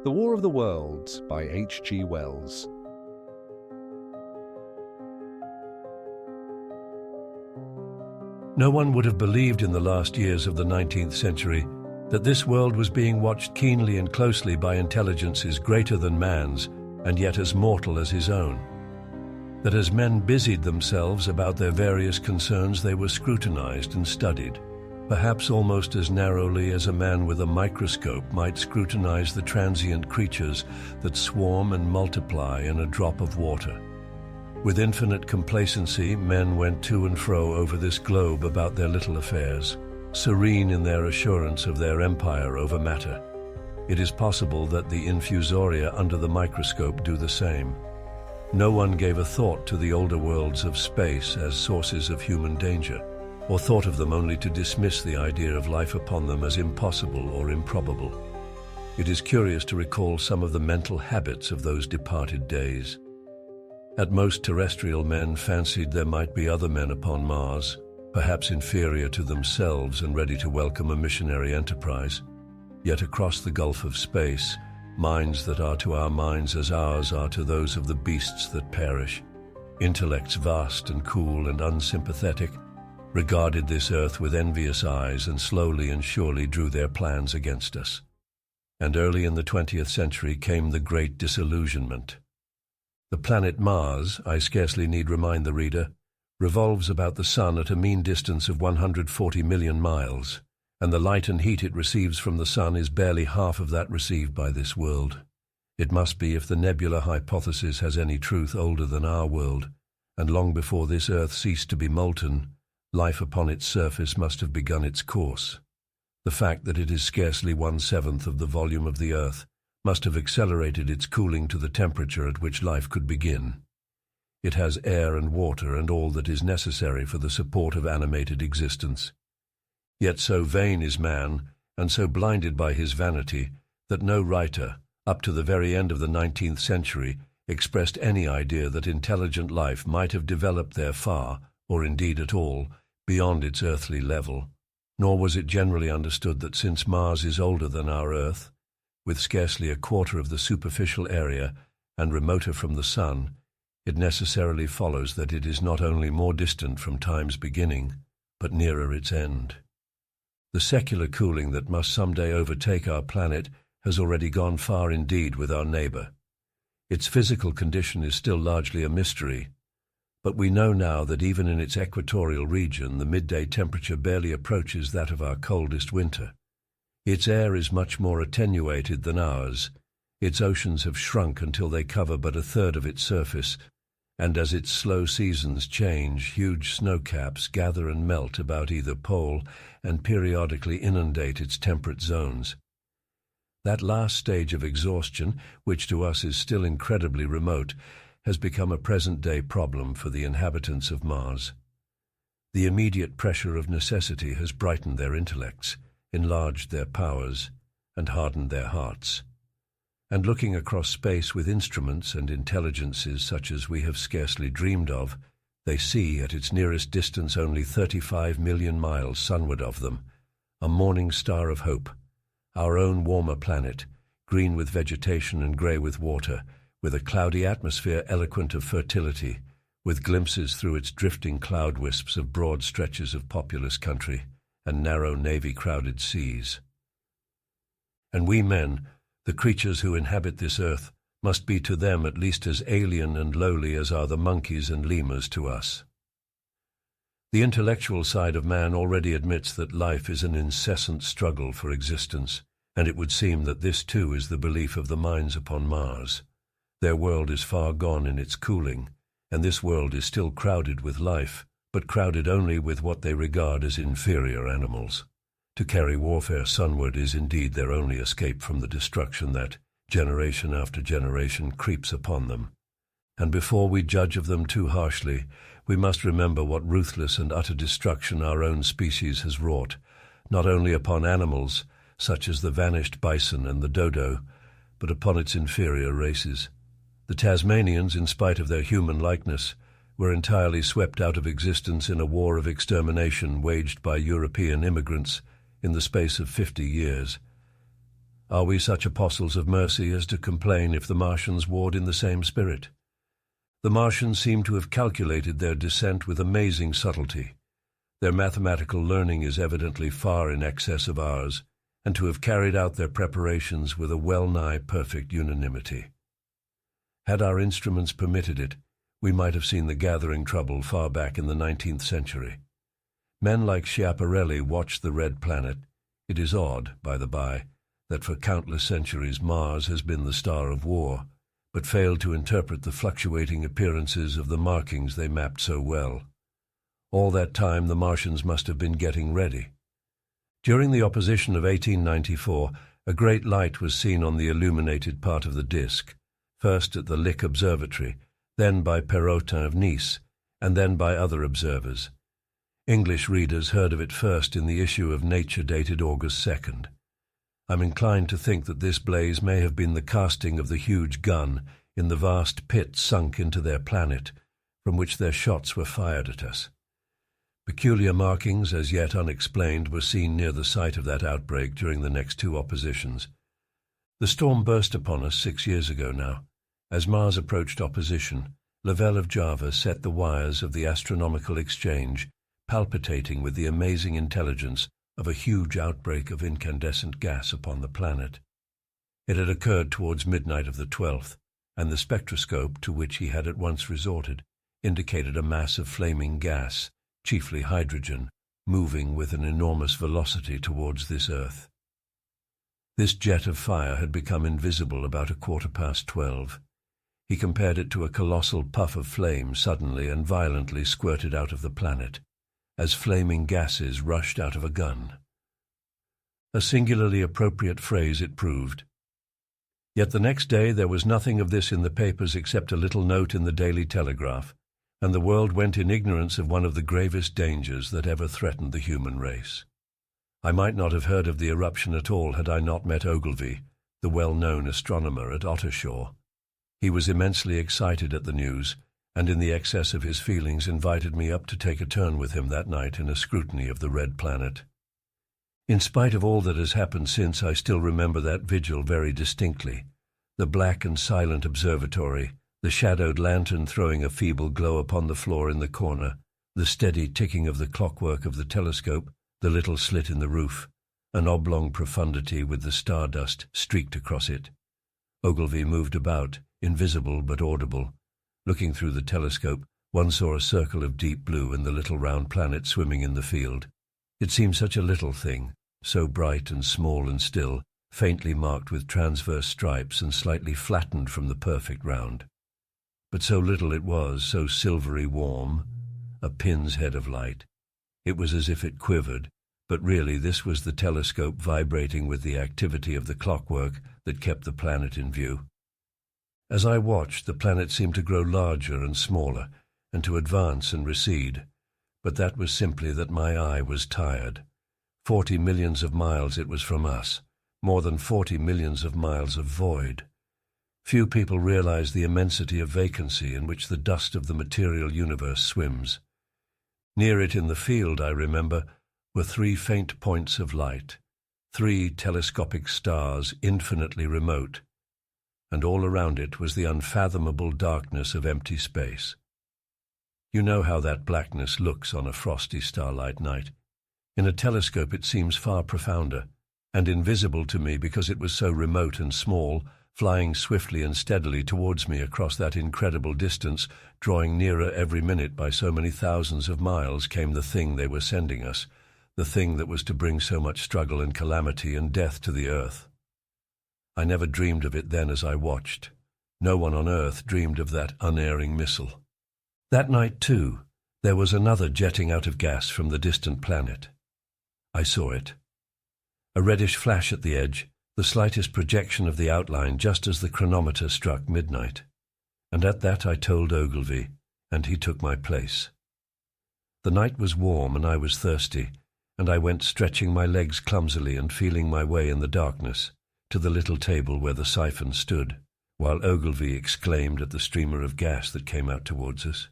The War of the Worlds by H.G. Wells. No one would have believed in the last years of the 19th century that this world was being watched keenly and closely by intelligences greater than man's and yet as mortal as his own. That as men busied themselves about their various concerns, they were scrutinized and studied, perhaps almost as narrowly as a man with a microscope might scrutinize the transient creatures that swarm and multiply in a drop of water. With infinite complacency, men went to and fro over this globe about their little affairs, serene in their assurance of their empire over matter. It is possible that the infusoria under the microscope do the same. No one gave a thought to the older worlds of space as sources of human danger, or thought of them only to dismiss the idea of life upon them as impossible or improbable. It is curious to recall some of the mental habits of those departed days. At most, terrestrial men fancied there might be other men upon Mars, perhaps inferior to themselves and ready to welcome a missionary enterprise. Yet across the gulf of space, minds that are to our minds as ours are to those of the beasts that perish, intellects vast and cool and unsympathetic, regarded this earth with envious eyes and slowly and surely drew their plans against us. And early in the 20th century came the great disillusionment. The planet Mars, I scarcely need remind the reader, revolves about the Sun at a mean distance of 140 million miles, and the light and heat it receives from the Sun is barely half of that received by this world. It must be, if the nebular hypothesis has any truth, older than our world, and long before this Earth ceased to be molten, life upon its surface must have begun its course. The fact that it is scarcely 1/7 of the volume of the Earth must have accelerated its cooling to the temperature at which life could begin. It has air and water and all that is necessary for the support of animated existence. Yet so vain is man, and so blinded by his vanity, that no writer, up to the very end of the 19th century, expressed any idea that intelligent life might have developed there far, or indeed at all, beyond its earthly level. Nor was it generally understood that since Mars is older than our Earth, with scarcely a quarter of the superficial area and remoter from the Sun, it necessarily follows that it is not only more distant from time's beginning, but nearer its end. The secular cooling that must someday overtake our planet has already gone far indeed with our neighbor. Its physical condition is still largely a mystery, but we know now that even in its equatorial region the midday temperature barely approaches that of our coldest winter. Its air is much more attenuated than ours. Its oceans have shrunk until they cover but a third of its surface, and as its slow seasons change, huge snowcaps gather and melt about either pole and periodically inundate its temperate zones. That last stage of exhaustion, which to us is still incredibly remote, has become a present-day problem for the inhabitants of Mars. The immediate pressure of necessity has brightened their intellects, enlarged their powers, and hardened their hearts. And looking across space with instruments and intelligences such as we have scarcely dreamed of, they see at its nearest distance only 35 million miles sunward of them, a morning star of hope, our own warmer planet, green with vegetation and grey with water, with a cloudy atmosphere eloquent of fertility, with glimpses through its drifting cloud wisps of broad stretches of populous country and narrow navy-crowded seas. And we men, the creatures who inhabit this earth, must be to them at least as alien and lowly as are the monkeys and lemurs to us. The intellectual side of man already admits that life is an incessant struggle for existence, and it would seem that this too is the belief of the minds upon Mars. Their world is far gone in its cooling, and this world is still crowded with life, but crowded only with what they regard as inferior animals. To carry warfare sunward is indeed their only escape from the destruction that, generation after generation, creeps upon them. And before we judge of them too harshly, we must remember what ruthless and utter destruction our own species has wrought, not only upon animals, such as the vanished bison and the dodo, but upon its inferior races. The Tasmanians, in spite of their human likeness, were entirely swept out of existence in a war of extermination waged by European immigrants in the space of 50 years. Are we such apostles of mercy as to complain if the Martians warred in the same spirit? The Martians seem to have calculated their descent with amazing subtlety. Their mathematical learning is evidently far in excess of ours, and to have carried out their preparations with a well-nigh perfect unanimity. Had our instruments permitted it, we might have seen the gathering trouble far back in the 19th century. Men like Schiaparelli watched the red planet. It is odd, by the by, that for countless centuries Mars has been the star of war, but failed to interpret the fluctuating appearances of the markings they mapped so well. All that time the Martians must have been getting ready. During the opposition of 1894, a great light was seen on the illuminated part of the disk, first at the Lick Observatory, then by Perrotin of Nice, and then by other observers. English readers heard of it first in the issue of Nature dated August 2nd. I'm inclined to think that this blaze may have been the casting of the huge gun in the vast pit sunk into their planet, from which their shots were fired at us. Peculiar markings, as yet unexplained, were seen near the site of that outbreak during the next two oppositions. The storm burst upon us 6 years ago now. As Mars approached opposition, Lavelle of Java set the wires of the astronomical exchange, palpitating with the amazing intelligence of a huge outbreak of incandescent gas upon the planet. It had occurred towards midnight of the 12th, and the spectroscope, to which he had at once resorted, indicated a mass of flaming gas, chiefly hydrogen, moving with an enormous velocity towards this Earth. This jet of fire had become invisible about 12:15. He compared it to a colossal puff of flame suddenly and violently squirted out of the planet, as flaming gases rushed out of a gun. A singularly appropriate phrase it proved. Yet the next day there was nothing of this in the papers except a little note in the Daily Telegraph, and the world went in ignorance of one of the gravest dangers that ever threatened the human race. I might not have heard of the eruption at all had I not met Ogilvy, the well-known astronomer, at Ottershaw. He was immensely excited at the news, and in the excess of his feelings invited me up to take a turn with him that night in a scrutiny of the red planet. In spite of all that has happened since, I still remember that vigil very distinctly. The black and silent observatory, the shadowed lantern throwing a feeble glow upon the floor in the corner, the steady ticking of the clockwork of the telescope, the little slit in the roof, an oblong profundity with the stardust streaked across it. Ogilvy moved about, invisible but audible. Looking through the telescope, one saw a circle of deep blue and the little round planet swimming in the field. It seemed such a little thing, so bright and small and still, faintly marked with transverse stripes and slightly flattened from the perfect round. But so little it was, so silvery warm, a pin's head of light. It was as if it quivered, but really this was the telescope vibrating with the activity of the clockwork that kept the planet in view. As I watched, the planet seemed to grow larger and smaller, and to advance and recede, but that was simply that my eye was tired. 40 millions of miles it was from us, more than 40 millions of miles of void. Few people realize the immensity of vacancy in which the dust of the material universe swims. Near it in the field, I remember, were 3 faint points of light, 3 telescopic stars infinitely remote, and all around it was the unfathomable darkness of empty space. You know how that blackness looks on a frosty starlight night. In a telescope it seems far profounder, and invisible to me because it was so remote and small, flying swiftly and steadily towards me across that incredible distance, drawing nearer every minute by so many thousands of miles, came the thing they were sending us, the thing that was to bring so much struggle and calamity and death to the earth. I never dreamed of it then as I watched. No one on earth dreamed of that unerring missile. That night, too, there was another jetting out of gas from the distant planet. I saw it. A reddish flash at the edge, the slightest projection of the outline just as the chronometer struck midnight. And at that I told Ogilvy, and he took my place. The night was warm and I was thirsty, and I went stretching my legs clumsily and feeling my way in the darkness to the little table where the siphon stood, while Ogilvy exclaimed at the streamer of gas that came out towards us.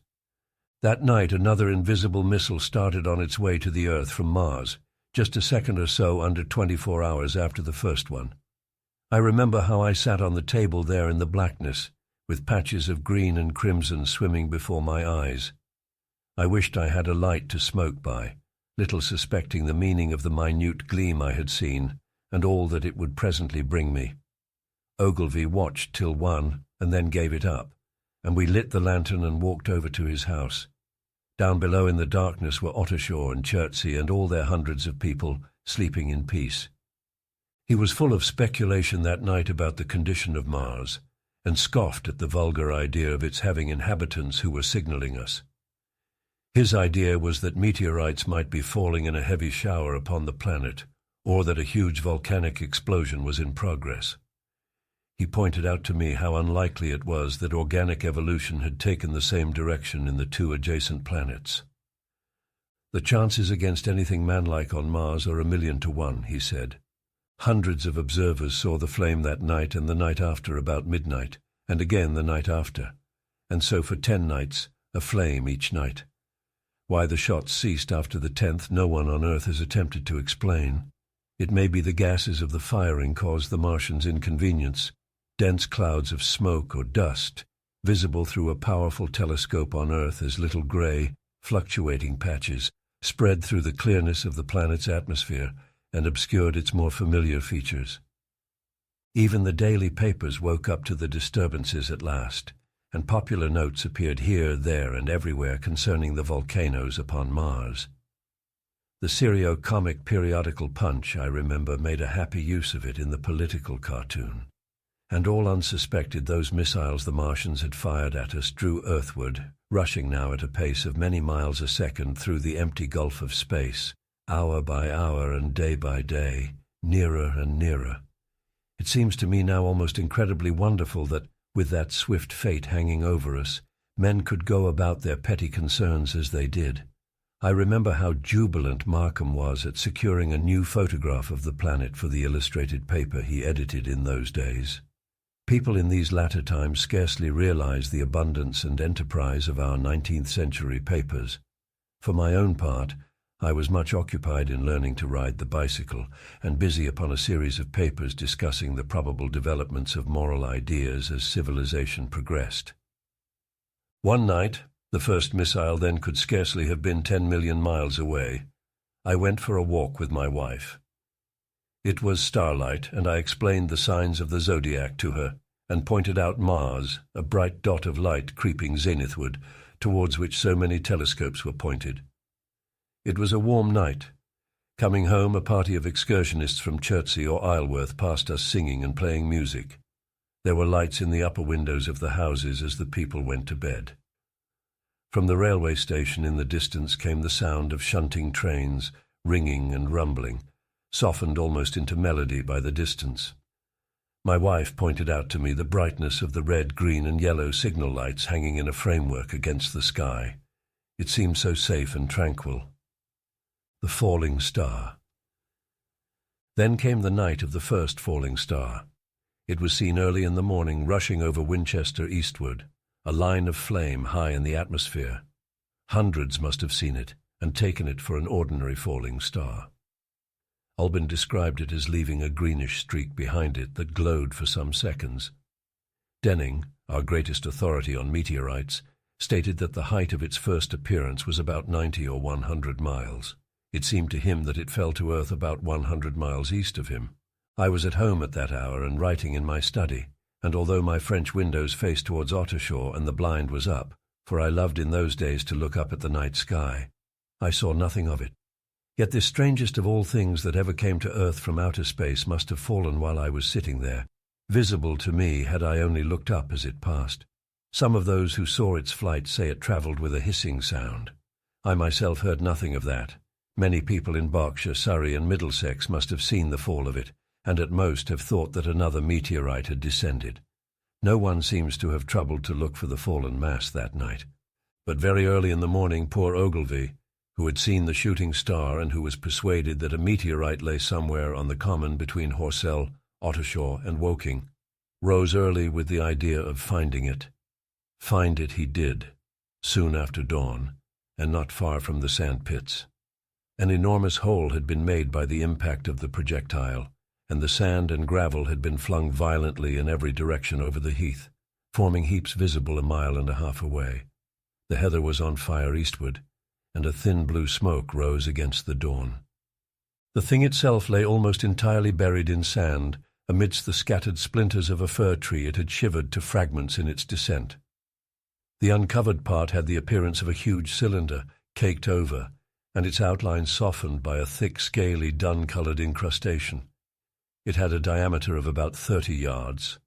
That night another invisible missile started on its way to the Earth from Mars, just a second or so under 24 hours after the first one. I remember how I sat on the table there in the blackness, with patches of green and crimson swimming before my eyes. I wished I had a light to smoke by, little suspecting the meaning of the minute gleam I had seen, and all that it would presently bring me. Ogilvy watched till 1, and then gave it up, and we lit the lantern and walked over to his house. Down below in the darkness were Ottershaw and Chertsey and all their hundreds of people sleeping in peace. He was full of speculation that night about the condition of Mars, and scoffed at the vulgar idea of its having inhabitants who were signaling us. His idea was that meteorites might be falling in a heavy shower upon the planet, or that a huge volcanic explosion was in progress. He pointed out to me how unlikely it was that organic evolution had taken the same direction in the 2 adjacent planets. The chances against anything manlike on Mars are 1,000,000 to 1, he said. Hundreds of observers saw the flame that night and the night after about midnight, and again the night after, and so for 10 nights, a flame each night. Why the shots ceased after the 10th no one on Earth has attempted to explain. It may be the gases of the firing caused the Martians inconvenience, dense clouds of smoke or dust, visible through a powerful telescope on Earth as little gray, fluctuating patches, spread through the clearness of the planet's atmosphere and obscured its more familiar features. Even the daily papers woke up to the disturbances at last, and popular notes appeared here, there, and everywhere concerning the volcanoes upon Mars. The serio-comic periodical Punch, I remember, made a happy use of it in the political cartoon. And all unsuspected those missiles the Martians had fired at us drew earthward, rushing now at a pace of many miles a second through the empty gulf of space, hour by hour and day by day, nearer and nearer. It seems to me now almost incredibly wonderful that, with that swift fate hanging over us, men could go about their petty concerns as they did. I remember how jubilant Markham was at securing a new photograph of the planet for the illustrated paper he edited in those days. People in these latter times scarcely realize the abundance and enterprise of our 19th century papers. For my own part, I was much occupied in learning to ride the bicycle and busy upon a series of papers discussing the probable developments of moral ideas as civilization progressed. One night, the first missile then could scarcely have been 10 million miles away, I went for a walk with my wife. It was starlight, and I explained the signs of the zodiac to her, and pointed out Mars, a bright dot of light creeping zenithward, towards which so many telescopes were pointed. It was a warm night. Coming home, a party of excursionists from Chertsey or Isleworth passed us singing and playing music. There were lights in the upper windows of the houses as the people went to bed. From the railway station in the distance came the sound of shunting trains, ringing and rumbling, softened almost into melody by the distance. My wife pointed out to me the brightness of the red, green, and yellow signal lights hanging in a framework against the sky. It seemed so safe and tranquil. The falling star. Then came the night of the first falling star. It was seen early in the morning rushing over Winchester eastward, a line of flame high in the atmosphere. Hundreds must have seen it and taken it for an ordinary falling star. Albin described it as leaving a greenish streak behind it that glowed for some seconds. Denning, our greatest authority on meteorites, stated that the height of its first appearance was about 90 or 100 miles. It seemed to him that it fell to Earth about 100 miles east of him. I was at home at that hour and writing in my study, and although my French windows faced towards Ottershaw and the blind was up, for I loved in those days to look up at the night sky, I saw nothing of it. Yet this strangest of all things that ever came to Earth from outer space must have fallen while I was sitting there, visible to me had I only looked up as it passed. Some of those who saw its flight say it travelled with a hissing sound. I myself heard nothing of that. Many people in Berkshire, Surrey, and Middlesex must have seen the fall of it, and at most have thought that another meteorite had descended. No one seems to have troubled to look for the fallen mass that night. But very early in the morning poor Ogilvy, who had seen the shooting star and who was persuaded that a meteorite lay somewhere on the common between Horsell, Ottershaw, and Woking, rose early with the idea of finding it. Find it he did, soon after dawn, and not far from the sand pits. An enormous hole had been made by the impact of the projectile, and the sand and gravel had been flung violently in every direction over the heath, forming heaps visible 1.5 miles away. The heather was on fire eastward, and a thin blue smoke rose against the dawn. The thing itself lay almost entirely buried in sand. Amidst the scattered splinters of a fir tree it had shivered to fragments in its descent. The uncovered part had the appearance of a huge cylinder, caked over, and its outline softened by a thick, scaly, dun-coloured incrustation. It had a diameter of about 30 yards.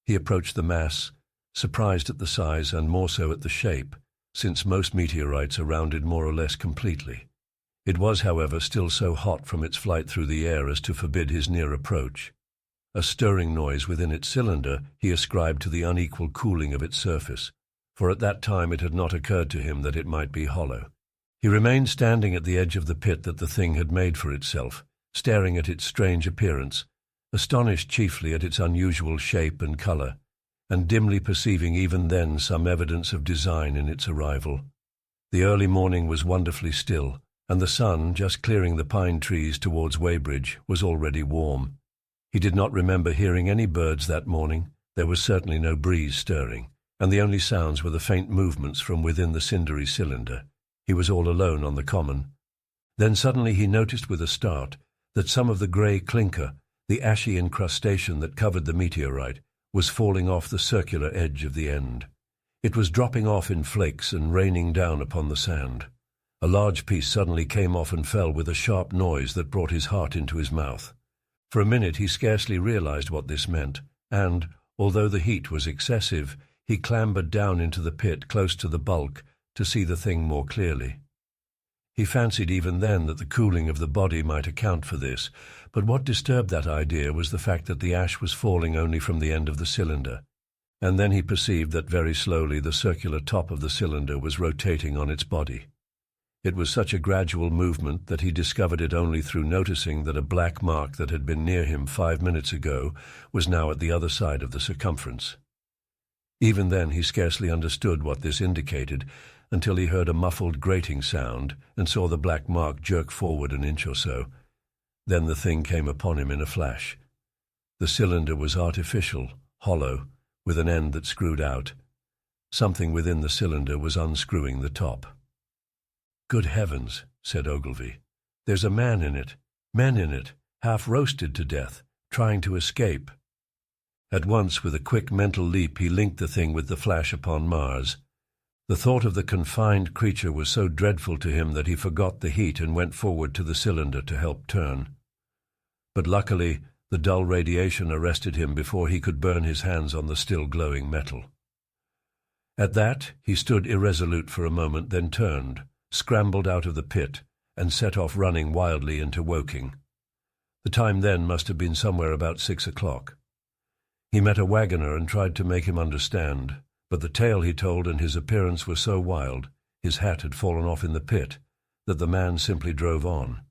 He approached the mass, surprised at the size and more so at the shape, since most meteorites are rounded more or less completely. It was, however, still so hot from its flight through the air as to forbid his near approach. A stirring noise within its cylinder he ascribed to the unequal cooling of its surface, for at that time it had not occurred to him that it might be hollow. He remained standing at the edge of the pit that the thing had made for itself, staring at its strange appearance, astonished chiefly at its unusual shape and colour, and dimly perceiving even then some evidence of design in its arrival. The early morning was wonderfully still, and the sun, just clearing the pine trees towards Weybridge, was already warm. He did not remember hearing any birds that morning. There was certainly no breeze stirring, and the only sounds were the faint movements from within the cindery cylinder. He was all alone on the common. Then suddenly he noticed with a start that some of the grey clinker, the ashy incrustation that covered the meteorite, was falling off the circular edge of the end. It was dropping off in flakes and raining down upon the sand. A large piece suddenly came off and fell with a sharp noise that brought his heart into his mouth. For a minute he scarcely realized what this meant, and, although the heat was excessive, he clambered down into the pit close to the bulk to see the thing more clearly. He fancied even then that the cooling of the body might account for this, but what disturbed that idea was the fact that the ash was falling only from the end of the cylinder, and then he perceived that very slowly the circular top of the cylinder was rotating on its body. It was such a gradual movement that he discovered it only through noticing that a black mark that had been near him 5 minutes ago was now at the other side of the circumference. Even then he scarcely understood what this indicated, until he heard a muffled grating sound and saw the black mark jerk forward an inch or so. Then the thing came upon him in a flash. The cylinder was artificial, hollow, with an end that screwed out. Something within the cylinder was unscrewing the top. "Good heavens," said Ogilvy. "There's a man in it, men in it, half roasted to death, trying to escape." At once, with a quick mental leap, he linked the thing with the flash upon Mars. The thought of the confined creature was so dreadful to him that he forgot the heat and went forward to the cylinder to help turn. But luckily, the dull radiation arrested him before he could burn his hands on the still glowing metal. At that, he stood irresolute for a moment, then turned, scrambled out of the pit, and set off running wildly into Woking. The time then must have been somewhere about 6 o'clock. He met a waggoner and tried to make him understand, but the tale he told and his appearance were so wild, his hat had fallen off in the pit, that the man simply drove on.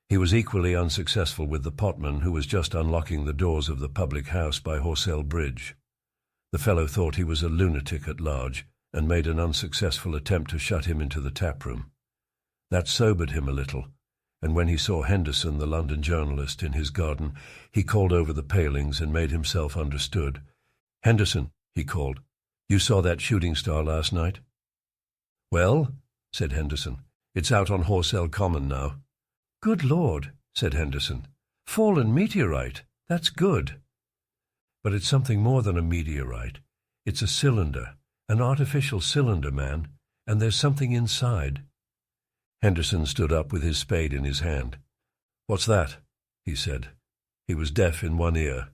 He was equally unsuccessful with the potman, who was just unlocking the doors of the public house by Horsell Bridge. The fellow thought he was a lunatic at large, and made an unsuccessful attempt to shut him into the tap-room. That sobered him a little, and when he saw Henderson, the London journalist, in his garden, he called over the palings and made himself understood. "Henderson," he called, "you saw that shooting star last night?" "Well," said Henderson, "it's out on Horsell Common now." "Good Lord," said Henderson. "Fallen meteorite, that's good." "But it's something more than a meteorite. It's a cylinder, an artificial cylinder, man, and there's something inside." Henderson stood up with his spade in his hand. "What's that?" he said. He was deaf in one ear.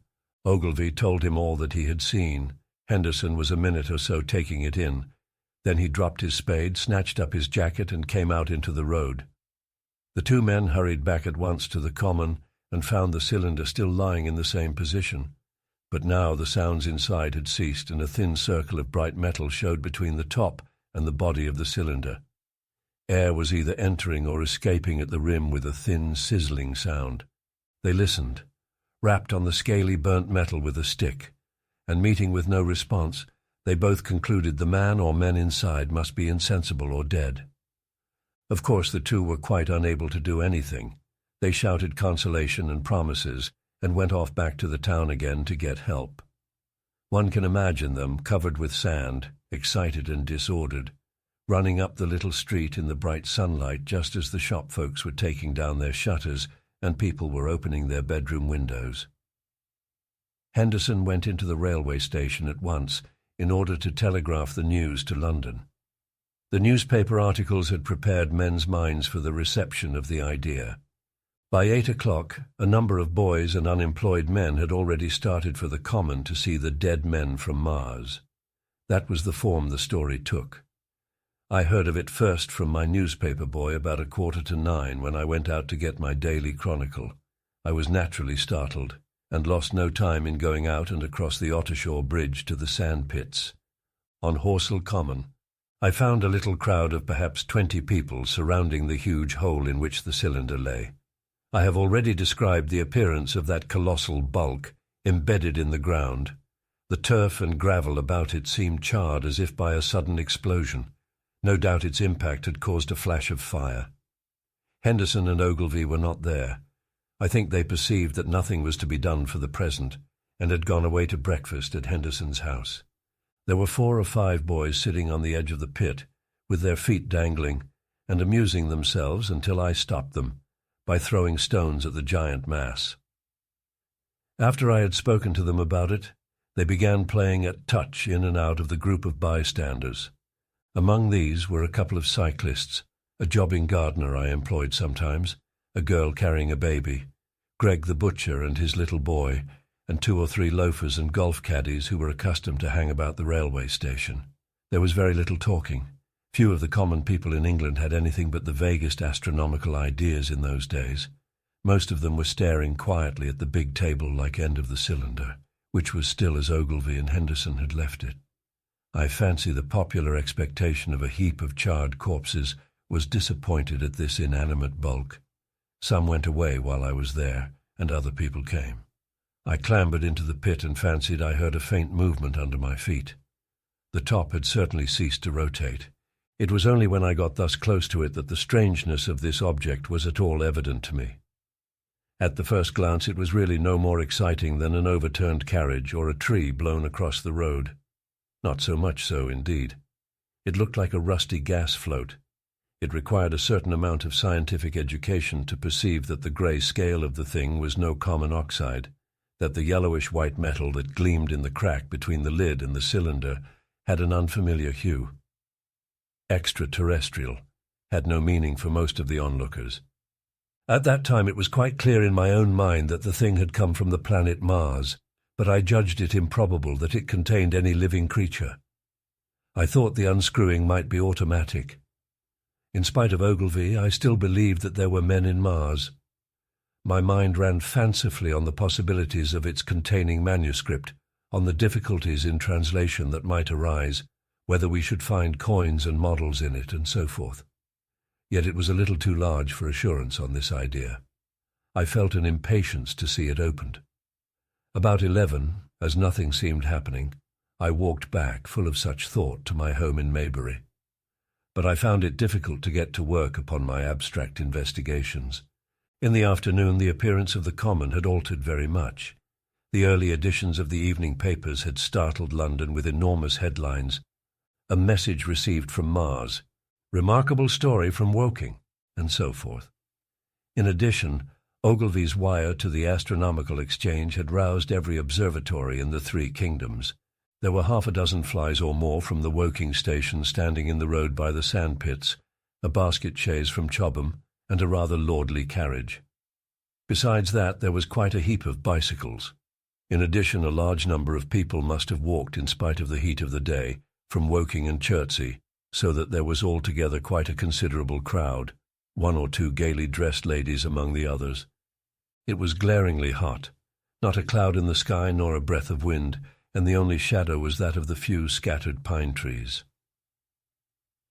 Ogilvy told him all that he had seen. Henderson was a minute or so taking it in. Then he dropped his spade, snatched up his jacket, and came out into the road. The two men hurried back at once to the common and found the cylinder still lying in the same position. But now the sounds inside had ceased, and a thin circle of bright metal showed between the top and the body of the cylinder. Air was either entering or escaping at the rim with a thin, sizzling sound. They listened, rapped on the scaly burnt metal with a stick, and meeting with no response, they both concluded the man or men inside must be insensible or dead. Of course the two were quite unable to do anything. They shouted consolation and promises and went off back to the town again to get help. One can imagine them, covered with sand, excited and disordered, running up the little street in the bright sunlight just as the shop folks were taking down their shutters and people were opening their bedroom windows. Henderson went into the railway station at once in order to telegraph the news to London. The newspaper articles had prepared men's minds for the reception of the idea. By 8 o'clock, a number of boys and unemployed men had already started for the Common to see the dead men from Mars. That was the form the story took. I heard of it first from my newspaper boy about 8:45 when I went out to get my daily chronicle. I was naturally startled, and lost no time in going out and across the Ottershaw Bridge to the sand pits. On Horsell Common, I found a little crowd of perhaps 20 people surrounding the huge hole in which the cylinder lay. I have already described the appearance of that colossal bulk embedded in the ground. The turf and gravel about it seemed charred as if by a sudden explosion. No doubt its impact had caused a flash of fire. Henderson and Ogilvy were not there. I think they perceived that nothing was to be done for the present, and had gone away to breakfast at Henderson's house. There were 4 or 5 boys sitting on the edge of the pit, with their feet dangling, and amusing themselves until I stopped them by throwing stones at the giant mass. After I had spoken to them about it, they began playing at touch in and out of the group of bystanders. Among these were a couple of cyclists, a jobbing gardener I employed sometimes, a girl carrying a baby, Greg the butcher and his little boy, and 2 or 3 loafers and golf caddies who were accustomed to hang about the railway station. There was very little talking. Few of the common people in England had anything but the vaguest astronomical ideas in those days. Most of them were staring quietly at the big table-like end of the cylinder, which was still as Ogilvy and Henderson had left it. I fancy the popular expectation of a heap of charred corpses was disappointed at this inanimate bulk. Some went away while I was there, and other people came. I clambered into the pit and fancied I heard a faint movement under my feet. The top had certainly ceased to rotate. It was only when I got thus close to it that the strangeness of this object was at all evident to me. At the first glance it was really no more exciting than an overturned carriage or a tree blown across the road. Not so much so, indeed. It looked like a rusty gas float. It required a certain amount of scientific education to perceive that the grey scale of the thing was no common oxide, that the yellowish-white metal that gleamed in the crack between the lid and the cylinder had an unfamiliar hue. Extraterrestrial had no meaning for most of the onlookers. At that time it was quite clear in my own mind that the thing had come from the planet Mars, but I judged it improbable that it contained any living creature. I thought the unscrewing might be automatic. In spite of Ogilvy, I still believed that there were men in Mars. My mind ran fancifully on the possibilities of its containing manuscript, on the difficulties in translation that might arise, whether we should find coins and models in it, and so forth. Yet it was a little too large for assurance on this idea. I felt an impatience to see it opened. About 11, as nothing seemed happening, I walked back, full of such thought, to my home in Maybury. But I found it difficult to get to work upon my abstract investigations. In the afternoon the appearance of the Common had altered very much. The early editions of the evening papers had startled London with enormous headlines. A message received from Mars, remarkable story from Woking, and so forth. In addition, Ogilvy's wire to the Astronomical Exchange had roused every observatory in the 3 kingdoms. There were 6 flies or more from the Woking station standing in the road by the sandpits, a basket chaise from Chobham, and a rather lordly carriage. Besides that, there was quite a heap of bicycles. In addition, a large number of people must have walked in spite of the heat of the day, from Woking and Chertsey, so that there was altogether quite a considerable crowd, 1 or 2 gaily dressed ladies among the others. It was glaringly hot, not a cloud in the sky nor a breath of wind, and the only shadow was that of the few scattered pine trees.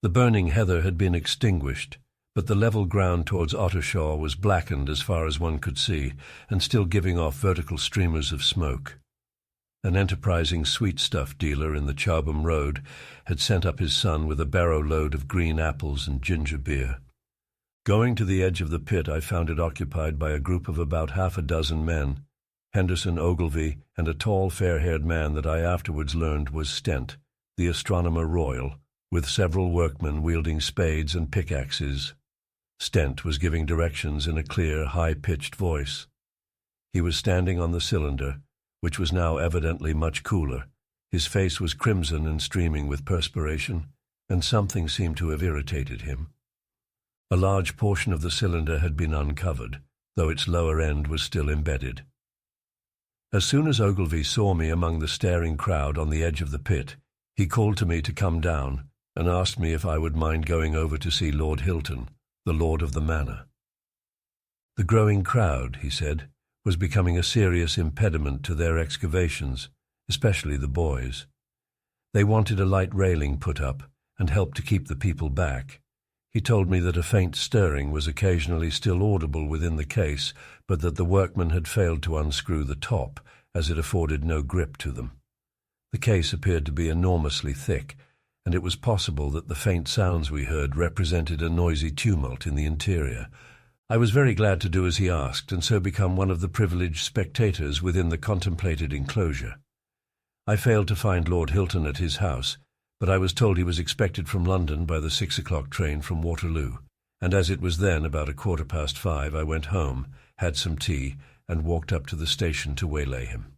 The burning heather had been extinguished, but the level ground towards Ottershaw was blackened as far as one could see, and still giving off vertical streamers of smoke. An enterprising sweetstuff dealer in the Chobham Road had sent up his son with a barrow-load of green apples and ginger beer. Going to the edge of the pit, I found it occupied by a group of about half a dozen men, Henderson, Ogilvy, and a tall, fair-haired man that I afterwards learned was Stent, the astronomer royal, with several workmen wielding spades and pickaxes. Stent was giving directions in a clear, high-pitched voice. He was standing on the cylinder, which was now evidently much cooler. His face was crimson and streaming with perspiration, and something seemed to have irritated him. A large portion of the cylinder had been uncovered, though its lower end was still embedded. As soon as Ogilvy saw me among the staring crowd on the edge of the pit, he called to me to come down and asked me if I would mind going over to see Lord Hilton, the Lord of the Manor. The growing crowd, he said, was becoming a serious impediment to their excavations, especially the boys. They wanted a light railing put up and help to keep the people back. He told me that a faint stirring was occasionally still audible within the case, but that the workmen had failed to unscrew the top, as it afforded no grip to them. The case appeared to be enormously thick, and it was possible that the faint sounds we heard represented a noisy tumult in the interior. I was very glad to do as he asked, and so become one of the privileged spectators within the contemplated enclosure. I failed to find Lord Hilton at his house, but I was told he was expected from London by the 6 o'clock train from Waterloo, and as it was then about 5:15, I went home, had some tea, and walked up to the station to waylay him.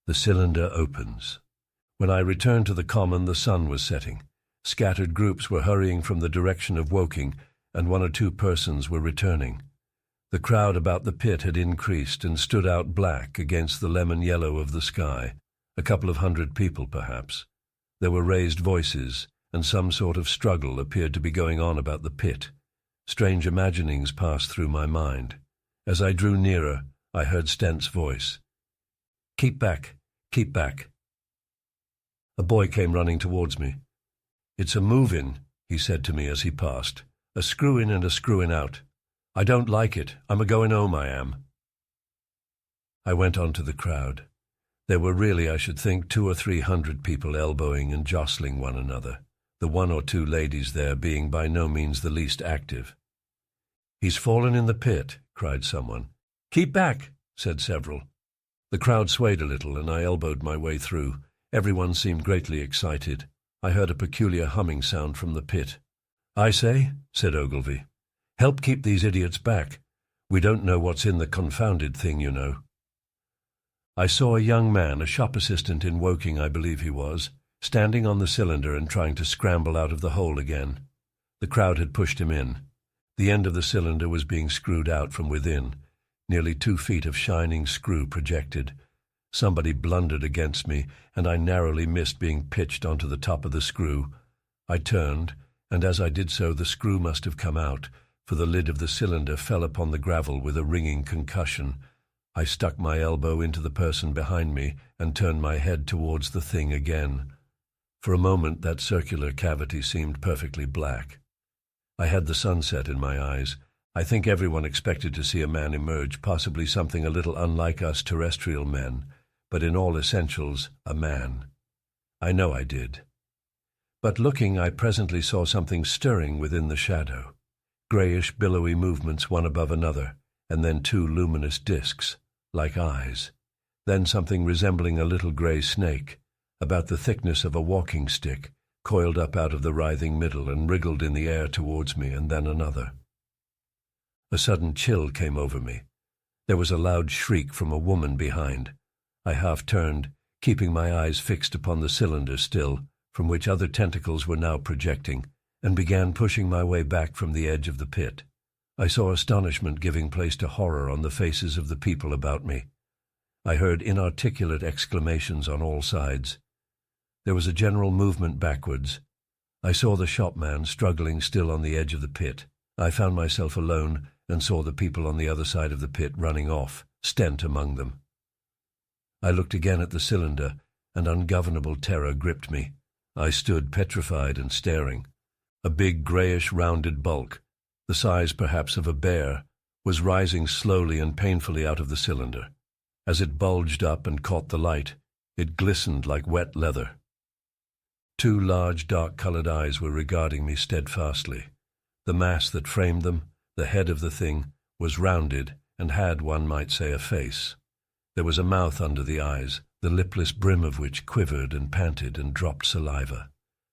The cylinder opens. When I returned to the common, the sun was setting. Scattered groups were hurrying from the direction of Woking, and 1 or 2 persons were returning. The crowd about the pit had increased and stood out black against the lemon yellow of the sky, a couple of 100 people perhaps. There were raised voices, and some sort of struggle appeared to be going on about the pit. Strange imaginings passed through my mind. As I drew nearer, I heard Stent's voice. "Keep back, keep back." A boy came running towards me. "It's a move-in," he said to me as he passed. "A screw-in and a screw-in out. I don't like it. I'm a-going home, I am." I went on to the crowd. There were really, I should think, 200 or 300 people elbowing and jostling one another, the 1 or 2 ladies there being by no means the least active. "He's fallen in the pit," cried someone. "Keep back," said several. The crowd swayed a little, and I elbowed my way through. Everyone seemed greatly excited. I heard a peculiar humming sound from the pit. "I say," said Ogilvy, "help keep these idiots back. We don't know what's in the confounded thing, you know." I saw a young man, a shop assistant in Woking, I believe he was, standing on the cylinder and trying to scramble out of the hole again. The crowd had pushed him in. The end of the cylinder was being screwed out from within. Nearly 2 feet of shining screw projected. Somebody blundered against me, and I narrowly missed being pitched onto the top of the screw. I turned, and as I did so the screw must have come out, for the lid of the cylinder fell upon the gravel with a ringing concussion. I stuck my elbow into the person behind me and turned my head towards the thing again. For a moment that circular cavity seemed perfectly black. I had the sunset in my eyes. I think everyone expected to see a man emerge, possibly something a little unlike us terrestrial men, but in all essentials a man. I know I did. But looking, I presently saw something stirring within the shadow. Greyish, billowy movements one above another, and then 2 luminous discs, like eyes. Then something resembling a little grey snake, about the thickness of a walking stick, coiled up out of the writhing middle and wriggled in the air towards me, and then another. A sudden chill came over me. There was a loud shriek from a woman behind. I half turned, keeping my eyes fixed upon the cylinder still, from which other tentacles were now projecting, and began pushing my way back from the edge of the pit. I saw astonishment giving place to horror on the faces of the people about me. I heard inarticulate exclamations on all sides. There was a general movement backwards. I saw the shopman struggling still on the edge of the pit. I found myself alone and saw the people on the other side of the pit running off, Stent among them. I looked again at the cylinder, and ungovernable terror gripped me. I stood petrified and staring. A big greyish rounded bulk, the size perhaps of a bear, was rising slowly and painfully out of the cylinder. As it bulged up and caught the light, it glistened like wet leather. 2 large dark-coloured eyes were regarding me steadfastly. The mass that framed them, the head of the thing, was rounded and had, one might say, a face. There was a mouth under the eyes, the lipless brim of which quivered and panted and dropped saliva.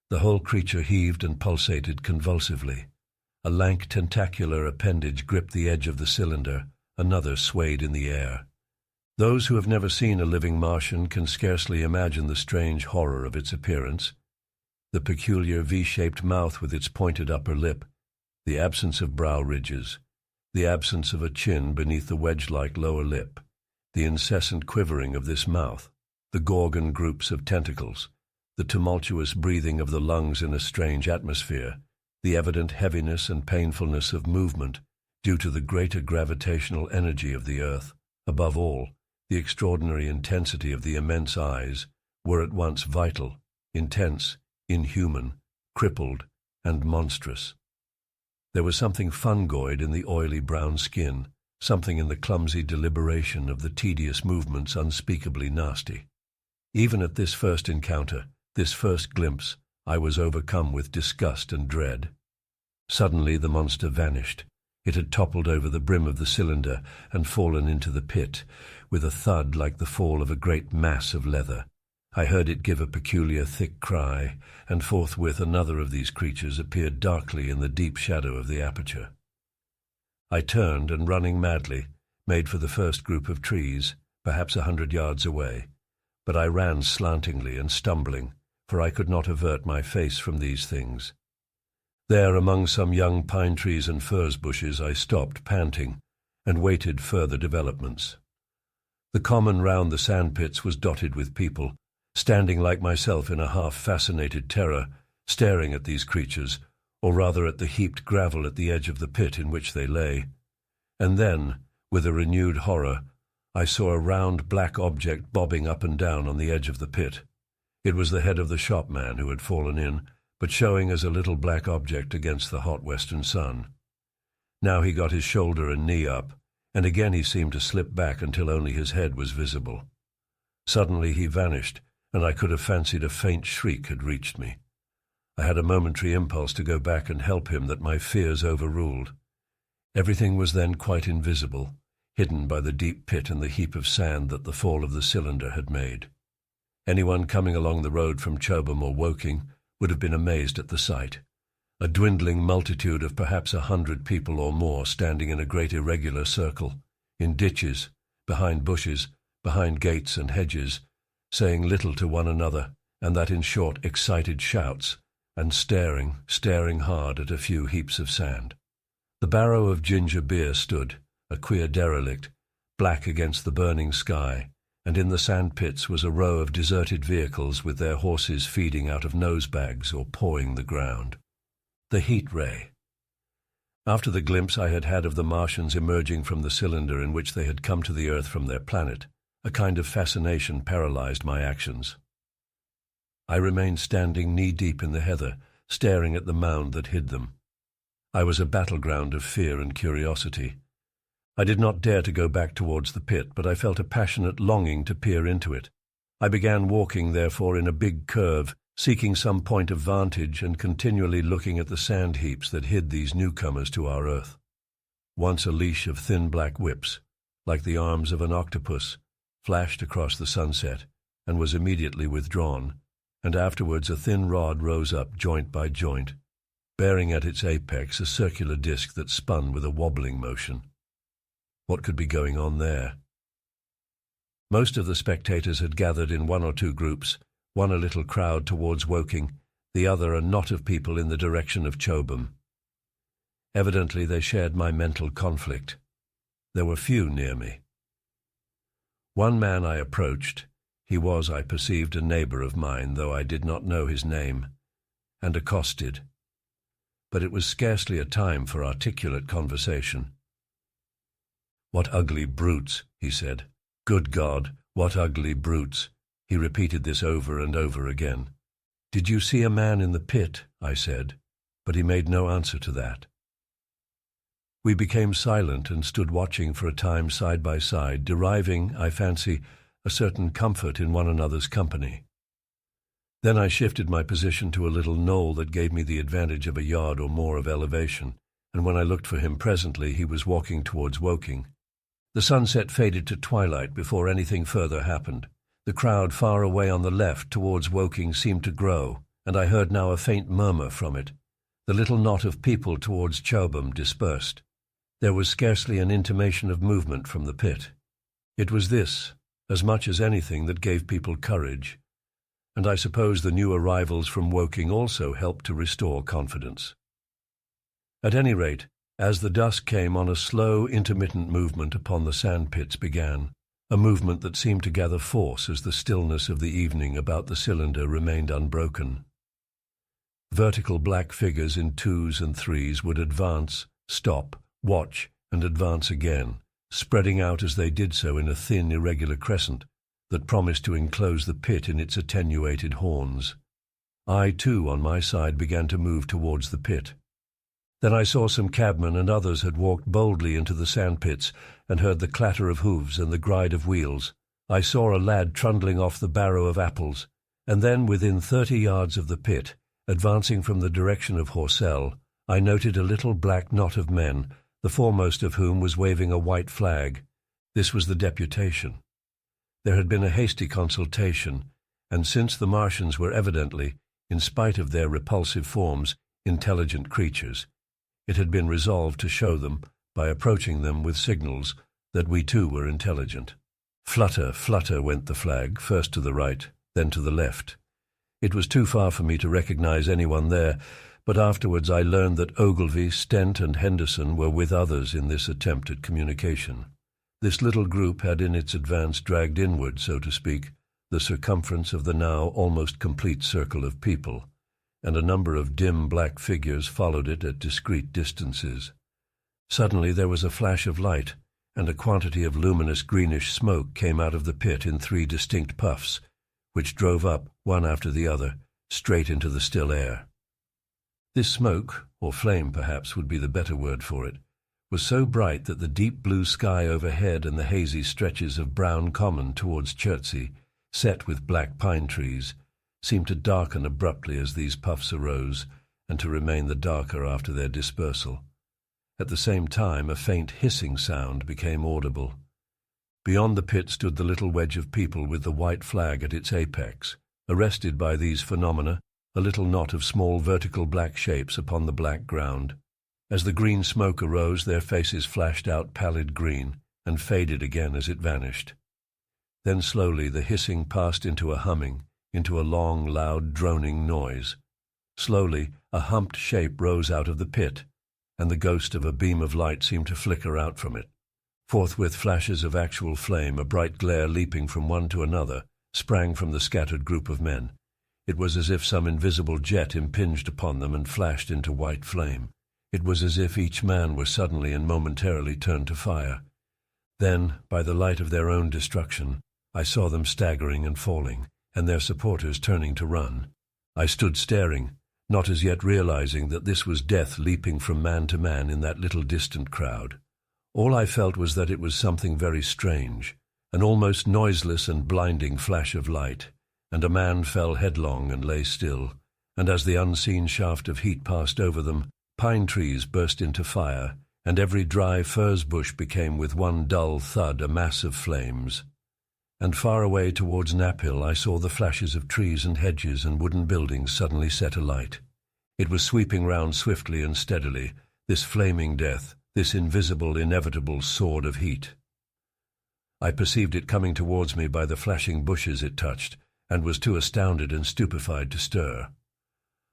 The whole creature heaved and pulsated convulsively. A lank tentacular appendage gripped the edge of the cylinder, another swayed in the air. Those who have never seen a living Martian can scarcely imagine the strange horror of its appearance. The peculiar V-shaped mouth with its pointed upper lip, the absence of brow ridges, the absence of a chin beneath the wedge-like lower lip, the incessant quivering of this mouth, the Gorgon groups of tentacles, the tumultuous breathing of the lungs in a strange atmosphere, the evident heaviness and painfulness of movement due to the greater gravitational energy of the Earth, above all, the extraordinary intensity of the immense eyes, were at once vital, intense, inhuman, crippled, and monstrous. There was something fungoid in the oily brown skin, something in the clumsy deliberation of the tedious movements unspeakably nasty. Even at this first encounter, this first glimpse, I was overcome with disgust and dread. Suddenly the monster vanished. It had toppled over the brim of the cylinder and fallen into the pit, with a thud like the fall of a great mass of leather. I heard it give a peculiar thick cry, and forthwith another of these creatures appeared darkly in the deep shadow of the aperture. I turned and, running madly, made for the first group of trees, perhaps 100 yards away. But I ran slantingly and stumbling, for I could not avert my face from these things. There, among some young pine trees and furze bushes, I stopped, panting, and waited further developments. The common round the sandpits was dotted with people, standing like myself in a half-fascinated terror, staring at these creatures, or rather at the heaped gravel at the edge of the pit in which they lay. And then, with a renewed horror, I saw a round black object bobbing up and down on the edge of the pit. It was the head of the shopman who had fallen in, but showing as a little black object against the hot western sun. Now he got his shoulder and knee up, and again he seemed to slip back until only his head was visible. Suddenly he vanished, and I could have fancied a faint shriek had reached me. I had a momentary impulse to go back and help him that my fears overruled. Everything was then quite invisible, hidden by the deep pit and the heap of sand that the fall of the cylinder had made. Anyone coming along the road from Chobham or Woking would have been amazed at the sight. A dwindling multitude of perhaps 100 people or more standing in a great irregular circle, in ditches, behind bushes, behind gates and hedges, saying little to one another, and that in short excited shouts, and staring hard at a few heaps of sand. The barrow of ginger beer stood, a queer derelict, black against the burning sky, and in the sand pits was a row of deserted vehicles with their horses feeding out of nosebags or pawing the ground. The heat ray. After the glimpse I had had of the Martians emerging from the cylinder in which they had come to the Earth from their planet, a kind of fascination paralyzed my actions. I remained standing knee-deep in the heather, staring at the mound that hid them. I was a battleground of fear and curiosity. I did not dare to go back towards the pit, but I felt a passionate longing to peer into it. I began walking, therefore, in a big curve, seeking some point of vantage and continually looking at the sand heaps that hid these newcomers to our Earth. Once a leash of thin black whips, like the arms of an octopus, flashed across the sunset and was immediately withdrawn, and afterwards a thin rod rose up joint by joint, bearing at its apex a circular disc that spun with a wobbling motion. What could be going on there? Most of the spectators had gathered in one or two groups, one a little crowd towards Woking, the other a knot of people in the direction of Chobham. Evidently they shared my mental conflict. There were few near me. One man I approached. He was, I perceived, a neighbour of mine, though I did not know his name, and accosted. But it was scarcely a time for articulate conversation. "What ugly brutes," he said. "Good God, what ugly brutes." He repeated this over and over again. "Did you see a man in the pit?" I said, but he made no answer to that. We became silent and stood watching for a time side by side, deriving, I fancy, a certain comfort in one another's company. Then I shifted my position to a little knoll that gave me the advantage of a yard or more of elevation, and when I looked for him presently he was walking towards Woking. The sunset faded to twilight before anything further happened. The crowd far away on the left towards Woking seemed to grow, and I heard now a faint murmur from it. The little knot of people towards Chobham dispersed. There was scarcely an intimation of movement from the pit. It was this, as much as anything, that gave people courage, and I suppose the new arrivals from Woking also helped to restore confidence. At any rate, as the dusk came on, a slow, intermittent movement upon the sandpits began, a movement that seemed to gather force as the stillness of the evening about the cylinder remained unbroken. Vertical black figures in twos and threes would advance, stop, watch, and advance again, spreading out as they did so in a thin, irregular crescent that promised to enclose the pit in its attenuated horns. I, too, on my side, began to move towards the pit. Then I saw some cabmen and others had walked boldly into the sandpits and heard the clatter of hoofs and the gride of wheels. I saw a lad trundling off the barrow of apples, and then, within 30 yards of the pit, advancing from the direction of Horsell, I noted a little black knot of men, the foremost of whom was waving a white flag. This was the deputation. There had been a hasty consultation, and since the Martians were evidently, in spite of their repulsive forms, intelligent creatures, it had been resolved to show them, by approaching them with signals, that we too were intelligent. Flutter, flutter went the flag, first to the right, then to the left. It was too far for me to recognize anyone there, but afterwards I learned that Ogilvy, Stent, and Henderson were with others in this attempt at communication. This little group had in its advance dragged inward, so to speak, the circumference of the now almost complete circle of people, and a number of dim black figures followed it at discreet distances. Suddenly there was a flash of light, and a quantity of luminous greenish smoke came out of the pit in 3 distinct puffs, which drove up, one after the other, straight into the still air. This smoke, or flame perhaps would be the better word for it, was so bright that the deep blue sky overhead and the hazy stretches of brown common towards Chertsey, set with black pine trees, seemed to darken abruptly as these puffs arose, and to remain the darker after their dispersal. At the same time a faint hissing sound became audible. Beyond the pit stood the little wedge of people with the white flag at its apex. Arrested by these phenomena, a little knot of small vertical black shapes upon the black ground. As the green smoke arose, their faces flashed out pallid green, and faded again as it vanished. Then slowly the hissing passed into a humming, into a long, loud, droning noise. Slowly a humped shape rose out of the pit, and the ghost of a beam of light seemed to flicker out from it. Forthwith flashes of actual flame, a bright glare leaping from one to another, sprang from the scattered group of men. It was as if some invisible jet impinged upon them and flashed into white flame. It was as if each man were suddenly and momentarily turned to fire. Then, by the light of their own destruction, I saw them staggering and falling, and their supporters turning to run. I stood staring, not as yet realizing that this was death leaping from man to man in that little distant crowd. All I felt was that it was something very strange, an almost noiseless and blinding flash of light, and a man fell headlong and lay still, and as the unseen shaft of heat passed over them, pine trees burst into fire, and every dry furze bush became with one dull thud a mass of flames. And far away towards Knaphill I saw the flashes of trees and hedges and wooden buildings suddenly set alight. It was sweeping round swiftly and steadily, this flaming death, this invisible, inevitable sword of heat. I perceived it coming towards me by the flashing bushes it touched, and was too astounded and stupefied to stir.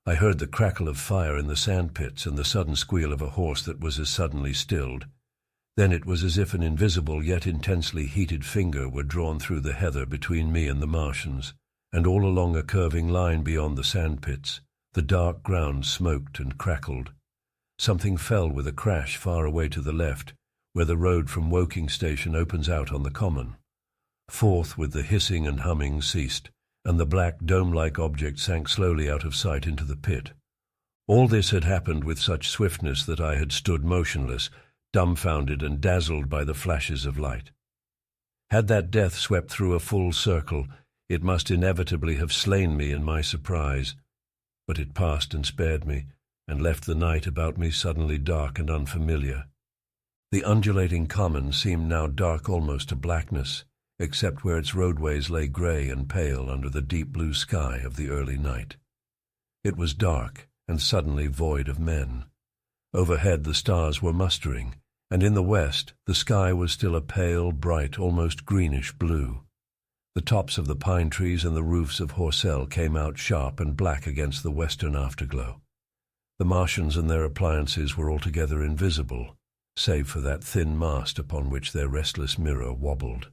I heard the crackle of fire in the sandpits and the sudden squeal of a horse that was as suddenly stilled. Then it was as if an invisible yet intensely heated finger were drawn through the heather between me and the Martians, and all along a curving line beyond the sandpits, the dark ground smoked and crackled. Something fell with a crash far away to the left, where the road from Woking station opens out on the common. Forthwith the hissing and humming ceased, and the black dome-like object sank slowly out of sight into the pit. All this had happened with such swiftness that I had stood motionless, dumbfounded and dazzled by the flashes of light. Had that death swept through a full circle, it must inevitably have slain me in my surprise. But it passed and spared me, and left the night about me suddenly dark and unfamiliar. The undulating common seemed now dark almost to blackness, except where its roadways lay grey and pale under the deep blue sky of the early night. It was dark and suddenly void of men. Overhead the stars were mustering, and in the west the sky was still a pale, bright, almost greenish blue. The tops of the pine trees and the roofs of Horsell came out sharp and black against the western afterglow. The Martians and their appliances were altogether invisible, save for that thin mast upon which their restless mirror wobbled.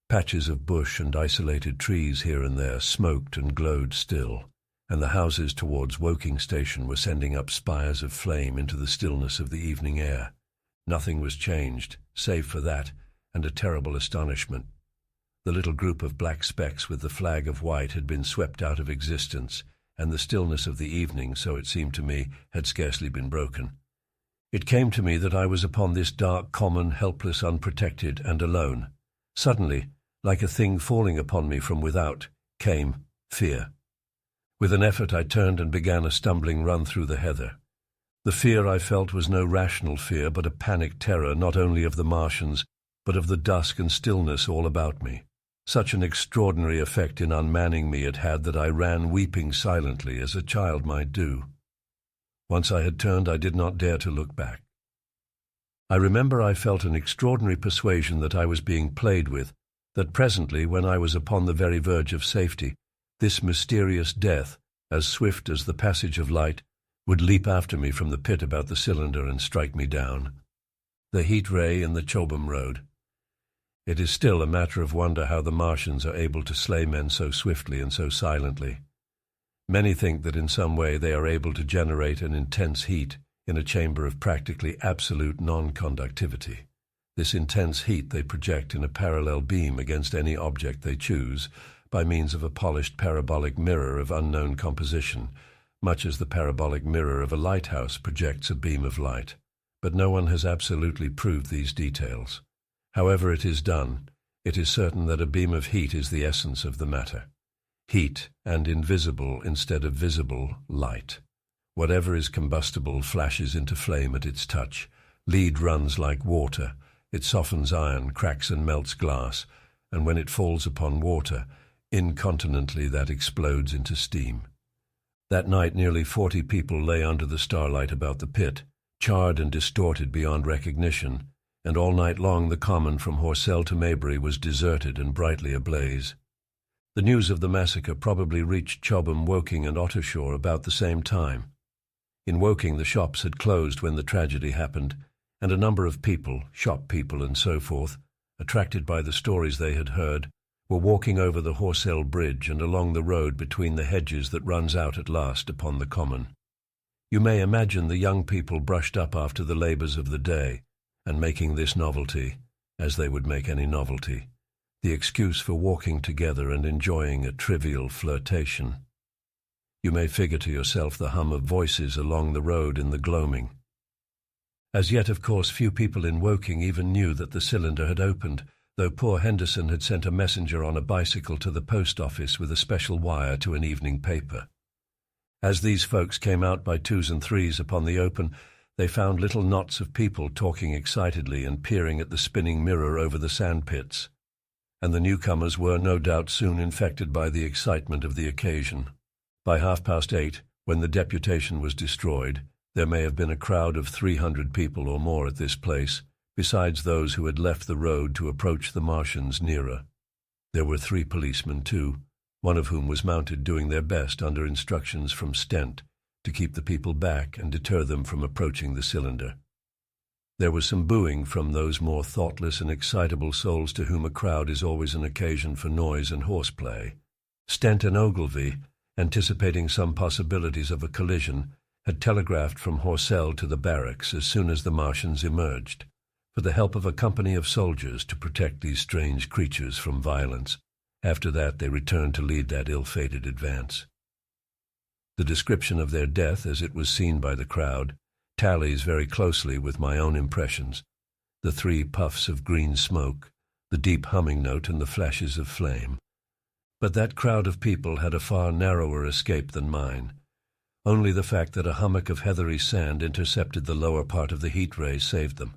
Patches of bush and isolated trees here and there smoked and glowed still, and the houses towards Woking Station were sending up spires of flame into the stillness of the evening air. Nothing was changed, save for that, and a terrible astonishment. The little group of black specks with the flag of white had been swept out of existence, and the stillness of the evening, so it seemed to me, had scarcely been broken. It came to me that I was upon this dark, common, helpless, unprotected, and alone. Suddenly, like a thing falling upon me from without, came fear. With an effort I turned and began a stumbling run through the heather. The fear I felt was no rational fear, but a panic terror not only of the Martians, but of the dusk and stillness all about me. Such an extraordinary effect in unmanning me it had that I ran weeping silently as a child might do. Once I had turned, I did not dare to look back. I remember I felt an extraordinary persuasion that I was being played with, that presently, when I was upon the very verge of safety, this mysterious death, as swift as the passage of light, would leap after me from the pit about the cylinder and strike me down. The heat ray in the Chobham Road. It is still a matter of wonder how the Martians are able to slay men so swiftly and so silently. Many think that in some way they are able to generate an intense heat in a chamber of practically absolute non-conductivity. This intense heat they project in a parallel beam against any object they choose, by means of a polished parabolic mirror of unknown composition, much as the parabolic mirror of a lighthouse projects a beam of light. But no one has absolutely proved these details. However it is done, it is certain that a beam of heat is the essence of the matter. Heat, and invisible instead of visible, light. Whatever is combustible flashes into flame at its touch. Lead runs like water. It softens iron, cracks and melts glass, and when it falls upon water, incontinently that explodes into steam. That night nearly 40 people lay under the starlight about the pit, charred and distorted beyond recognition, and all night long the common from Horsell to Maybury was deserted and brightly ablaze. The news of the massacre probably reached Chobham, Woking and Ottershaw about the same time. In Woking the shops had closed when the tragedy happened, and a number of people, shop people and so forth, attracted by the stories they had heard, were walking over the Horsell Bridge and along the road between the hedges that runs out at last upon the common. You may imagine the young people brushed up after the labours of the day, and making this novelty, as they would make any novelty, the excuse for walking together and enjoying a trivial flirtation. You may figure to yourself the hum of voices along the road in the gloaming. As yet, of course, few people in Woking even knew that the cylinder had opened, though poor Henderson had sent a messenger on a bicycle to the post office with a special wire to an evening paper. As these folks came out by twos and threes upon the open, they found little knots of people talking excitedly and peering at the spinning mirror over the sandpits, and the newcomers were no doubt soon infected by the excitement of the occasion. By 8:30, when the deputation was destroyed, there may have been a crowd of 300 people or more at this place, besides those who had left the road to approach the Martians nearer. There were 3 policemen too, one of whom was mounted doing their best under instructions from Stent to keep the people back and deter them from approaching the cylinder. There was some booing from those more thoughtless and excitable souls to whom a crowd is always an occasion for noise and horseplay. Stent and Ogilvy, anticipating some possibilities of a collision, had telegraphed from Horsell to the barracks as soon as the Martians emerged, for the help of a company of soldiers to protect these strange creatures from violence. After that they returned to lead that ill-fated advance. The description of their death, as it was seen by the crowd, tallies very closely with my own impressions. The 3 puffs of green smoke, the deep humming note and the flashes of flame. But that crowd of people had a far narrower escape than mine. Only the fact that a hummock of heathery sand intercepted the lower part of the heat ray saved them.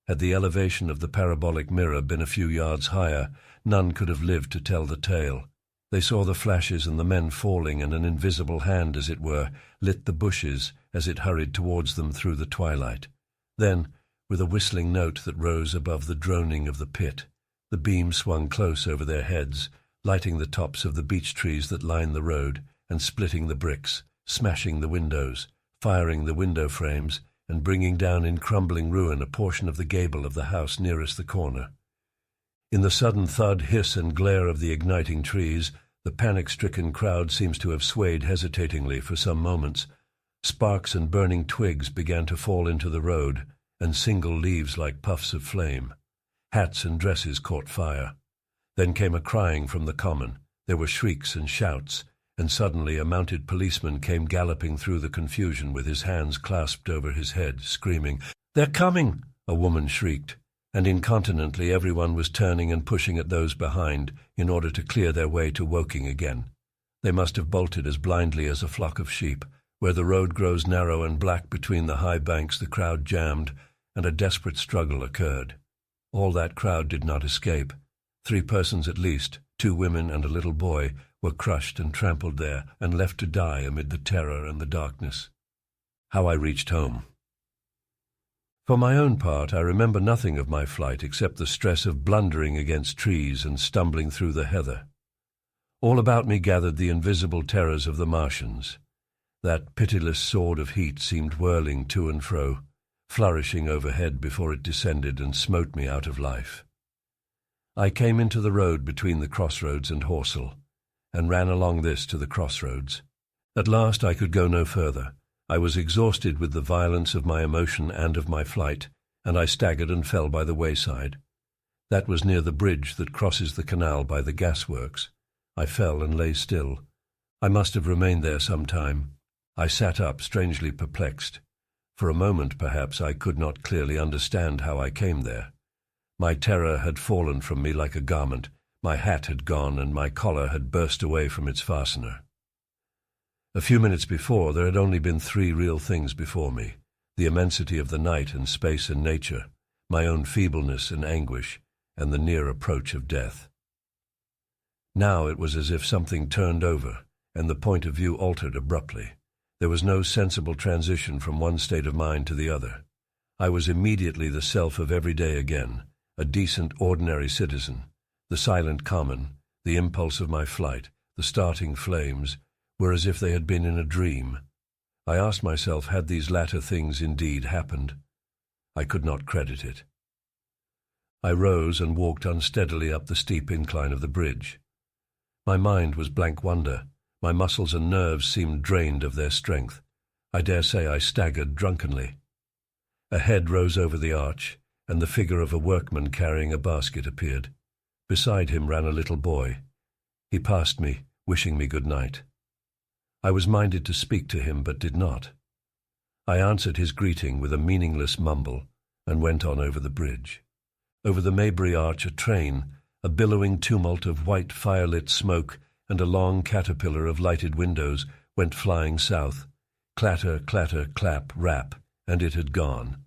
Had the elevation of the parabolic mirror been a few yards higher, none could have lived to tell the tale. They saw the flashes and the men falling, and an invisible hand, as it were, lit the bushes as it hurried towards them through the twilight. Then, with a whistling note that rose above the droning of the pit, the beam swung close over their heads, lighting the tops of the beech trees that lined the road, and splitting the bricks, smashing the windows, firing the window frames, and bringing down in crumbling ruin a portion of the gable of the house nearest the corner. In the sudden thud, hiss, and glare of the igniting trees, the panic-stricken crowd seems to have swayed hesitatingly for some moments. Sparks and burning twigs began to fall into the road, and single leaves like puffs of flame. Hats and dresses caught fire. Then came a crying from the common. There were shrieks and shouts, and suddenly a mounted policeman came galloping through the confusion with his hands clasped over his head, screaming, "They're coming!" a woman shrieked, and incontinently everyone was turning and pushing at those behind in order to clear their way to Woking again. They must have bolted as blindly as a flock of sheep. Where the road grows narrow and black between the high banks, the crowd jammed, and a desperate struggle occurred. All that crowd did not escape. 3 persons at least, 2 women and a little boy, were crushed and trampled there and left to die amid the terror and the darkness. How I reached home. For my own part, I remember nothing of my flight except the stress of blundering against trees and stumbling through the heather. All about me gathered the invisible terrors of the Martians. That pitiless sword of heat seemed whirling to and fro, flourishing overhead before it descended and smote me out of life. I came into the road between the crossroads and Horsell, and ran along this to the crossroads. At last I could go no further. I was exhausted with the violence of my emotion and of my flight, and I staggered and fell by the wayside. That was near the bridge that crosses the canal by the gasworks. I fell and lay still. I must have remained there some time. I sat up, strangely perplexed. For a moment, perhaps, I could not clearly understand how I came there. My terror had fallen from me like a garment. My hat had gone, and my collar had burst away from its fastener. A few minutes before, there had only been 3 real things before me: the immensity of the night and space and nature, my own feebleness and anguish, and the near approach of death. Now it was as if something turned over, and the point of view altered abruptly. There was no sensible transition from one state of mind to the other. I was immediately the self of every day again, a decent, ordinary citizen. The silent common, the impulse of my flight, the starting flames, were as if they had been in a dream. I asked myself, had these latter things indeed happened? I could not credit it. I rose and walked unsteadily up the steep incline of the bridge. My mind was blank wonder. My muscles and nerves seemed drained of their strength. I dare say I staggered drunkenly. A head rose over the arch, and the figure of a workman carrying a basket appeared. Beside him ran a little boy. He passed me, wishing me good night. I was minded to speak to him, but did not. I answered his greeting with a meaningless mumble, and went on over the bridge. Over the Maybury Arch a train, a billowing tumult of white fire-lit smoke, and a long caterpillar of lighted windows, went flying south. Clatter, clatter, clap, rap, and it had gone.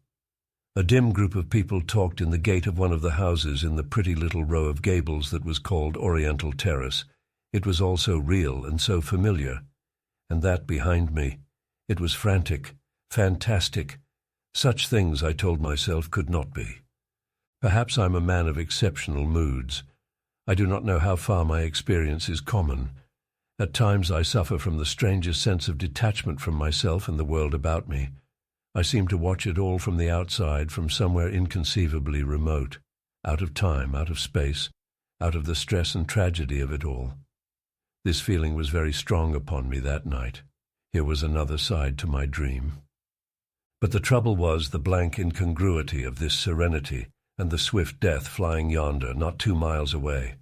A dim group of people talked in the gate of one of the houses in the pretty little row of gables that was called Oriental Terrace. It was all so real and so familiar. And that behind me, it was frantic, fantastic. Such things, I told myself, could not be. Perhaps I'm a man of exceptional moods. I do not know how far my experience is common. At times I suffer from the strangest sense of detachment from myself and the world about me. I seem to watch it all from the outside, from somewhere inconceivably remote, out of time, out of space, out of the stress and tragedy of it all. This feeling was very strong upon me that night. Here was another side to my dream. But the trouble was the blank incongruity of this serenity and the swift death flying yonder, not 2 miles away.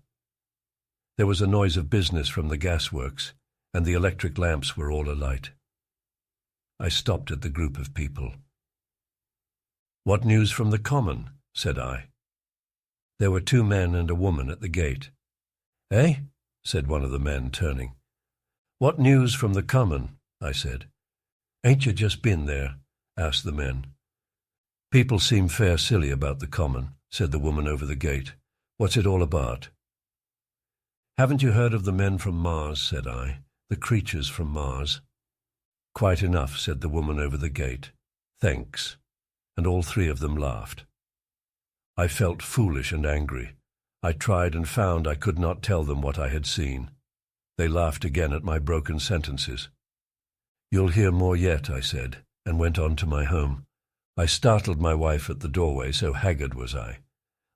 There was a noise of business from the gasworks, and the electric lamps were all alight. I stopped at the group of people. "What news from the common?" said I. There were 2 men and a woman at the gate. "Eh?" said one of the men, turning. "What news from the common?" I said. "Ain't you just been there?" asked the men. "People seem fair silly about the common," said the woman over the gate. "What's it all about?" "Haven't you heard of the men from Mars?" said I. "The creatures from Mars." "Quite enough," said the woman over the gate. "Thanks." And all three of them laughed. I felt foolish and angry. I tried and found I could not tell them what I had seen. They laughed again at my broken sentences. "You'll hear more yet," I said, and went on to my home. I startled my wife at the doorway, so haggard was I.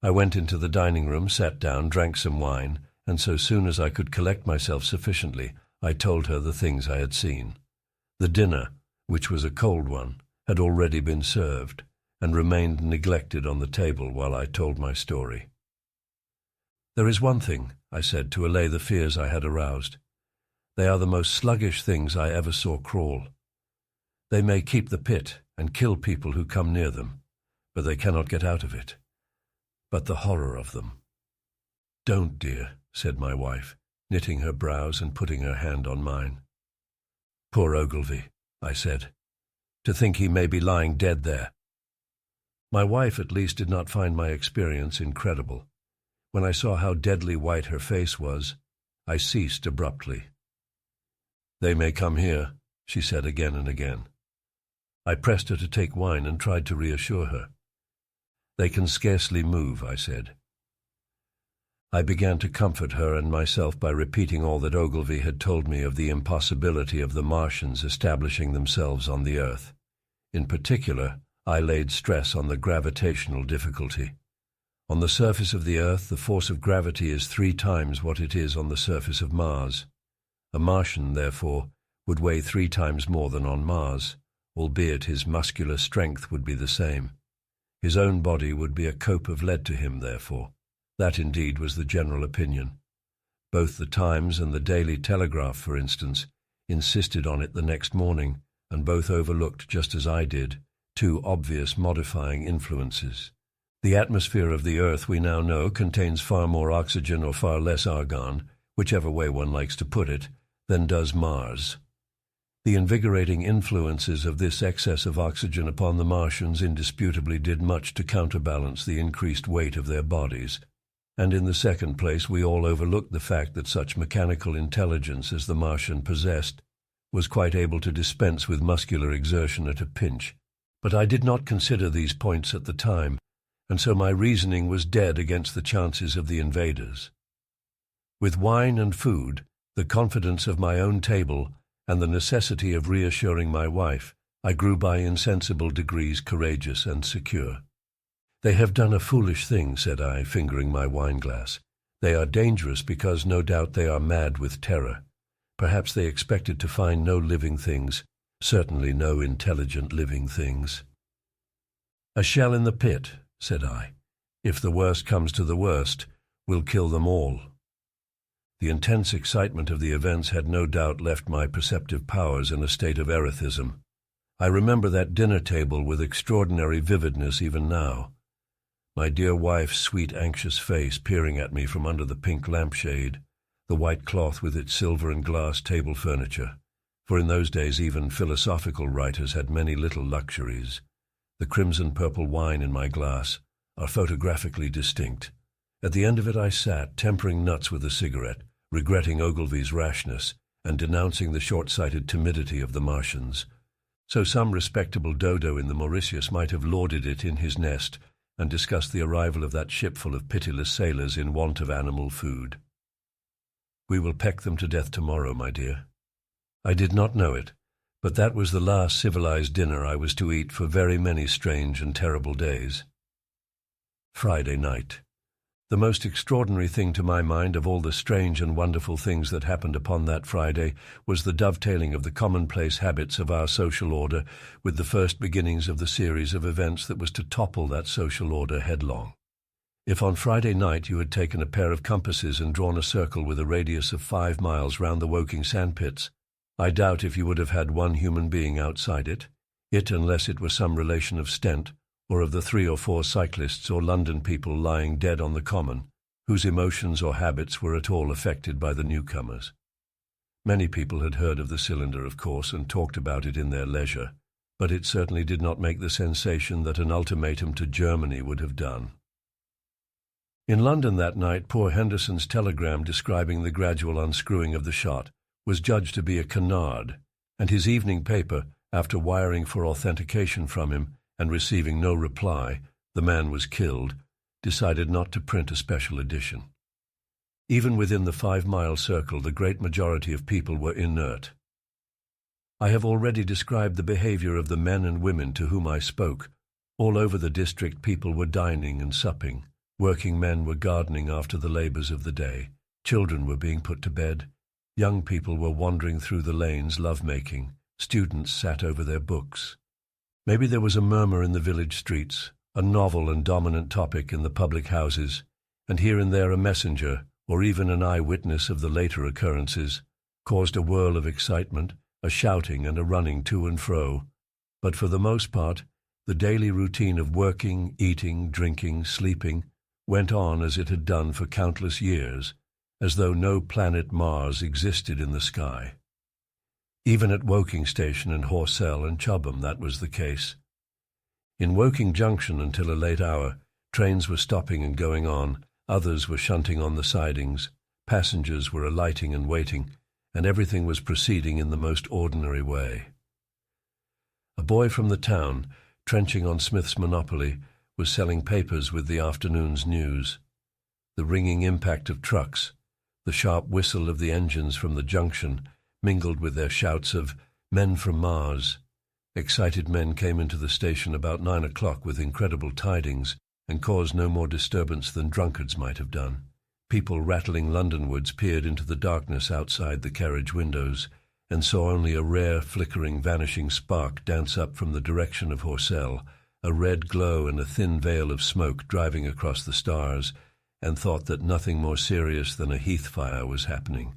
I went into the dining room, sat down, drank some wine, and so soon as I could collect myself sufficiently, I told her the things I had seen. The dinner, which was a cold one, had already been served, and remained neglected on the table while I told my story. "There is one thing," I said, to allay the fears I had aroused. "They are the most sluggish things I ever saw crawl. They may keep the pit and kill people who come near them, but they cannot get out of it. But the horror of them." "Don't, dear," said my wife, knitting her brows and putting her hand on mine. "Poor Ogilvy," I said. "To think he may be lying dead there." My wife at least did not find my experience incredible. When I saw how deadly white her face was, I ceased abruptly. "They may come here," she said again and again. I pressed her to take wine and tried to reassure her. "They can scarcely move," I said. I began to comfort her and myself by repeating all that Ogilvy had told me of the impossibility of the Martians establishing themselves on the Earth. In particular, I laid stress on the gravitational difficulty. On the surface of the Earth, the force of gravity is 3 times what it is on the surface of Mars. A Martian, therefore, would weigh 3 times more than on Mars, albeit his muscular strength would be the same. His own body would be a cope of lead to him, therefore. That indeed was the general opinion. Both the Times and the Daily Telegraph, for instance, insisted on it the next morning, and both overlooked, just as I did, 2 obvious modifying influences. The atmosphere of the Earth, we now know, contains far more oxygen or far less argon, whichever way one likes to put it, than does Mars. The invigorating influences of this excess of oxygen upon the Martians indisputably did much to counterbalance the increased weight of their bodies. And in the second place, we all overlooked the fact that such mechanical intelligence as the Martian possessed was quite able to dispense with muscular exertion at a pinch. But I did not consider these points at the time, and so my reasoning was dead against the chances of the invaders. With wine and food, the confidence of my own table, and the necessity of reassuring my wife, I grew by insensible degrees courageous and secure. "They have done a foolish thing," said I, fingering my wine-glass. "They are dangerous because no doubt they are mad with terror. Perhaps they expected to find no living things, certainly no intelligent living things." "A shell in the pit," said I. "If the worst comes to the worst, we'll kill them all." The intense excitement of the events had no doubt left my perceptive powers in a state of erethism. I remember that dinner table with extraordinary vividness even now. My dear wife's sweet, anxious face peering at me from under the pink lampshade, the white cloth with its silver and glass table furniture, for in those days even philosophical writers had many little luxuries. The crimson-purple wine in my glass are photographically distinct. At the end of it I sat, tempering nuts with a cigarette, regretting Ogilvy's rashness, and denouncing the short-sighted timidity of the Martians. So some respectable dodo in the Mauritius might have lauded it in his nest, and discussed the arrival of that shipful of pitiless sailors in want of animal food. "We will peck them to death tomorrow, my dear." I did not know it, but that was the last civilized dinner I was to eat for very many strange and terrible days. Friday night. The most extraordinary thing to my mind of all the strange and wonderful things that happened upon that Friday was the dovetailing of the commonplace habits of our social order with the first beginnings of the series of events that was to topple that social order headlong. If on Friday night you had taken a pair of compasses and drawn a circle with a radius of 5 miles round the Woking sandpits, I doubt if you would have had one human being outside it, unless it were some relation of Stent, or of the 3 or 4 cyclists or London people lying dead on the common, whose emotions or habits were at all affected by the newcomers. Many people had heard of the cylinder, of course, and talked about it in their leisure, but it certainly did not make the sensation that an ultimatum to Germany would have done. In London that night, poor Henderson's telegram describing the gradual unscrewing of the shot was judged to be a canard, and his evening paper, after wiring for authentication from him and receiving no reply, the man was killed, decided not to print a special edition. Even within the 5-mile circle, the great majority of people were inert. I have already described the behavior of the men and women to whom I spoke. All over the district people were dining and supping. Working men were gardening after the labors of the day. Children were being put to bed. Young people were wandering through the lanes love-making. Students sat over their books. Maybe there was a murmur in the village streets, a novel and dominant topic in the public houses, and here and there a messenger, or even an eyewitness of the later occurrences, caused a whirl of excitement, a shouting and a running to and fro. But for the most part, the daily routine of working, eating, drinking, sleeping went on as it had done for countless years, as though no planet Mars existed in the sky. Even at Woking Station and Horsell and Chobham that was the case. In Woking Junction until a late hour, trains were stopping and going on, others were shunting on the sidings, passengers were alighting and waiting, and everything was proceeding in the most ordinary way. A boy from the town, trenching on Smith's monopoly, was selling papers with the afternoon's news. The ringing impact of trucks, the sharp whistle of the engines from the junction, mingled with their shouts of "Men from Mars." Excited men came into the station about 9 o'clock with incredible tidings, and caused no more disturbance than drunkards might have done. People rattling Londonwards peered into the darkness outside the carriage windows, and saw only a rare, flickering, vanishing spark dance up from the direction of Horsell, a red glow and a thin veil of smoke driving across the stars, and thought that nothing more serious than a heath fire was happening.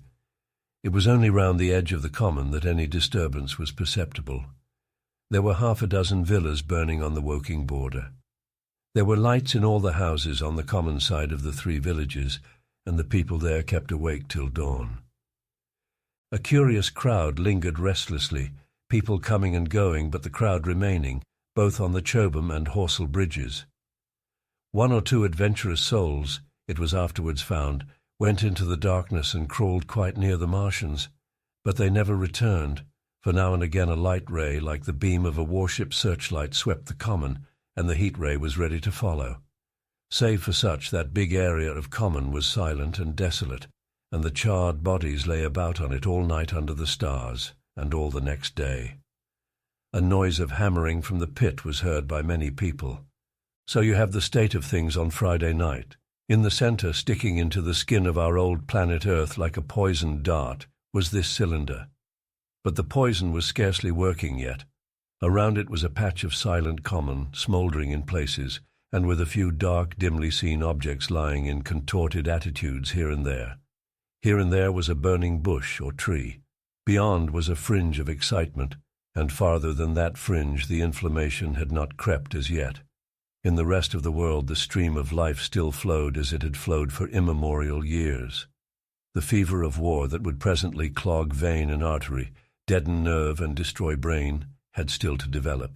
It was only round the edge of the common that any disturbance was perceptible. There were 6 villas burning on the Woking border. There were lights in all the houses on the common side of the 3 villages, and the people there kept awake till dawn. A curious crowd lingered restlessly, people coming and going, but the crowd remaining, both on the Chobham and Horsell bridges. 1 or 2 adventurous souls, it was afterwards found, went into the darkness and crawled quite near the Martians, but they never returned, for now and again a light ray like the beam of a warship searchlight swept the common, and the heat ray was ready to follow. Save for such, that big area of common was silent and desolate, and the charred bodies lay about on it all night under the stars, and all the next day. A noise of hammering from the pit was heard by many people. So you have the state of things on Friday night. In the centre, sticking into the skin of our old planet Earth like a poisoned dart, was this cylinder. But the poison was scarcely working yet. Around it was a patch of silent common, smouldering in places, and with a few dark, dimly seen objects lying in contorted attitudes here and there. Here and there was a burning bush or tree. Beyond was a fringe of excitement, and farther than that fringe the inflammation had not crept as yet. In the rest of the world the stream of life still flowed as it had flowed for immemorial years. The fever of war that would presently clog vein and artery, deaden nerve and destroy brain, had still to develop.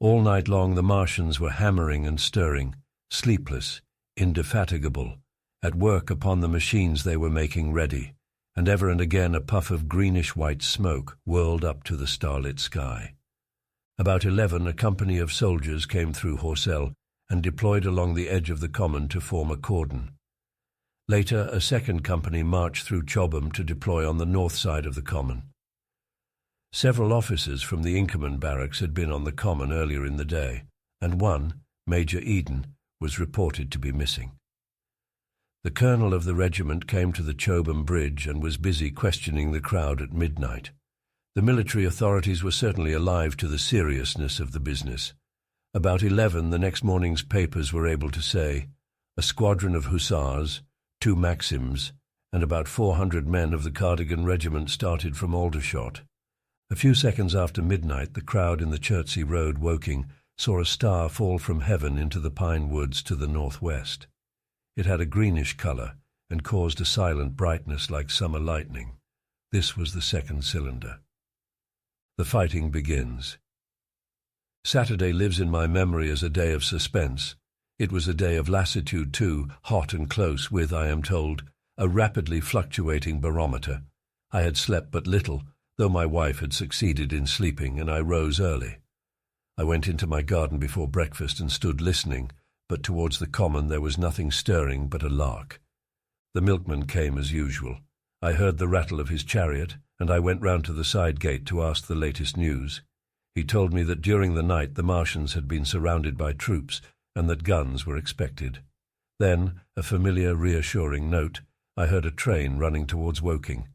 All night long the Martians were hammering and stirring, sleepless, indefatigable, at work upon the machines they were making ready, and ever and again a puff of greenish-white smoke whirled up to the starlit sky. About 11 a company of soldiers came through Horsell and deployed along the edge of the common to form a cordon. Later a second company marched through Chobham to deploy on the north side of the common. Several officers from the Inkerman barracks had been on the common earlier in the day, and one, Major Eden, was reported to be missing. The colonel of the regiment came to the Chobham Bridge and was busy questioning the crowd at midnight. The military authorities were certainly alive to the seriousness of the business. About 11 the next morning's papers were able to say, a squadron of hussars, 2 Maxims, and about 400 men of the Cardigan regiment started from Aldershot. A few seconds after midnight, the crowd in the Chertsey Road, Woking, saw a star fall from heaven into the pine woods to the northwest. It had a greenish colour and caused a silent brightness like summer lightning. This was the second cylinder. The fighting begins. Saturday lives in my memory as a day of suspense. It was a day of lassitude too, hot and close with, I am told, a rapidly fluctuating barometer. I had slept but little, though my wife had succeeded in sleeping, and I rose early. I went into my garden before breakfast and stood listening, but towards the common there was nothing stirring but a lark. The milkman came as usual. I heard the rattle of his chariot, and I went round to the side gate to ask the latest news. He told me that during the night the Martians had been surrounded by troops, and that guns were expected. Then, a familiar reassuring note, I heard a train running towards Woking.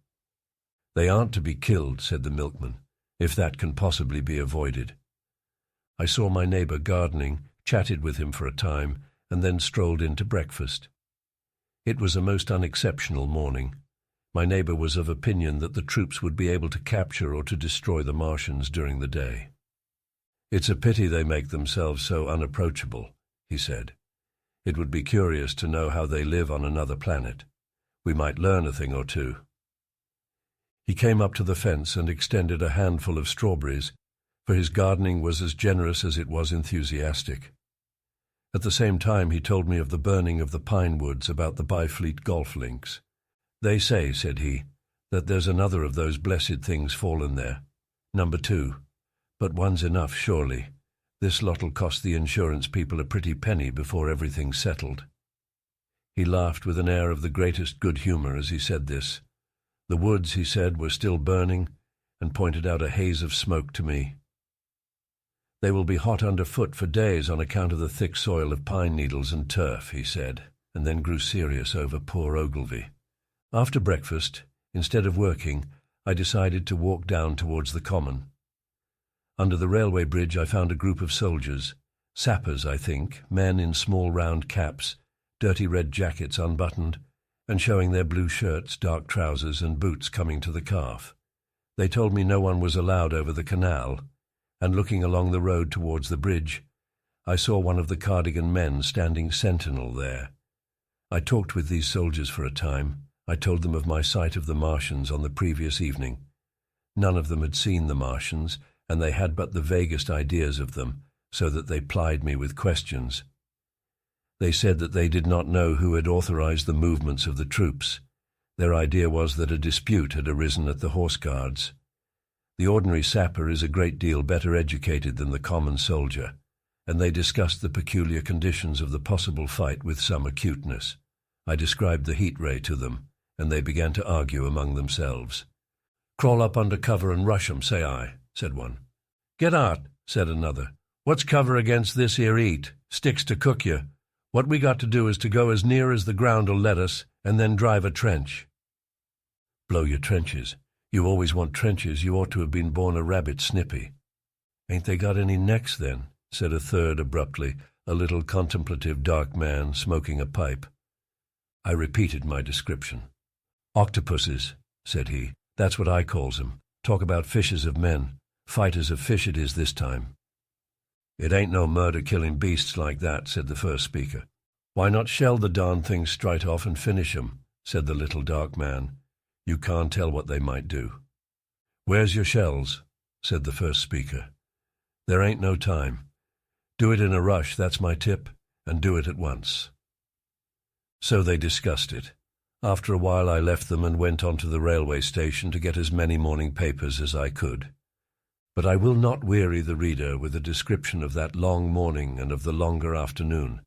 "They aren't to be killed," said the milkman, "if that can possibly be avoided." I saw my neighbour gardening, chatted with him for a time, and then strolled in to breakfast. It was a most unexceptional morning. My neighbour was of opinion that the troops would be able to capture or to destroy the Martians during the day. "It's a pity they make themselves so unapproachable," he said. "It would be curious to know how they live on another planet. We might learn a thing or two." He came up to the fence and extended a handful of strawberries, for his gardening was as generous as it was enthusiastic. At the same time he told me of the burning of the pine woods about the Byfleet golf links. "They say," said he, "that there's another of those blessed things fallen there. Number 2. But one's enough, surely. This lot'll cost the insurance people a pretty penny before everything's settled." He laughed with an air of the greatest good humour as he said this. The woods, he said, were still burning, and pointed out a haze of smoke to me. "They will be hot underfoot for days on account of the thick soil of pine needles and turf," he said, and then grew serious over poor Ogilvy. After breakfast, instead of working, I decided to walk down towards the common. Under the railway bridge I found a group of soldiers, sappers, I think, men in small round caps, dirty red jackets unbuttoned, and showing their blue shirts, dark trousers, and boots coming to the calf. They told me no one was allowed over the canal, and looking along the road towards the bridge, I saw one of the Cardigan men standing sentinel there. I talked with these soldiers for a time. I told them of my sight of the Martians on the previous evening. None of them had seen the Martians, and they had but the vaguest ideas of them, so that they plied me with questions. They said that they did not know who had authorized the movements of the troops. Their idea was that a dispute had arisen at the Horse Guards. The ordinary sapper is a great deal better educated than the common soldier, and they discussed the peculiar conditions of the possible fight with some acuteness. I described the heat ray to them, and they began to argue among themselves. "Crawl up under cover and rush 'em, say I," said one. "Get out," said another. "What's cover against this here heat? Sticks to cook you. What we got to do is to go as near as the ground'll let us, and then drive a trench." "Blow your trenches. You always want trenches. You ought to have been born a rabbit snippy." "Ain't they got any necks, then?" said a third abruptly, a little contemplative dark man smoking a pipe. I repeated my description. "Octopuses," said he. "That's what I calls 'em. Talk about fishers of men. Fighters of fish it is this time." "It ain't no murder-killing beasts like that," said the first speaker. "Why not shell the darned things straight off and finish 'em?" said the little dark man. "You can't tell what they might do." "Where's your shells?" said the first speaker. "There ain't no time. Do it in a rush, that's my tip, and do it at once." So they discussed it. After a while I left them and went on to the railway station to get as many morning papers as I could. But I will not weary the reader with a description of that long morning and of the longer afternoon.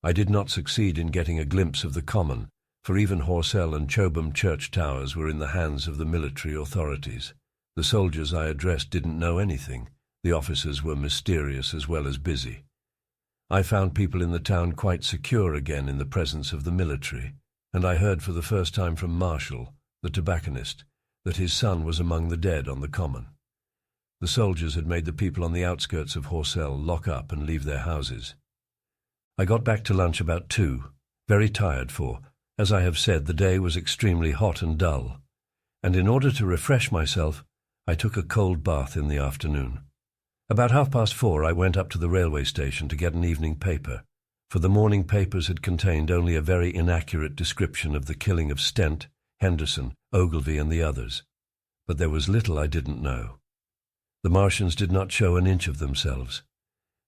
I did not succeed in getting a glimpse of the common, for even Horsell and Chobham church towers were in the hands of the military authorities. The soldiers I addressed didn't know anything. The officers were mysterious as well as busy. I found people in the town quite secure again in the presence of the military, and I heard for the first time from Marshall, the tobacconist, that his son was among the dead on the common. The soldiers had made the people on the outskirts of Horsell lock up and leave their houses. I got back to lunch about 2, very tired for, as I have said, the day was extremely hot and dull, and in order to refresh myself, I took a cold bath in the afternoon. About 4:30 I went up to the railway station to get an evening paper, for the morning papers had contained only a very inaccurate description of the killing of Stent, Henderson, Ogilvy and the others. but there was little I didn't know. The Martians did not show an inch of themselves.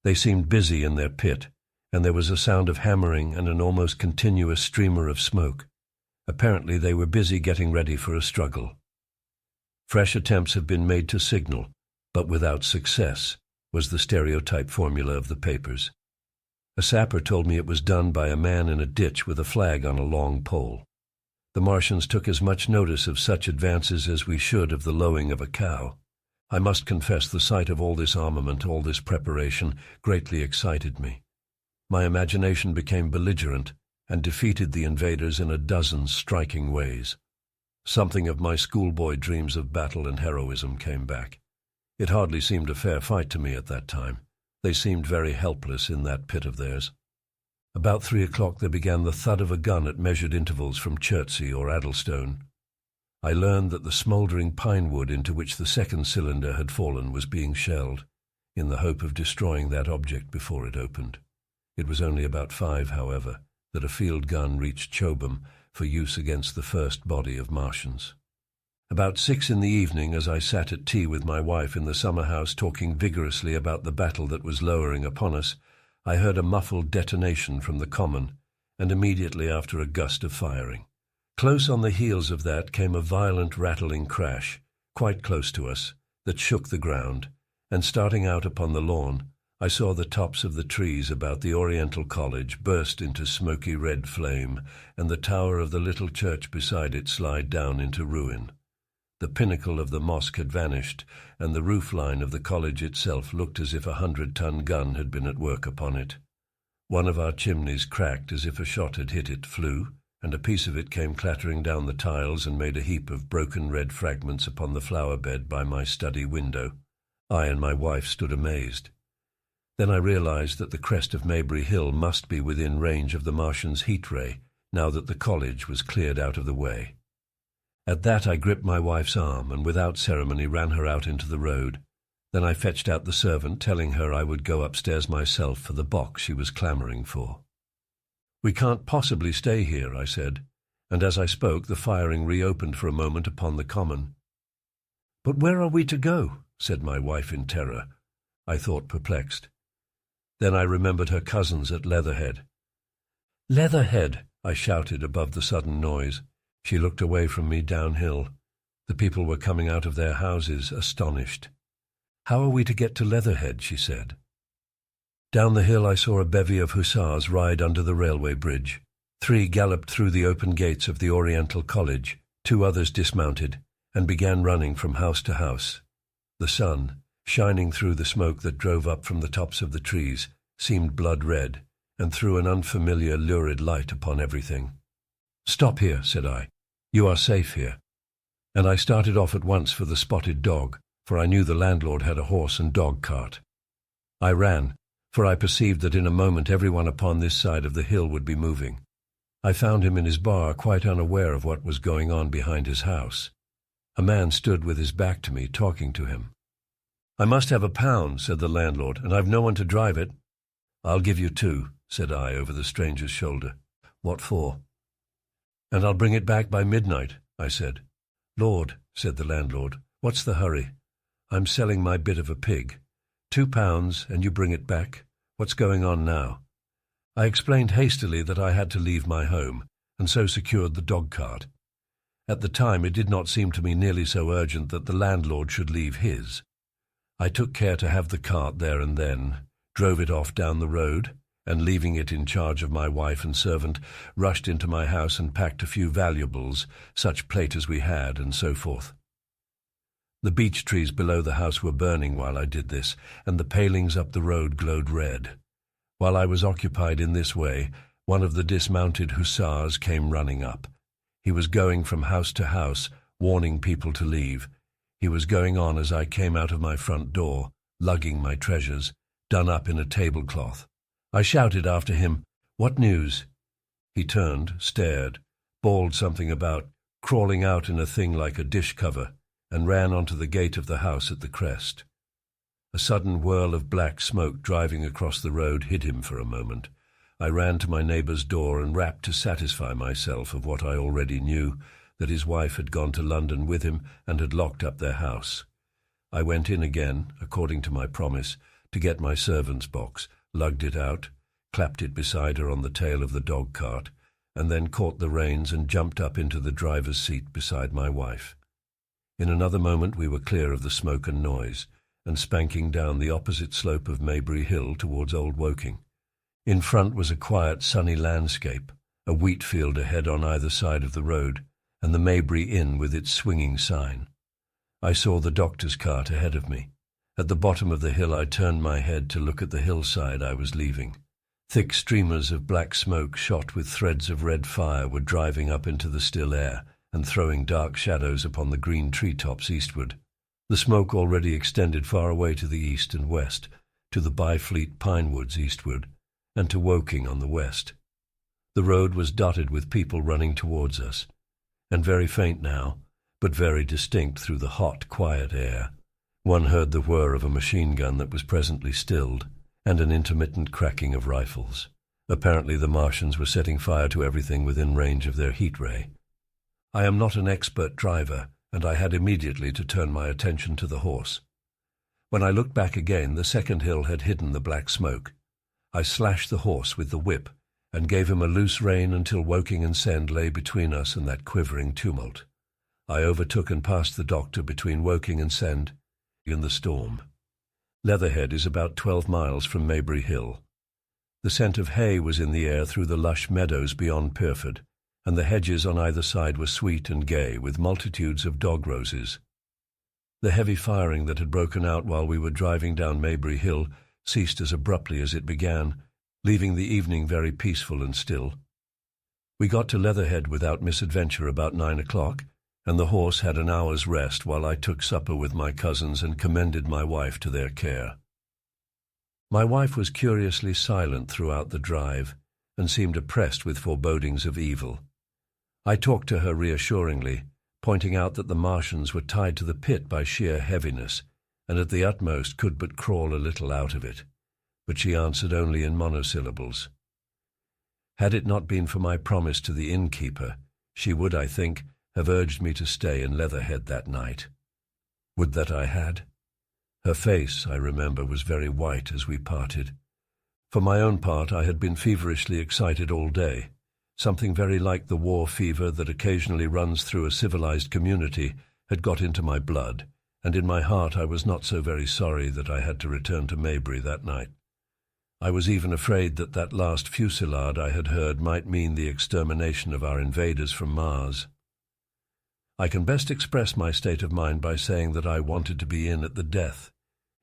They seemed busy in their pit, and there was a sound of hammering and an almost continuous streamer of smoke. Apparently they were busy getting ready for a struggle. Fresh attempts have been made to signal, but without success, was the stereotype formula of the papers. A sapper told me it was done by a man in a ditch with a flag on a long pole. The Martians took as much notice of such advances as we should of the lowing of a cow. I must confess the sight of all this armament, all this preparation, greatly excited me. My imagination became belligerent and defeated the invaders in a dozen striking ways. Something of my schoolboy dreams of battle and heroism came back. It hardly seemed a fair fight to me at that time. They seemed very helpless in that pit of theirs. About 3 o'clock there began the thud of a gun at measured intervals from Chertsey or Addlestone. I learned that the smouldering pine wood into which the second cylinder had fallen was being shelled, in the hope of destroying that object before it opened. It was only about 5, however, that a field gun reached Chobham for use against the first body of Martians. About 6 in the evening, as I sat at tea with my wife in the summer house talking vigorously about the battle that was lowering upon us, I heard a muffled detonation from the common, and immediately after a gust of firing. Close on the heels of that came a violent rattling crash, quite close to us, that shook the ground, and starting out upon the lawn, I saw the tops of the trees about the Oriental College burst into smoky red flame, and the tower of the little church beside it slide down into ruin. The pinnacle of the mosque had vanished, and the roof line of the college itself looked as if a 100-ton gun had been at work upon it. One of our chimneys cracked as if a shot had hit it, flew, and a piece of it came clattering down the tiles and made a heap of broken red fragments upon the flower bed by my study window. I and my wife stood amazed. Then I realized that the crest of Maybury Hill must be within range of the Martian's heat ray, now that the college was cleared out of the way. At that I gripped my wife's arm and without ceremony ran her out into the road. Then I fetched out the servant, telling her I would go upstairs myself for the box she was clamouring for. "We can't possibly stay here," I said, and as I spoke the firing reopened for a moment upon the common. "But where are we to go?" said my wife in terror. I thought perplexed. Then I remembered her cousins at Leatherhead. "Leatherhead!" I shouted above the sudden noise. She looked away from me downhill. The people were coming out of their houses, astonished. "How are we to get to Leatherhead?" she said. Down the hill I saw a bevy of hussars ride under the railway bridge. 3 galloped through the open gates of the Oriental College, 2 others dismounted, and began running from house to house. The sun, shining through the smoke that drove up from the tops of the trees, seemed blood-red, and threw an unfamiliar, lurid light upon everything. "Stop here," said I. "You are safe here." And I started off at once for the Spotted Dog, for I knew the landlord had a horse and dog cart. I ran, for I perceived that in a moment everyone upon this side of the hill would be moving. I found him in his bar, quite unaware of what was going on behind his house. A man stood with his back to me, talking to him. "I must have £1," said the landlord, "and I've no one to drive it." "I'll give you 2, said I over the stranger's shoulder. "What for?" "And I'll bring it back by midnight," I said. "Lord," said the landlord, "what's the hurry? I'm selling my bit of a pig. £2, and you bring it back? What's going on now?" I explained hastily that I had to leave my home, and so secured the dog-cart. At the time it did not seem to me nearly so urgent that the landlord should leave his. I took care to have the cart there and then, drove it off down the road, and leaving it in charge of my wife and servant, rushed into my house and packed a few valuables, such plate as we had, and so forth. The beech trees below the house were burning while I did this, and the palings up the road glowed red. While I was occupied in this way, one of the dismounted hussars came running up. He was going from house to house, warning people to leave. He was going on as I came out of my front door, lugging my treasures, done up in a tablecloth. I shouted after him, "What news?" He turned, stared, bawled something about crawling out in a thing like a dish cover, and ran onto the gate of the house at the crest. A sudden whirl of black smoke driving across the road hid him for a moment. I ran to my neighbour's door and rapped to satisfy myself of what I already knew, that his wife had gone to London with him and had locked up their house. I went in again, according to my promise, to get my servant's box, lugged it out, clapped it beside her on the tail of the dog-cart, and then caught the reins and jumped up into the driver's seat beside my wife. In another moment we were clear of the smoke and noise, and spanking down the opposite slope of Maybury Hill towards Old Woking. In front was a quiet, sunny landscape, a wheat field ahead on either side of the road, and the Maybury Inn with its swinging sign. I saw the doctor's cart ahead of me. At the bottom of the hill I turned my head to look at the hillside I was leaving. Thick streamers of black smoke shot with threads of red fire were driving up into the still air and throwing dark shadows upon the green tree-tops eastward. The smoke already extended far away to the east and west, to the Byfleet pine woods eastward, and to Woking on the west. The road was dotted with people running towards us, and very faint now, but very distinct through the hot, quiet air. One heard the whir of a machine gun that was presently stilled, and an intermittent cracking of rifles. Apparently the Martians were setting fire to everything within range of their heat ray. I am not an expert driver, and I had immediately to turn my attention to the horse. When I looked back again, the second hill had hidden the black smoke. I slashed the horse with the whip, and gave him a loose rein until Woking and Send lay between us and that quivering tumult. I overtook and passed the doctor between Woking and Send in the storm. Leatherhead is about 12 miles from Maybury Hill. The scent of hay was in the air through the lush meadows beyond Pyrford, and the hedges on either side were sweet and gay with multitudes of dog roses. The heavy firing that had broken out while we were driving down Maybury Hill ceased as abruptly as it began, leaving the evening very peaceful and still. We got to Leatherhead without misadventure about 9 o'clock, and the horse had an hour's rest while I took supper with my cousins and commended my wife to their care. My wife was curiously silent throughout the drive, and seemed oppressed with forebodings of evil. I talked to her reassuringly, pointing out that the Martians were tied to the pit by sheer heaviness, and at the utmost could but crawl a little out of it, but she answered only in monosyllables. Had it not been for my promise to the innkeeper, she would, I think, have urged me to stay in Leatherhead that night. Would that I had. Her face, I remember, was very white as we parted. For my own part, I had been feverishly excited all day. Something very like the war fever that occasionally runs through a civilized community had got into my blood, and in my heart I was not so very sorry that I had to return to Maybury that night. I was even afraid that that last fusillade I had heard might mean the extermination of our invaders from Mars. I can best express my state of mind by saying that I wanted to be in at the death.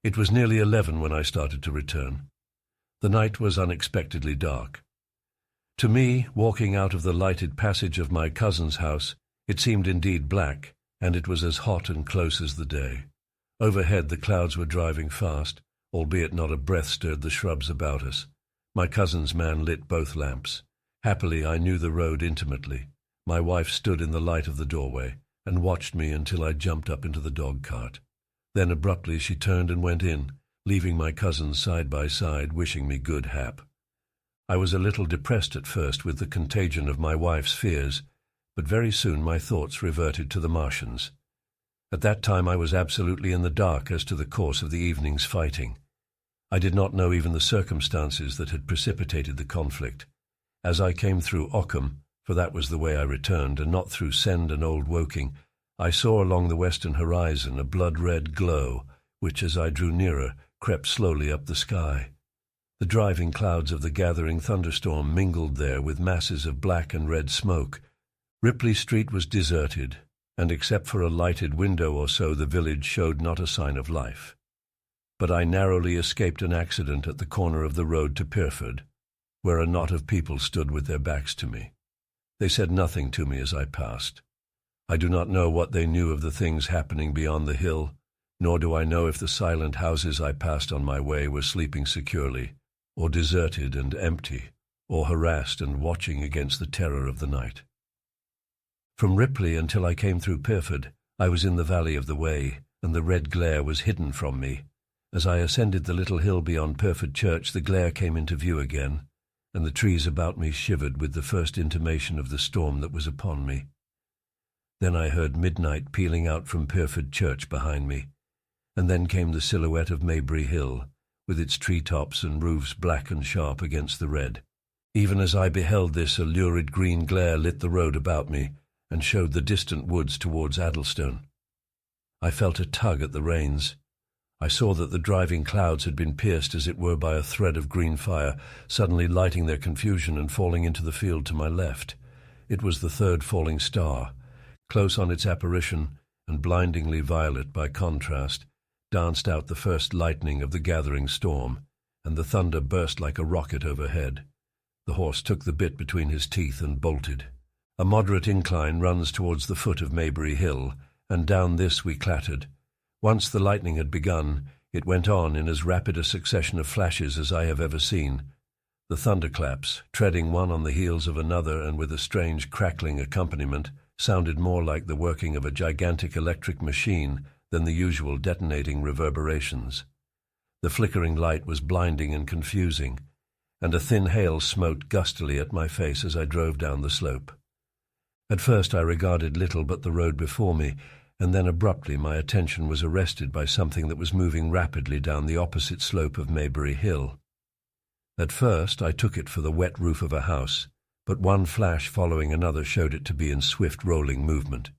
It was nearly 11 when I started to return. The night was unexpectedly dark. To me, walking out of the lighted passage of my cousin's house, it seemed indeed black, and it was as hot and close as the day. Overhead the clouds were driving fast, albeit not a breath stirred the shrubs about us. My cousin's man lit both lamps. Happily I knew the road intimately. My wife stood in the light of the doorway, and watched me until I jumped up into the dog-cart. Then abruptly she turned and went in, leaving my cousins side by side, wishing me good hap. I was a little depressed at first with the contagion of my wife's fears, but very soon my thoughts reverted to the Martians. At that time I was absolutely in the dark as to the course of the evening's fighting. I did not know even the circumstances that had precipitated the conflict. As I came through Ockham, for that was the way I returned, and not through Send and Old Woking, I saw along the western horizon a blood-red glow, which, as I drew nearer, crept slowly up the sky. The driving clouds of the gathering thunderstorm mingled there with masses of black and red smoke. Ripley Street was deserted, and except for a lighted window or so the village showed not a sign of life. But I narrowly escaped an accident at the corner of the road to Pyrford, where a knot of people stood with their backs to me. They said nothing to me as I passed. I do not know what they knew of the things happening beyond the hill, nor do I know if the silent houses I passed on my way were sleeping securely, or deserted and empty, or harassed and watching against the terror of the night. From Ripley until I came through Pyrford, I was in the valley of the Wey, and the red glare was hidden from me. As I ascended the little hill beyond Pyrford Church, the glare came into view again, and the trees about me shivered with the first intimation of the storm that was upon me. Then I heard midnight pealing out from Pirford Church behind me, and then came the silhouette of Maybury Hill, with its tree-tops and roofs black and sharp against the red. Even as I beheld this, a lurid green glare lit the road about me and showed the distant woods towards Addlestone. I felt a tug at the reins. I saw that the driving clouds had been pierced as it were by a thread of green fire, suddenly lighting their confusion and falling into the field to my left. It was the third falling star. Close on its apparition, and blindingly violet by contrast, danced out the first lightning of the gathering storm, and the thunder burst like a rocket overhead. The horse took the bit between his teeth and bolted. A moderate incline runs towards the foot of Maybury Hill, and down this we clattered. Once the lightning had begun, it went on in as rapid a succession of flashes as I have ever seen. The thunderclaps, treading one on the heels of another and with a strange crackling accompaniment, sounded more like the working of a gigantic electric machine than the usual detonating reverberations. The flickering light was blinding and confusing, and a thin hail smote gustily at my face as I drove down the slope. At first I regarded little but the road before me, and then abruptly my attention was arrested by something that was moving rapidly down the opposite slope of Maybury Hill. At first I took it for the wet roof of a house, but one flash following another showed it to be in swift rolling movement.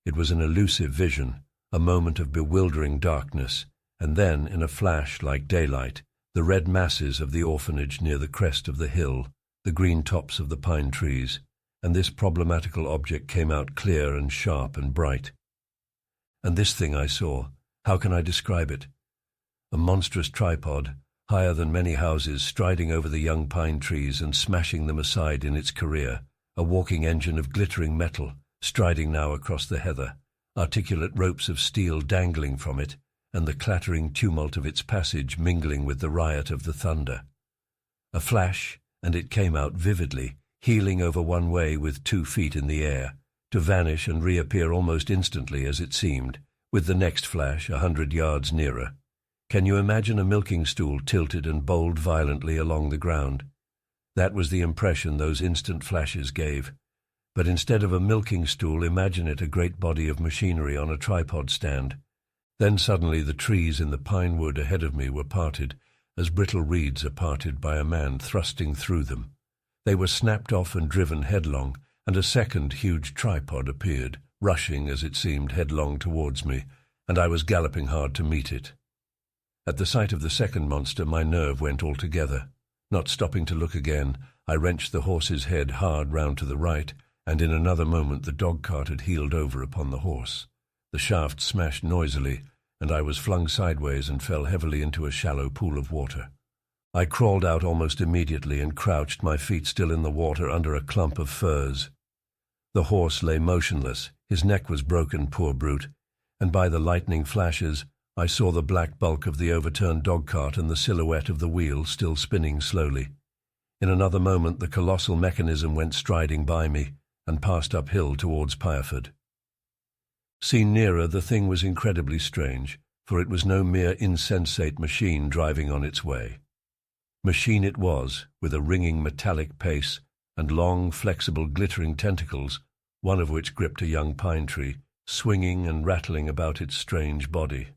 It was an elusive vision, a moment of bewildering darkness, and then, in a flash like daylight, the red masses of the orphanage near the crest of the hill, the green tops of the pine trees, and this problematical object came out clear and sharp and bright. And this thing I saw, how can I describe it? A monstrous tripod, higher than many houses, striding over the young pine trees and smashing them aside in its career, a walking engine of glittering metal, striding now across the heather, articulate ropes of steel dangling from it, and the clattering tumult of its passage mingling with the riot of the thunder. A flash, and it came out vividly, heeling over one way with 2 feet in the air, to vanish and reappear almost instantly, as it seemed, with the next flash 100 yards nearer. Can you imagine a milking stool tilted and bowled violently along the ground? That was the impression those instant flashes gave. But instead of a milking stool, imagine it a great body of machinery on a tripod stand. Then suddenly the trees in the pine wood ahead of me were parted, as brittle reeds are parted by a man thrusting through them. They were snapped off and driven headlong, and a second huge tripod appeared, rushing, as it seemed, headlong towards me, and I was galloping hard to meet it. At the sight of the second monster, my nerve went altogether. Not stopping to look again, I wrenched the horse's head hard round to the right, and in another moment the dog-cart had heeled over upon the horse. The shaft smashed noisily, and I was flung sideways and fell heavily into a shallow pool of water. I crawled out almost immediately and crouched, my feet still in the water, under a clump of firs. The horse lay motionless, his neck was broken, poor brute, and by the lightning flashes I saw the black bulk of the overturned dog-cart and the silhouette of the wheel still spinning slowly. In another moment the colossal mechanism went striding by me and passed uphill towards Pireford. Seen nearer, the thing was incredibly strange, for it was no mere insensate machine driving on its way. Machine it was, with a ringing metallic pace and long, flexible, glittering tentacles, one of which gripped a young pine tree, swinging and rattling about its strange body.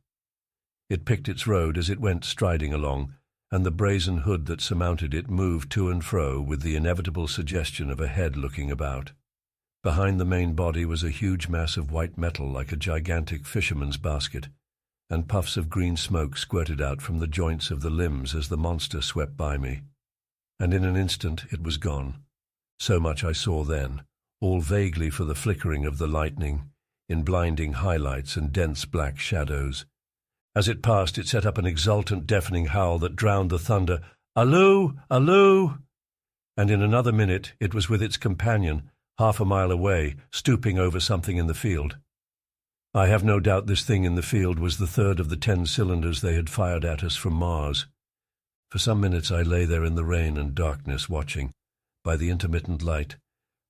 It picked its road as it went striding along, and the brazen hood that surmounted it moved to and fro with the inevitable suggestion of a head looking about. Behind the main body was a huge mass of white metal like a gigantic fisherman's basket, and puffs of green smoke squirted out from the joints of the limbs as the monster swept by me. And in an instant it was gone. So much I saw then, all vaguely for the flickering of the lightning, in blinding highlights and dense black shadows. As it passed, it set up an exultant, deafening howl that drowned the thunder. "Alloo! Alloo!" And in another minute it was with its companion, half a mile away, stooping over something in the field. I have no doubt this thing in the field was the third of the 10 cylinders they had fired at us from Mars. For some minutes I lay there in the rain and darkness, watching, by the intermittent light,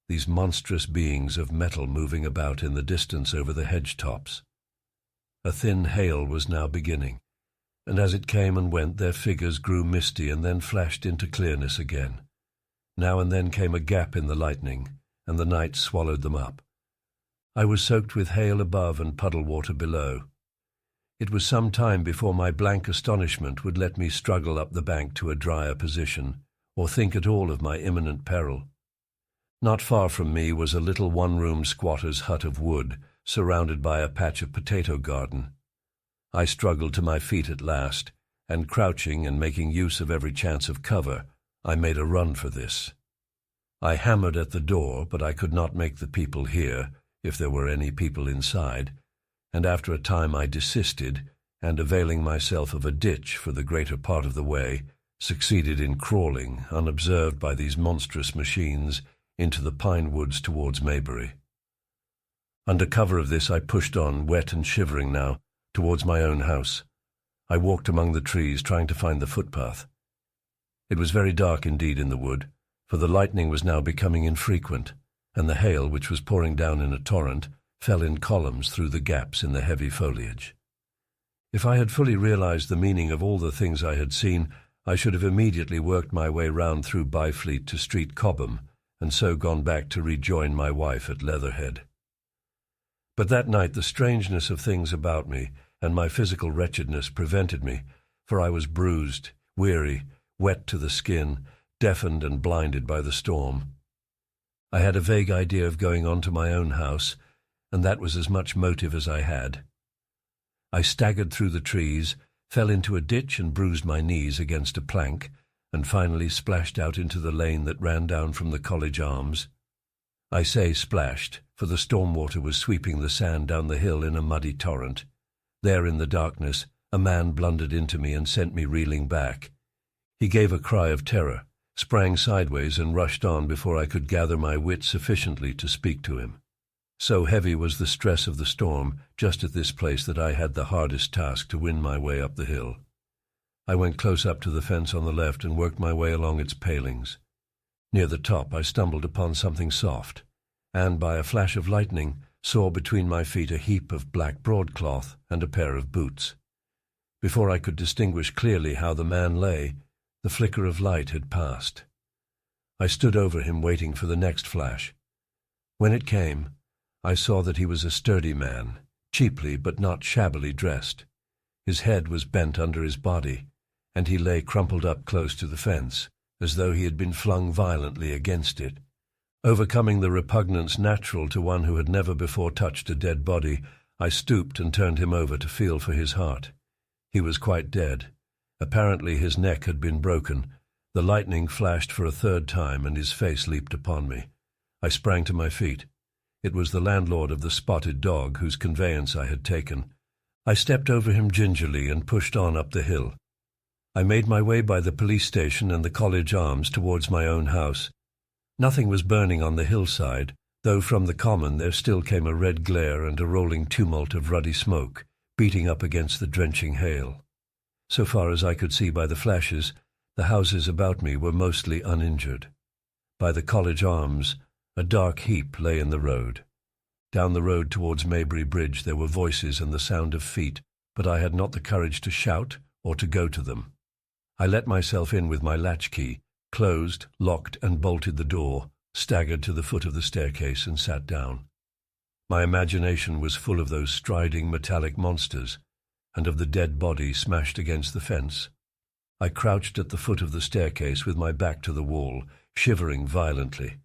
these monstrous beings of metal moving about in the distance over the hedge-tops. A thin hail was now beginning, and as it came and went their figures grew misty and then flashed into clearness again. Now and then came a gap in the lightning, and the night swallowed them up. I was soaked with hail above and puddle water below. It was some time before my blank astonishment would let me struggle up the bank to a drier position, or think at all of my imminent peril. Not far from me was a little one-room squatter's hut of wood, surrounded by a patch of potato garden. I struggled to my feet at last, and crouching and making use of every chance of cover, I made a run for this. I hammered at the door, but I could not make the people hear, if there were any people inside, and after a time I desisted, and availing myself of a ditch for the greater part of the way, succeeded in crawling, unobserved by these monstrous machines, into the pine woods towards Maybury. Under cover of this I pushed on, wet and shivering now, towards my own house. I walked among the trees, trying to find the footpath. It was very dark indeed in the wood, for the lightning was now becoming infrequent, and the hail, which was pouring down in a torrent, fell in columns through the gaps in the heavy foliage. If I had fully realized the meaning of all the things I had seen, I should have immediately worked my way round through Byfleet to Street Cobham, and so gone back to rejoin my wife at Leatherhead. But that night the strangeness of things about me and my physical wretchedness prevented me, for I was bruised, weary, wet to the skin, deafened and blinded by the storm. I had a vague idea of going on to my own house, and that was as much motive as I had. I staggered through the trees, fell into a ditch and bruised my knees against a plank, and finally splashed out into the lane that ran down from the College Arms. I say splashed, for the storm water was sweeping the sand down the hill in a muddy torrent. There in the darkness, a man blundered into me and sent me reeling back. He gave a cry of terror, sprang sideways and rushed on before I could gather my wits sufficiently to speak to him. So heavy was the stress of the storm just at this place that I had the hardest task to win my way up the hill. I went close up to the fence on the left and worked my way along its palings. Near the top I stumbled upon something soft, and by a flash of lightning saw between my feet a heap of black broadcloth and a pair of boots. Before I could distinguish clearly how the man lay, the flicker of light had passed. I stood over him waiting for the next flash. When it came, I saw that he was a sturdy man, cheaply but not shabbily dressed. His head was bent under his body, and he lay crumpled up close to the fence, as though he had been flung violently against it. Overcoming the repugnance natural to one who had never before touched a dead body, I stooped and turned him over to feel for his heart. He was quite dead. Apparently his neck had been broken. The lightning flashed for a third time, and his face leaped upon me. I sprang to my feet. It was the landlord of the Spotted Dog, whose conveyance I had taken. I stepped over him gingerly and pushed on up the hill. I made my way by the police station and the College Arms towards my own house. Nothing was burning on the hillside, though from the common there still came a red glare and a rolling tumult of ruddy smoke, beating up against the drenching hail. So far as I could see by the flashes, the houses about me were mostly uninjured. By the College Arms, a dark heap lay in the road. Down the road towards Maybury Bridge there were voices and the sound of feet, but I had not the courage to shout or to go to them. I let myself in with my latchkey, closed, locked and bolted the door, staggered to the foot of the staircase and sat down. My imagination was full of those striding metallic monsters, and of the dead body smashed against the fence. I crouched at the foot of the staircase with my back to the wall, shivering violently.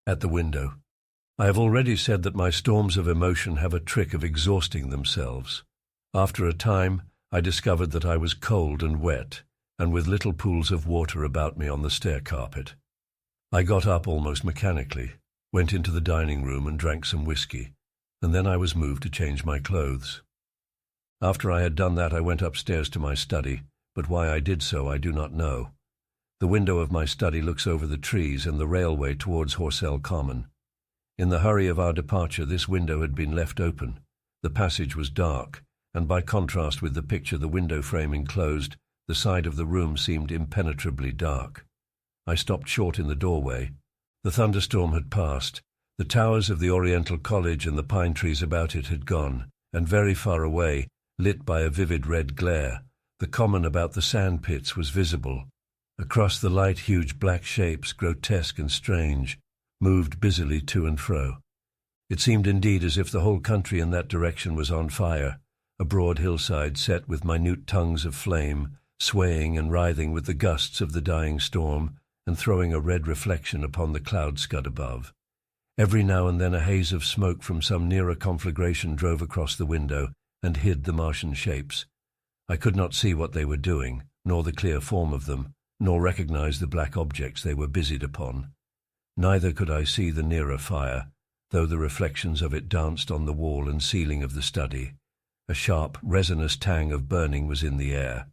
At the window. I have already said that my storms of emotion have a trick of exhausting themselves. After a time, I discovered that I was cold and wet, and with little pools of water about me on the stair carpet. I got up almost mechanically, went into the dining room and drank some whiskey, and then I was moved to change my clothes. After I had done that I went upstairs to my study, but why I did so I do not know. The window of my study looks over the trees and the railway towards Horsell Common. In the hurry of our departure this window had been left open. The passage was dark, and by contrast with the picture the window frame enclosed, the side of the room seemed impenetrably dark. I stopped short in the doorway. The thunderstorm had passed. The towers of the Oriental College and the pine trees about it had gone, and very far away, lit by a vivid red glare, the common about the sand pits was visible. Across the light huge black shapes, grotesque and strange, moved busily to and fro. It seemed indeed as if the whole country in that direction was on fire, a broad hillside set with minute tongues of flame, swaying and writhing with the gusts of the dying storm, and throwing a red reflection upon the cloud scud above. Every now and then a haze of smoke from some nearer conflagration drove across the window and hid the Martian shapes. I could not see what they were doing, nor the clear form of them, nor recognize the black objects they were busied upon. Neither could I see the nearer fire, though the reflections of it danced on the wall and ceiling of the study. A sharp, resinous tang of burning was in the air.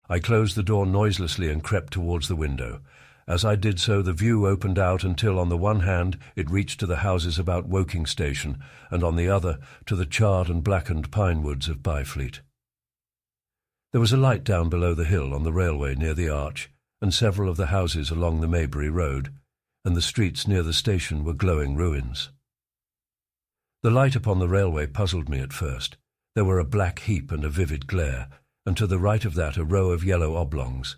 I closed the door noiselessly and crept towards the window. As I did so, the view opened out until, on the one hand, it reached to the houses about Woking Station, and on the other, to the charred and blackened pine woods of Byfleet. There was a light down below the hill on the railway near the arch, and several of the houses along the Maybury Road, and the streets near the station were glowing ruins. The light upon the railway puzzled me at first. There were a black heap and a vivid glare, and to the right of that a row of yellow oblongs.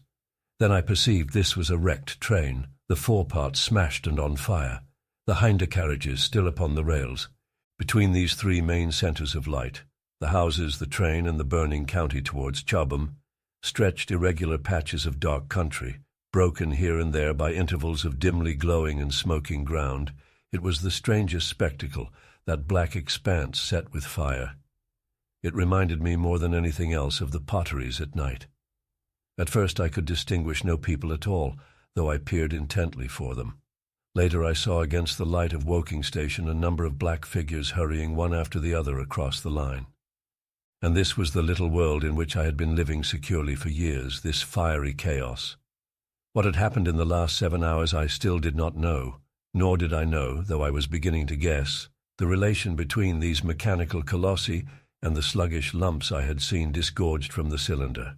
Then I perceived this was a wrecked train, the foreparts smashed and on fire, the hinder carriages still upon the rails. Between these three main centres of light, the houses, the train, and the burning county towards Chobham, stretched irregular patches of dark country, broken here and there by intervals of dimly glowing and smoking ground. It was the strangest spectacle, that black expanse set with fire. It reminded me more than anything else of the potteries at night. At first I could distinguish no people at all, though I peered intently for them. Later I saw against the light of Woking Station a number of black figures hurrying one after the other across the line. And this was the little world in which I had been living securely for years, this fiery chaos. What had happened in the last 7 hours I still did not know, nor did I know, though I was beginning to guess, the relation between these mechanical colossi and the sluggish lumps I had seen disgorged from the cylinder.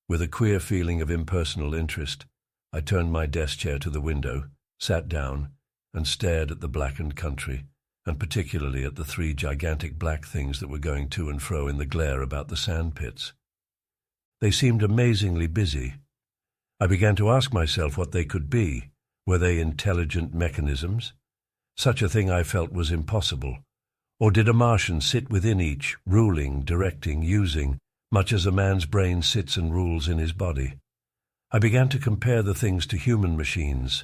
With a queer feeling of impersonal interest, I turned my desk chair to the window, sat down, and stared at the blackened country, and particularly at the three gigantic black things that were going to and fro in the glare about the sand pits. They seemed amazingly busy. I began to ask myself what they could be. Were they intelligent mechanisms? Such a thing I felt was impossible. Or did a Martian sit within each, ruling, directing, using, much as a man's brain sits and rules in his body? I began to compare the things to human machines,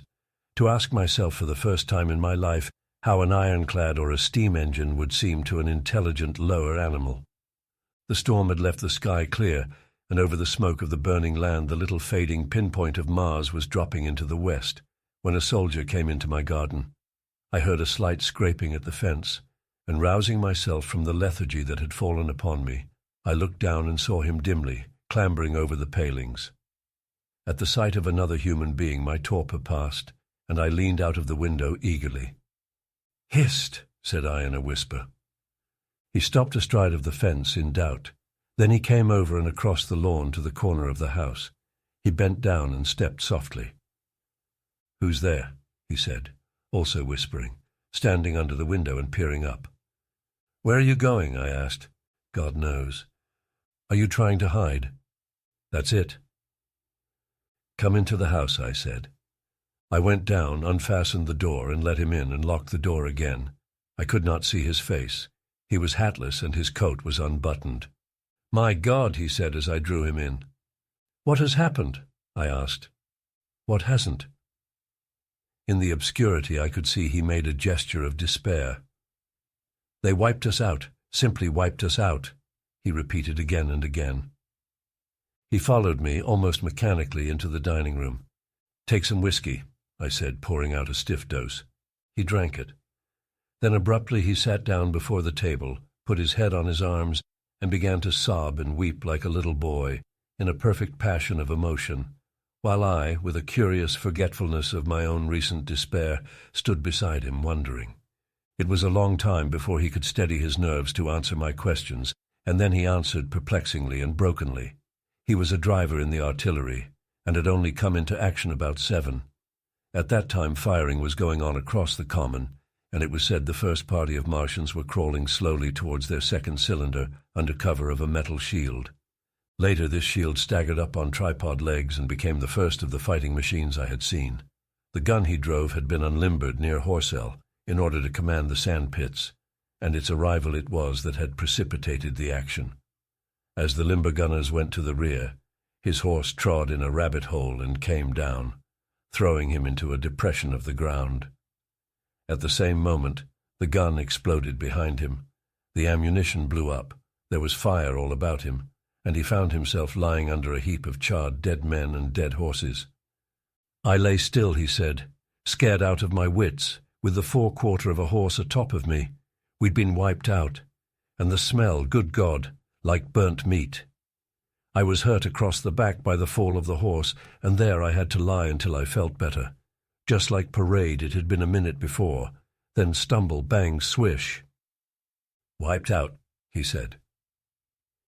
to ask myself for the first time in my life how an ironclad or a steam engine would seem to an intelligent lower animal. The storm had left the sky clear, and over the smoke of the burning land the little fading pinpoint of Mars was dropping into the west, when a soldier came into my garden. I heard a slight scraping at the fence, and rousing myself from the lethargy that had fallen upon me, I looked down and saw him dimly, clambering over the palings. At the sight of another human being my torpor passed, and I leaned out of the window eagerly. "Hist!" said I in a whisper. He stopped astride of the fence in doubt. Then he came over and across the lawn to the corner of the house. He bent down and stepped softly. "Who's there?" he said, also whispering, standing under the window and peering up. "Where are you going?" I asked. "God knows." "Are you trying to hide?" "That's it." "Come into the house," I said. I went down, unfastened the door, and let him in and locked the door again. I could not see his face. He was hatless and his coat was unbuttoned. "My God," he said as I drew him in. "What has happened?" I asked. "What hasn't?" In the obscurity I could see he made a gesture of despair. "They wiped us out, simply wiped us out," he repeated again and again. He followed me, almost mechanically, into the dining room. "Take some whiskey," I said, pouring out a stiff dose. He drank it. Then abruptly he sat down before the table, put his head on his arms, and began to sob and weep like a little boy, in a perfect passion of emotion, while I, with a curious forgetfulness of my own recent despair, stood beside him, wondering. It was a long time before he could steady his nerves to answer my questions, and then he answered perplexingly and brokenly. He was a driver in the artillery, and had only come into action about 7. At that time firing was going on across the common, and it was said the first party of Martians were crawling slowly towards their second cylinder under cover of a metal shield. Later this shield staggered up on tripod legs and became the first of the fighting machines I had seen. The gun he drove had been unlimbered near Horsell. in order to command the sandpits, and its arrival it was that had precipitated the action. As the limber gunners went to the rear, his horse trod in a rabbit hole and came down, throwing him into a depression of the ground. At the same moment, the gun exploded behind him. The ammunition blew up, there was fire all about him, and he found himself lying under a heap of charred dead men and dead horses. I lay still, he said, scared out of my wits, with the forequarter of a horse atop of me. We'd been wiped out, and the smell, good God, like burnt meat. I was hurt across the back by the fall of the horse, and there I had to lie until I felt better. Just like parade it had been a minute before, then stumble, bang, swish. Wiped out, he said.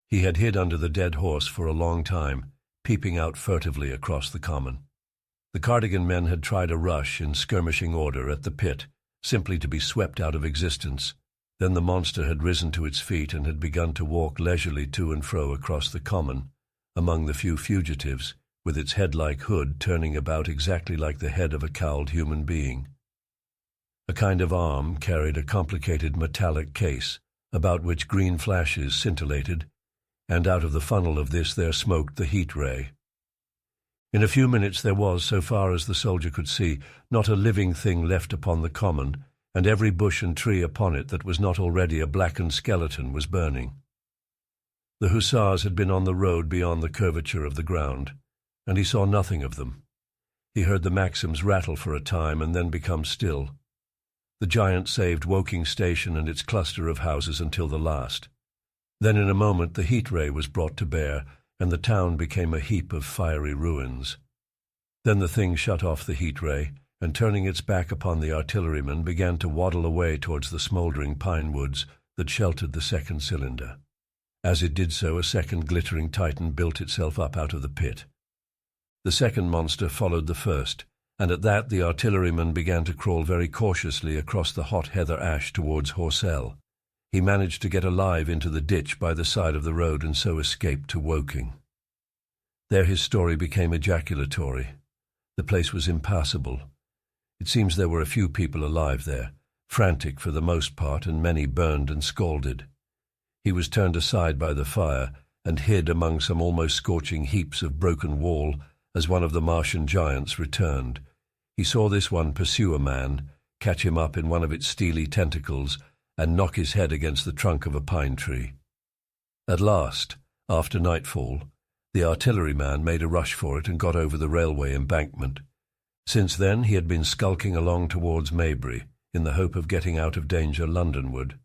He had hid under the dead horse for a long time, peeping out furtively across the common. The Cardigan men had tried a rush in skirmishing order at the pit, simply to be swept out of existence. Then the monster had risen to its feet and had begun to walk leisurely to and fro across the common, among the few fugitives, with its head-like hood turning about exactly like the head of a cowled human being. A kind of arm carried a complicated metallic case, about which green flashes scintillated, and out of the funnel of this there smoked the heat ray. In a few minutes there was, so far as the soldier could see, not a living thing left upon the common, and every bush and tree upon it that was not already a blackened skeleton was burning. The hussars had been on the road beyond the curvature of the ground, and he saw nothing of them. He heard the Maxims rattle for a time and then become still. The giant saved Woking Station and its cluster of houses until the last. Then in a moment the heat ray was brought to bear, and the town became a heap of fiery ruins. Then the thing shut off the heat ray, and turning its back upon the artillerymen began to waddle away towards the smouldering pine woods that sheltered the second cylinder. As it did so, a second glittering titan built itself up out of the pit. The second monster followed the first, and at that the artilleryman began to crawl very cautiously across the hot heather ash towards Horsell. He managed to get alive into the ditch by the side of the road and so escaped to Woking. There his story became ejaculatory. The place was impassable. It seems there were a few people alive there, frantic for the most part, and many burned and scalded. He was turned aside by the fire and hid among some almost scorching heaps of broken wall as one of the Martian giants returned. He saw this one pursue a man, catch him up in one of its steely tentacles, and knock his head against the trunk of a pine tree. At last, after nightfall, the artilleryman made a rush for it and got over the railway embankment. Since then he had been skulking along towards Maybury, in the hope of getting out of danger Londonward.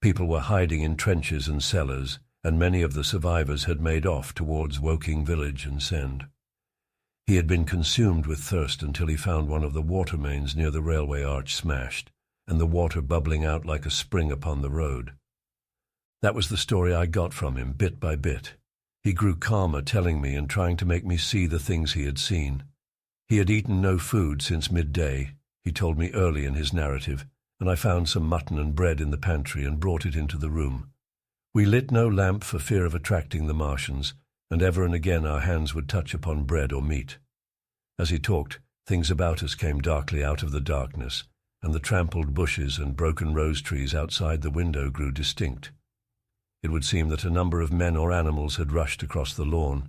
People were hiding in trenches and cellars, and many of the survivors had made off towards Woking village and Send. He had been consumed with thirst until he found one of the water mains near the railway arch smashed, and the water bubbling out like a spring upon the road. That was the story I got from him, bit by bit. He grew calmer, telling me and trying to make me see the things he had seen. He had eaten no food since midday, he told me early in his narrative, and I found some mutton and bread in the pantry and brought it into the room. We lit no lamp for fear of attracting the Martians, and ever and again our hands would touch upon bread or meat. As he talked, things about us came darkly out of the darkness, and the trampled bushes and broken rose trees outside the window grew distinct. It would seem that a number of men or animals had rushed across the lawn.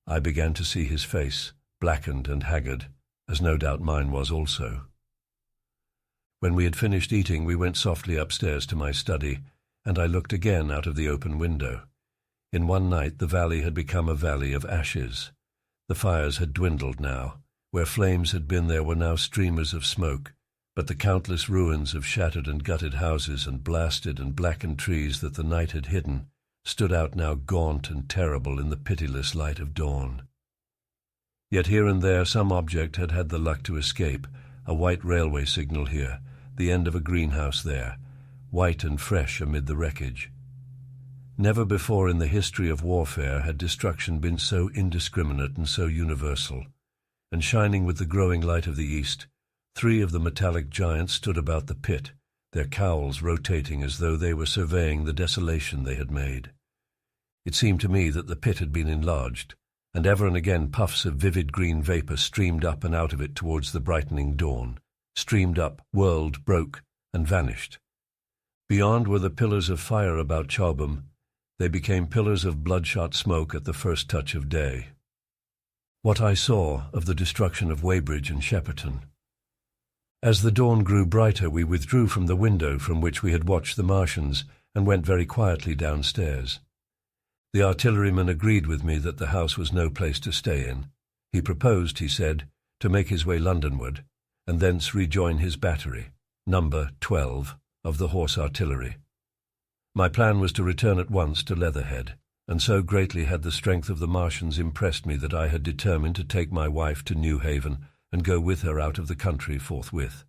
I began to see his face, blackened and haggard, as no doubt mine was also. When we had finished eating, we went softly upstairs to my study, and I looked again out of the open window. In one night the valley had become a valley of ashes. The fires had dwindled now. Where flames had been there were now streamers of smoke, but the countless ruins of shattered and gutted houses and blasted and blackened trees that the night had hidden stood out now gaunt and terrible in the pitiless light of dawn. Yet here and there some object had had the luck to escape, a white railway signal here, the end of a greenhouse there, white and fresh amid the wreckage. Never before in the history of warfare had destruction been so indiscriminate and so universal, and shining with the growing light of the east, 3 of the metallic giants stood about the pit, their cowls rotating as though they were surveying the desolation they had made. It seemed to me that the pit had been enlarged, and ever and again puffs of vivid green vapour streamed up and out of it towards the brightening dawn, streamed up, whirled, broke, and vanished. Beyond were the pillars of fire about Chobham. They became pillars of bloodshot smoke at the first touch of day. What I saw of the destruction of Weybridge and Shepperton. As the dawn grew brighter, we withdrew from the window from which we had watched the Martians and went very quietly downstairs. The artilleryman agreed with me that the house was no place to stay in. He proposed, he said, to make his way Londonward, and thence rejoin his battery, number 12, of the Horse Artillery. My plan was to return at once to Leatherhead, and so greatly had the strength of the Martians impressed me that I had determined to take my wife to New Haven and go with her out of the country forthwith.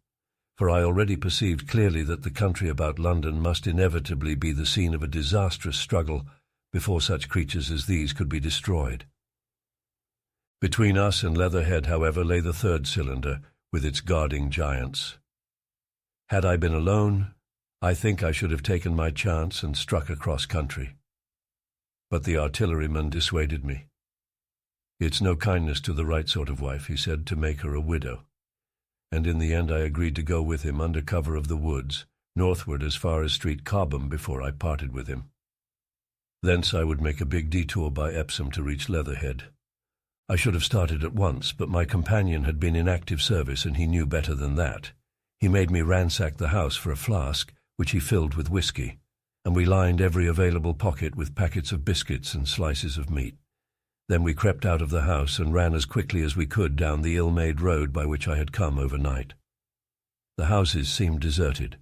For I already perceived clearly that the country about London must inevitably be the scene of a disastrous struggle before such creatures as these could be destroyed. Between us and Leatherhead, however, lay the third cylinder, with its guarding giants. Had I been alone, I think I should have taken my chance and struck across country. But the artilleryman dissuaded me. "It's no kindness to the right sort of wife," he said, "to make her a widow." And in the end I agreed to go with him under cover of the woods, northward as far as Street Cobham before I parted with him. Thence I would make a big detour by Epsom to reach Leatherhead. I should have started at once, but my companion had been in active service and he knew better than that. He made me ransack the house for a flask, which he filled with whisky, and we lined every available pocket with packets of biscuits and slices of meat. Then we crept out of the house and ran as quickly as we could down the ill-made road by which I had come overnight. The houses seemed deserted.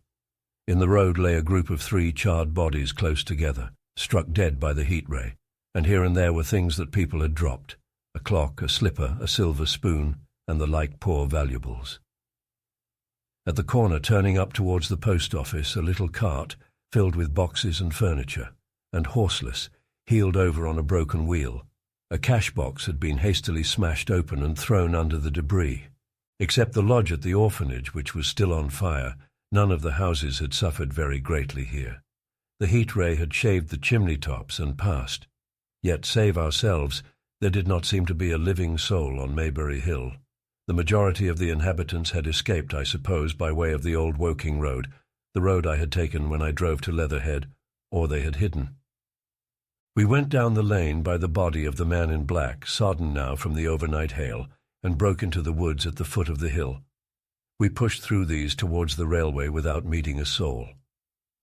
In the road lay a group of 3 charred bodies close together, struck dead by the heat ray, and here and there were things that people had dropped: a clock, a slipper, a silver spoon, and the like poor valuables. At the corner, turning up towards the post office, a little cart, filled with boxes and furniture, and horseless, heeled over on a broken wheel. A cash box had been hastily smashed open and thrown under the debris. Except the lodge at the orphanage, which was still on fire, none of the houses had suffered very greatly here. The heat ray had shaved the chimney tops and passed. Yet, save ourselves, there did not seem to be a living soul on Maybury Hill. The majority of the inhabitants had escaped, I suppose, by way of the old Woking road, the road I had taken when I drove to Leatherhead, or they had hidden. We went down the lane by the body of the man in black, sodden now from the overnight hail, and broke into the woods at the foot of the hill. We pushed through these towards the railway without meeting a soul.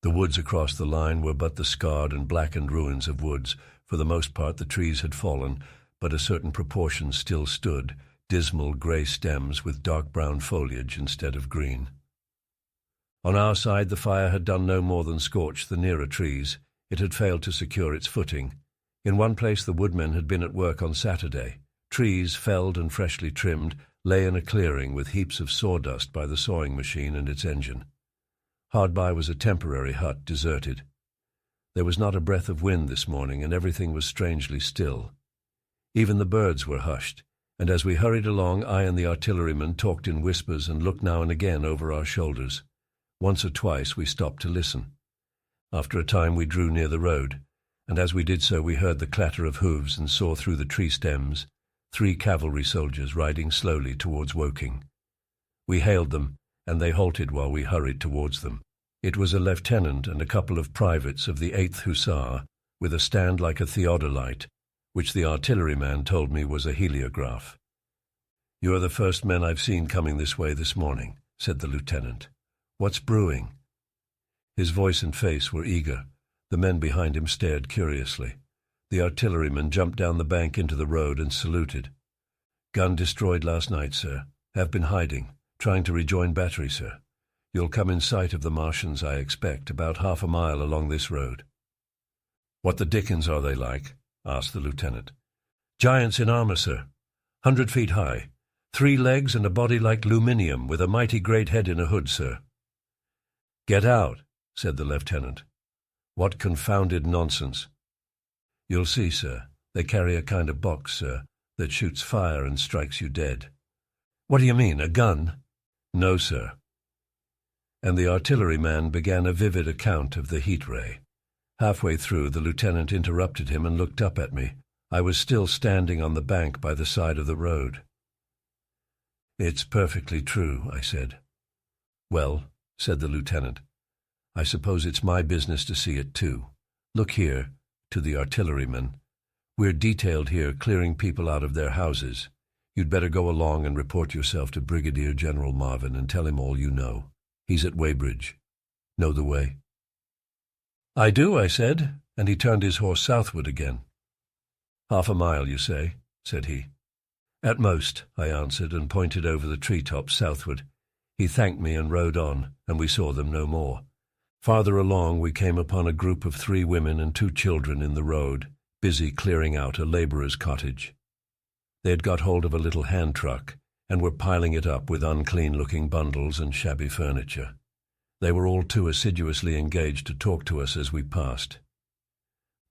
The woods across the line were but the scarred and blackened ruins of woods. For the most part the trees had fallen, but a certain proportion still stood, dismal grey stems with dark brown foliage instead of green. On our side the fire had done no more than scorch the nearer trees. It had failed to secure its footing. In one place the woodmen had been at work on Saturday. Trees, felled and freshly trimmed, lay in a clearing with heaps of sawdust by the sawing machine and its engine. Hard by was a temporary hut, deserted. There was not a breath of wind this morning, and everything was strangely still. Even the birds were hushed, and as we hurried along, I and the artilleryman talked in whispers and looked now and again over our shoulders. Once or twice we stopped to listen. After a time we drew near the road, and as we did so we heard the clatter of hoofs and saw through the tree stems 3 cavalry soldiers riding slowly towards Woking. We hailed them, and they halted while we hurried towards them. It was a lieutenant and a couple of privates of the 8th Hussar, with a stand like a theodolite, which the artilleryman told me was a heliograph. "You are the first men I've seen coming this way this morning," said the lieutenant. "What's brewing?" His voice and face were eager. The men behind him stared curiously. The artilleryman jumped down the bank into the road and saluted. "Gun destroyed last night, sir. Have been hiding. Trying to rejoin battery, sir. You'll come in sight of the Martians, I expect, about half a mile along this road." "What the dickens are they like?" asked the lieutenant. "Giants in armour, sir. 100 feet high. 3 legs and a body like aluminium, with a mighty great head in a hood, sir." "Get out," said the lieutenant. "What confounded nonsense." "You'll see, sir. They carry a kind of box, sir, that shoots fire and strikes you dead." "What do you mean, a gun?" "No, sir." And the artilleryman began a vivid account of the heat ray. Halfway through, the lieutenant interrupted him and looked up at me. I was still standing on the bank by the side of the road. "It's perfectly true," I said. "Well," said the lieutenant, "I suppose it's my business to see it too. Look here," to the artilleryman. "We're detailed here clearing people out of their houses. You'd better go along and report yourself to Brigadier General Marvin and tell him all you know. He's at Weybridge. Know the way?" "I do," I said, and he turned his horse southward again. "Half a mile, you say?" said he. "At most," I answered, and pointed over the treetops southward. He thanked me and rode on, and we saw them no more. Farther along we came upon a group of 3 women and 2 children in the road, busy clearing out a labourer's cottage. They had got hold of a little hand truck, and were piling it up with unclean-looking bundles and shabby furniture. They were all too assiduously engaged to talk to us as we passed.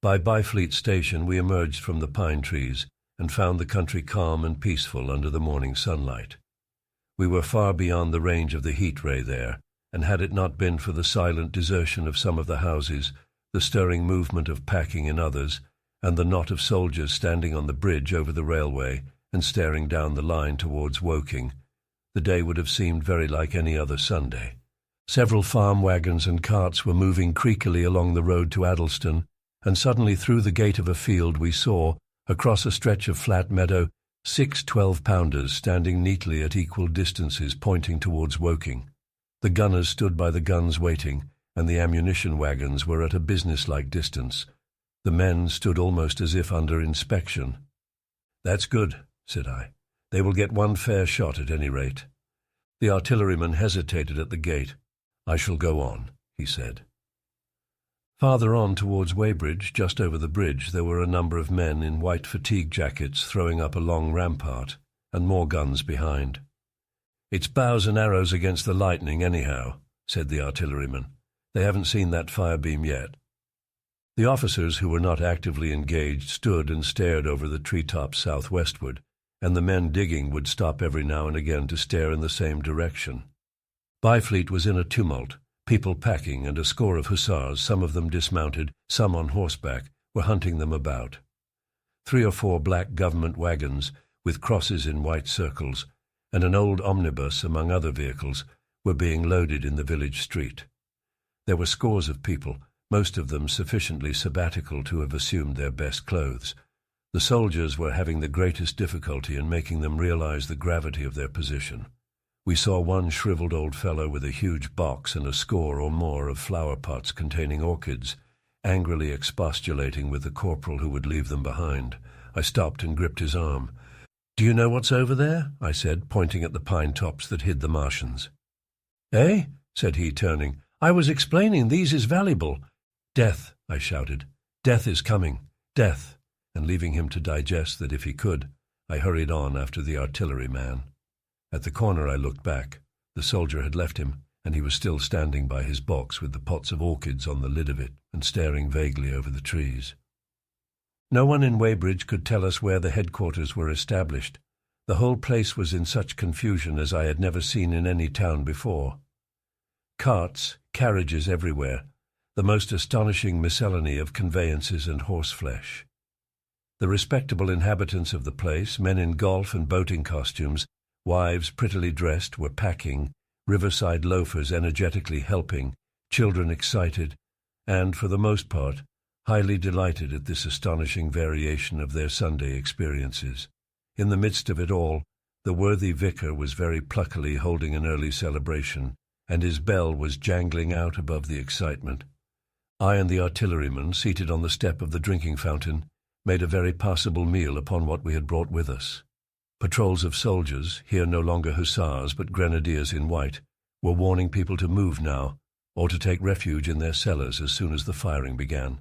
By Byfleet Station we emerged from the pine trees and found the country calm and peaceful under the morning sunlight. We were far beyond the range of the heat ray there, and had it not been for the silent desertion of some of the houses, the stirring movement of packing in others, and the knot of soldiers standing on the bridge over the railway and staring down the line towards Woking, the day would have seemed very like any other Sunday. Several farm wagons and carts were moving creakily along the road to Addlestone, and suddenly through the gate of a field we saw, across a stretch of flat meadow, 6 12-pounders standing neatly at equal distances pointing towards Woking. The gunners stood by the guns waiting, and the ammunition wagons were at a business-like distance. The men stood almost as if under inspection. "That's good," said I. "They will get one fair shot at any rate." The artilleryman hesitated at the gate. "I shall go on," he said. Farther on towards Weybridge, just over the bridge, there were a number of men in white fatigue jackets throwing up a long rampart, and more guns behind. "It's bows and arrows against the lightning, anyhow," said the artilleryman. "They haven't seen that fire beam yet." The officers who were not actively engaged stood and stared over the treetops southwestward, and the men digging would stop every now and again to stare in the same direction. Byfleet was in a tumult. People packing and a score of hussars, some of them dismounted, some on horseback, were hunting them about. 3 or 4 black government wagons, with crosses in white circles, and an old omnibus, among other vehicles, were being loaded in the village street. There were scores of people, most of them sufficiently sabbatical to have assumed their best clothes. The soldiers were having the greatest difficulty in making them realize the gravity of their position. We saw one shriveled old fellow with a huge box and a score or more of flower pots containing orchids, angrily expostulating with the corporal who would leave them behind. I stopped and gripped his arm. "Do you know what's over there?" I said, pointing at the pine tops that hid the Martians. "Eh?" said he, turning. "I was explaining these is valuable." "Death," I shouted. "Death is coming. Death." And leaving him to digest that if he could, I hurried on after the artilleryman. At the corner I looked back. The soldier had left him, and he was still standing by his box with the pots of orchids on the lid of it and staring vaguely over the trees. No one in Weybridge could tell us where the headquarters were established. The whole place was in such confusion as I had never seen in any town before. Carts, carriages everywhere, the most astonishing miscellany of conveyances and horseflesh. The respectable inhabitants of the place, men in golf and boating costumes, wives prettily dressed, were packing, riverside loafers energetically helping, children excited, and, for the most part, highly delighted at this astonishing variation of their Sunday experiences. In the midst of it all, the worthy vicar was very pluckily holding an early celebration, and his bell was jangling out above the excitement. I and the artilleryman, seated on the step of the drinking fountain, made a very passable meal upon what we had brought with us. Patrols of soldiers, here no longer hussars but grenadiers in white, were warning people to move now, or to take refuge in their cellars as soon as the firing began.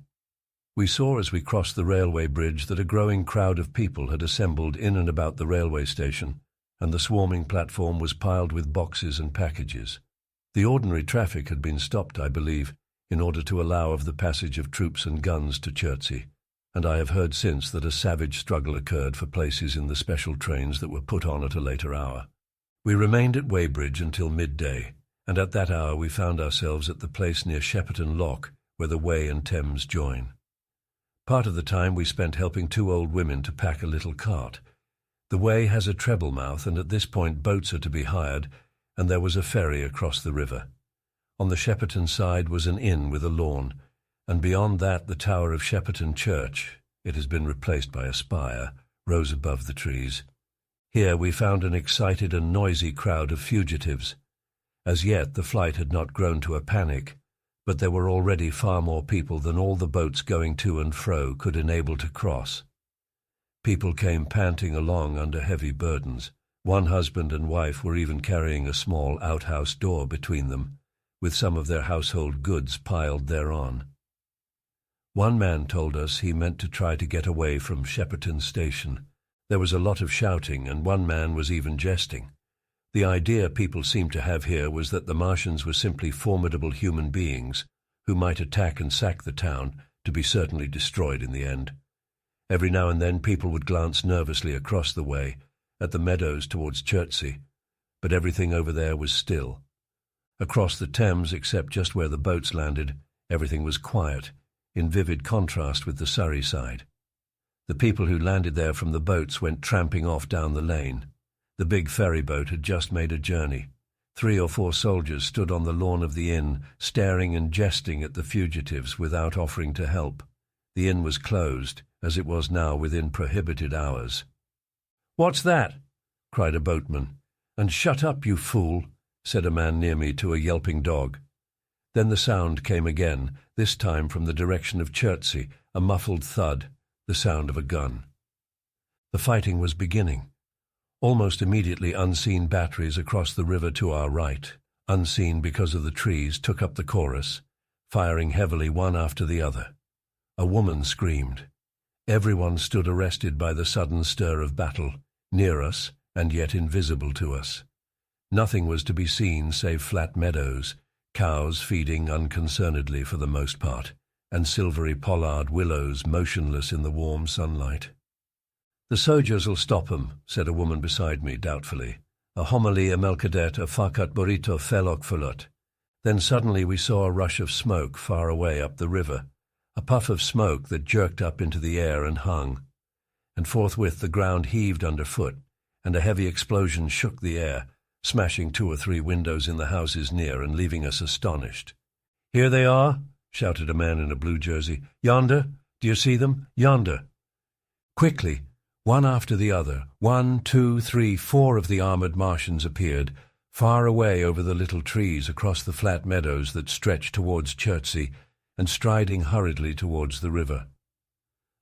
We saw as we crossed the railway bridge that a growing crowd of people had assembled in and about the railway station, and the swarming platform was piled with boxes and packages. The ordinary traffic had been stopped, I believe, in order to allow of the passage of troops and guns to Chertsey, and I have heard since that a savage struggle occurred for places in the special trains that were put on at a later hour. We remained at Weybridge until midday, and at that hour we found ourselves at the place near Shepperton Lock, where the Wey and Thames join. Part of the time we spent helping 2 old women to pack a little cart. The Wey has a treble mouth, and at this point boats are to be hired, and there was a ferry across the river. On the Shepperton side was an inn with a lawn, and beyond that the tower of Shepperton Church, it has been replaced by a spire, rose above the trees. Here we found an excited and noisy crowd of fugitives. As yet the flight had not grown to a panic, but there were already far more people than all the boats going to and fro could enable to cross. People came panting along under heavy burdens. One husband and wife were even carrying a small outhouse door between them, with some of their household goods piled thereon. One man told us he meant to try to get away from Shepperton Station. There was a lot of shouting, and one man was even jesting. The idea people seemed to have here was that the Martians were simply formidable human beings who might attack and sack the town, to be certainly destroyed in the end. Every now and then people would glance nervously across the way, at the meadows towards Chertsey, but everything over there was still. Across the Thames, except just where the boats landed, everything was quiet, in vivid contrast with the Surrey side. The people who landed there from the boats went tramping off down the lane. The big ferry boat had just made a journey. 3 or 4 soldiers stood on the lawn of the inn, staring and jesting at the fugitives without offering to help. The inn was closed, as it was now within prohibited hours. "What's that?" cried a boatman. "And shut up, you fool," said a man near me to a yelping dog. Then the sound came again, this time from the direction of Chertsey, a muffled thud, the sound of a gun. The fighting was beginning. Almost immediately unseen batteries across the river to our right, unseen because of the trees, took up the chorus, firing heavily one after the other. A woman screamed. Everyone stood arrested by the sudden stir of battle, near us and yet invisible to us. Nothing was to be seen save flat meadows, cows feeding unconcernedly for the most part, and silvery pollard willows motionless in the warm sunlight. "The soldiers'll stop 'em," said a woman beside me doubtfully. "A homily a melcadet a facat burrito felok fulut." Then suddenly we saw a rush of smoke far away up the river, a puff of smoke that jerked up into the air and hung. And forthwith the ground heaved underfoot, and a heavy explosion shook the air, smashing 2 or 3 windows in the houses near and leaving us astonished. "Here they are," shouted a man in a blue jersey. "Yonder, do you see them? Yonder." Quickly, one after the other, 1, 2, 3, 4 of the armoured Martians appeared, far away over the little trees across the flat meadows that stretched towards Chertsey, and striding hurriedly towards the river.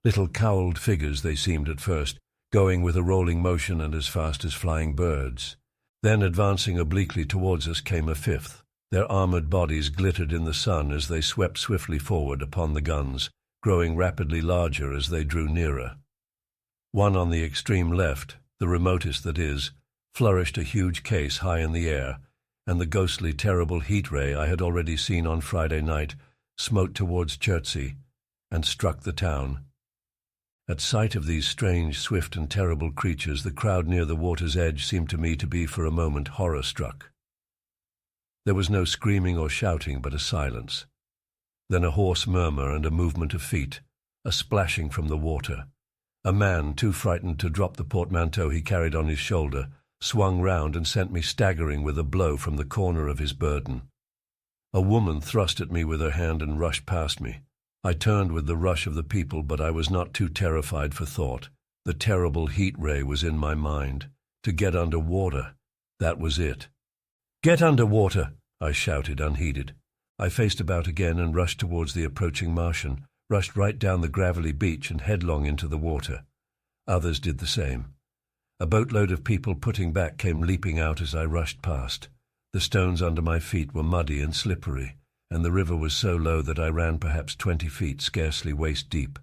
Little cowled figures they seemed at first, going with a rolling motion and as fast as flying birds. Then, advancing obliquely towards us, came a 5th. Their armoured bodies glittered in the sun as they swept swiftly forward upon the guns, growing rapidly larger as they drew nearer. One on the extreme left, the remotest that is, flourished a huge case high in the air, and the ghostly, terrible heat ray I had already seen on Friday night smote towards Chertsey and struck the town. At sight of these strange, swift and terrible creatures, the crowd near the water's edge seemed to me to be for a moment horror-struck. There was no screaming or shouting, but a silence. Then a hoarse murmur and a movement of feet, a splashing from the water. A man, too frightened to drop the portmanteau he carried on his shoulder, swung round and sent me staggering with a blow from the corner of his burden. A woman thrust at me with her hand and rushed past me. I turned with the rush of the people, but I was not too terrified for thought. The terrible heat ray was in my mind. To get under water, that was it. "Get under water!" I shouted, unheeded. I faced about again and rushed towards the approaching Martian, rushed right down the gravelly beach and headlong into the water. Others did the same. A boatload of people putting back came leaping out as I rushed past. The stones under my feet were muddy and slippery, and the river was so low that I ran perhaps 20 feet, scarcely waist deep.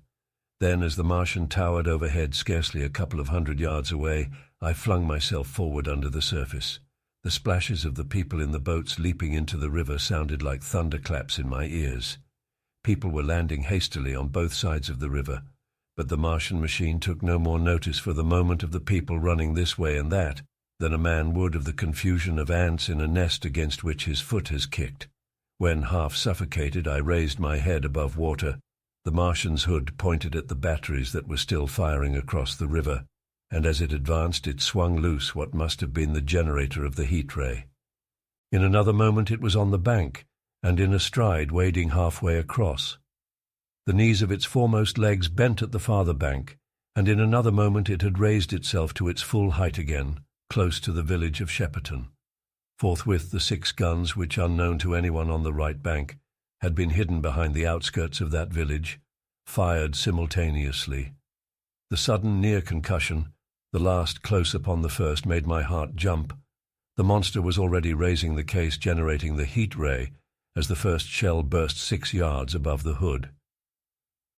Then, as the Martian towered overhead scarcely a couple of 100 yards away, I flung myself forward under the surface. The splashes of the people in the boats leaping into the river sounded like thunderclaps in my ears. People were landing hastily on both sides of the river, but the Martian machine took no more notice for the moment of the people running this way and that than a man would of the confusion of ants in a nest against which his foot has kicked. When, half suffocated, I raised my head above water, the Martian's hood pointed at the batteries that were still firing across the river, and as it advanced it swung loose what must have been the generator of the heat ray. In another moment it was on the bank, and in a stride wading halfway across. The knees of its foremost legs bent at the farther bank, and in another moment it had raised itself to its full height again, close to the village of Shepperton. Forthwith the 6 guns, which, unknown to anyone on the right bank, had been hidden behind the outskirts of that village, fired simultaneously. The sudden near concussion, the last close upon the first, made my heart jump. The monster was already raising the case, generating the heat ray, as the first shell burst 6 yards above the hood.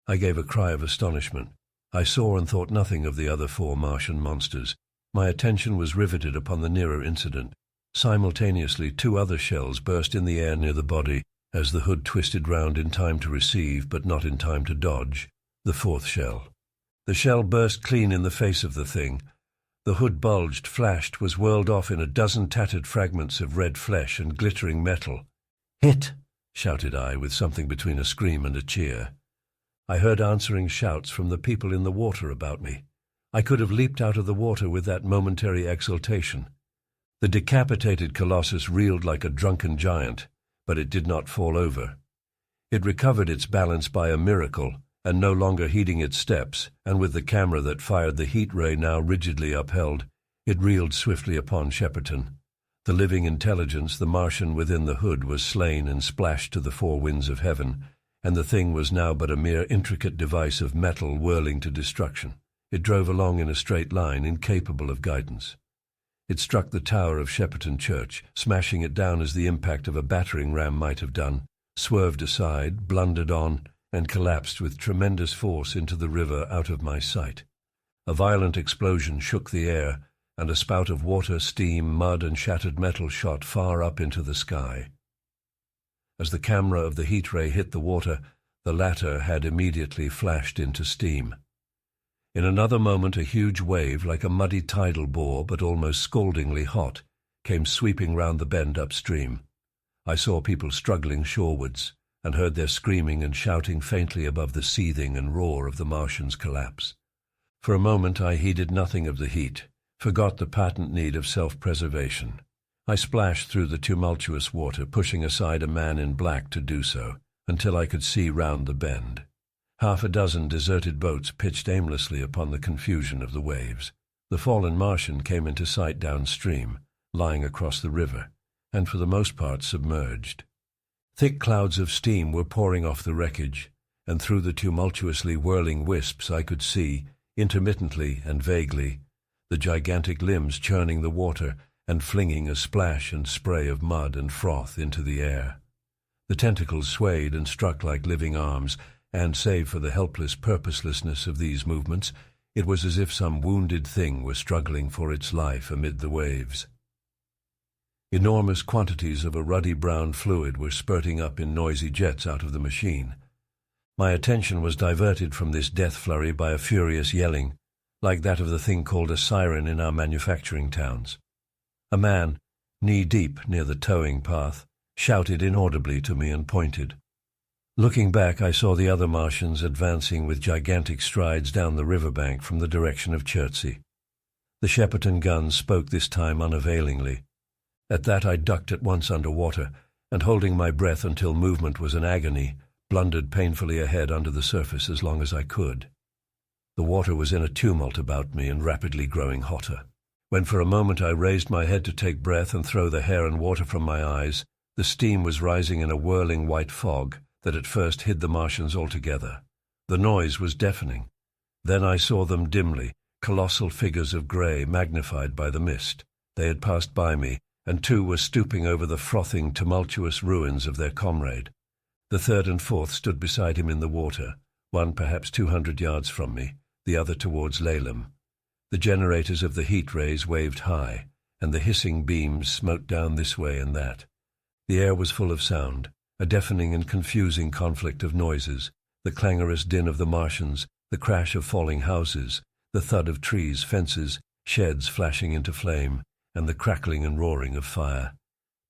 I gave a cry of astonishment. I saw and thought nothing of the other 4 Martian monsters. My attention was riveted upon the nearer incident. Simultaneously, 2 other shells burst in the air near the body, as the hood twisted round in time to receive, but not in time to dodge, the 4th shell. The shell burst clean in the face of the thing. The hood bulged, flashed, was whirled off in a dozen tattered fragments of red flesh and glittering metal. "Hit!" shouted I, with something between a scream and a cheer. I heard answering shouts from the people in the water about me. I could have leaped out of the water with that momentary exultation. The decapitated colossus reeled like a drunken giant, but it did not fall over. It recovered its balance by a miracle, and no longer heeding its steps, and with the camera that fired the heat ray now rigidly upheld, it reeled swiftly upon Shepperton. The living intelligence, the Martian within the hood, was slain and splashed to the 4 winds of heaven, and the thing was now but a mere intricate device of metal whirling to destruction. It drove along in a straight line, incapable of guidance. It struck the tower of Shepperton Church, smashing it down as the impact of a battering ram might have done, swerved aside, blundered on, and collapsed with tremendous force into the river out of my sight. A violent explosion shook the air, and a spout of water, steam, mud, and shattered metal shot far up into the sky. As the camera of the heat ray hit the water, the latter had immediately flashed into steam. In another moment a huge wave, like a muddy tidal bore, but almost scaldingly hot, came sweeping round the bend upstream. I saw people struggling shorewards, and heard their screaming and shouting faintly above the seething and roar of the Martian's collapse. For a moment I heeded nothing of the heat, forgot the patent need of self-preservation. I splashed through the tumultuous water, pushing aside a man in black to do so, until I could see round the bend. 6 deserted boats pitched aimlessly upon the confusion of the waves. The fallen Martian came into sight downstream, lying across the river, and for the most part submerged. Thick clouds of steam were pouring off the wreckage, and through the tumultuously whirling wisps I could see, intermittently and vaguely, the gigantic limbs churning the water and flinging a splash and spray of mud and froth into the air. The tentacles swayed and struck like living arms, and save for the helpless purposelessness of these movements, it was as if some wounded thing were struggling for its life amid the waves. Enormous quantities of a ruddy brown fluid were spurting up in noisy jets out of the machine. My attention was diverted from this death flurry by a furious yelling, like that of the thing called a siren in our manufacturing towns. A man, knee-deep near the towing path, shouted inaudibly to me and pointed. Looking back, I saw the other Martians advancing with gigantic strides down the riverbank from the direction of Chertsey. The Shepperton guns spoke this time unavailingly. At that I ducked at once under water, and holding my breath until movement was an agony, blundered painfully ahead under the surface as long as I could. The water was in a tumult about me and rapidly growing hotter. When for a moment I raised my head to take breath and throw the hair and water from my eyes, the steam was rising in a whirling white fog that at first hid the Martians altogether. The noise was deafening. Then I saw them dimly, colossal figures of grey magnified by the mist. They had passed by me, and 2 were stooping over the frothing, tumultuous ruins of their comrade. The 3rd and 4th stood beside him in the water, one perhaps 200 yards from me, the other towards Laleham. The generators of the heat rays waved high, and the hissing beams smote down this way and that. The air was full of sound, a deafening and confusing conflict of noises, the clangorous din of the Martians, the crash of falling houses, the thud of trees, fences, sheds flashing into flame, and the crackling and roaring of fire.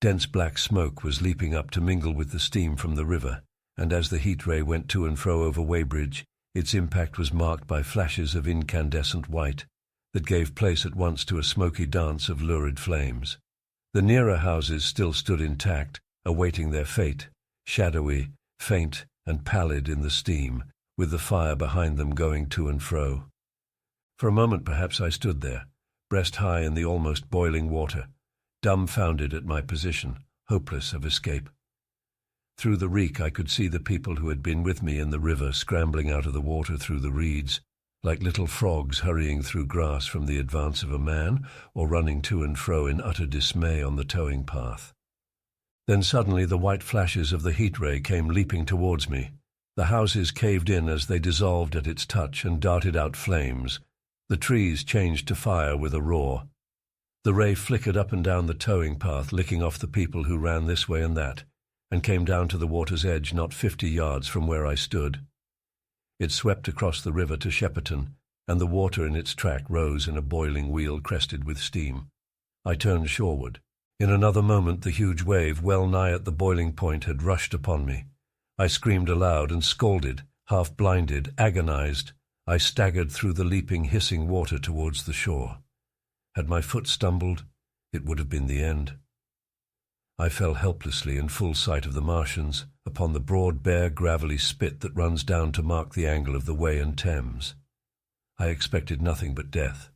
Dense black smoke was leaping up to mingle with the steam from the river, and as the heat ray went to and fro over Weybridge, its impact was marked by flashes of incandescent white that gave place at once to a smoky dance of lurid flames. The nearer houses still stood intact, awaiting their fate, shadowy, faint, and pallid in the steam, with the fire behind them going to and fro. For a moment perhaps I stood there, breast high in the almost boiling water, dumbfounded at my position, hopeless of escape. Through the reek I could see the people who had been with me in the river scrambling out of the water through the reeds, like little frogs hurrying through grass from the advance of a man, or running to and fro in utter dismay on the towing path. Then suddenly the white flashes of the heat ray came leaping towards me. The houses caved in as they dissolved at its touch and darted out flames. The trees changed to fire with a roar. The ray flickered up and down the towing path, licking off the people who ran this way and that, and came down to the water's edge not 50 yards from where I stood. It swept across the river to Shepperton, and the water in its track rose in a boiling wheel crested with steam. I turned shoreward. In another moment the huge wave, well nigh at the boiling point, had rushed upon me. I screamed aloud and scolded, half-blinded, agonized. I staggered through the leaping, hissing water towards the shore. Had my foot stumbled, it would have been the end. I fell helplessly in full sight of the Martians, upon the broad, bare, gravelly spit that runs down to mark the angle of the Wey and Thames. I expected nothing but death.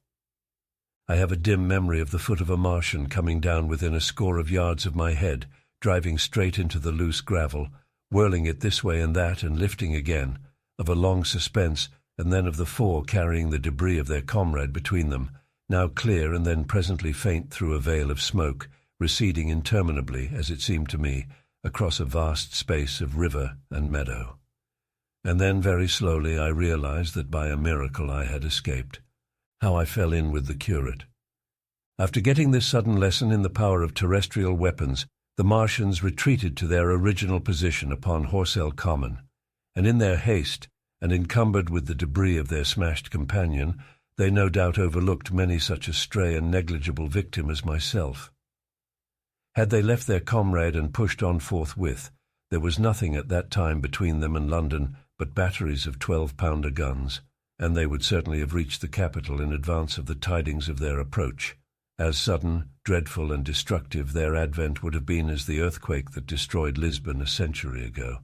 I have a dim memory of the foot of a Martian coming down within a score of yards of my head, driving straight into the loose gravel, whirling it this way and that and lifting again, of a long suspense, and then of the four carrying the debris of their comrade between them, now clear and then presently faint through a veil of smoke, receding interminably, as it seemed to me, across a vast space of river and meadow. And then very slowly I realized that by a miracle I had escaped. How I fell in with the curate. After getting this sudden lesson in the power of terrestrial weapons, the Martians retreated to their original position upon Horsell Common, and in their haste, and encumbered with the debris of their smashed companion, they no doubt overlooked many such a stray and negligible victim as myself. Had they left their comrade and pushed on forthwith, there was nothing at that time between them and London but batteries of 12-pounder guns, and they would certainly have reached the capital in advance of the tidings of their approach. As sudden, dreadful, and destructive their advent would have been as the earthquake that destroyed Lisbon a century ago.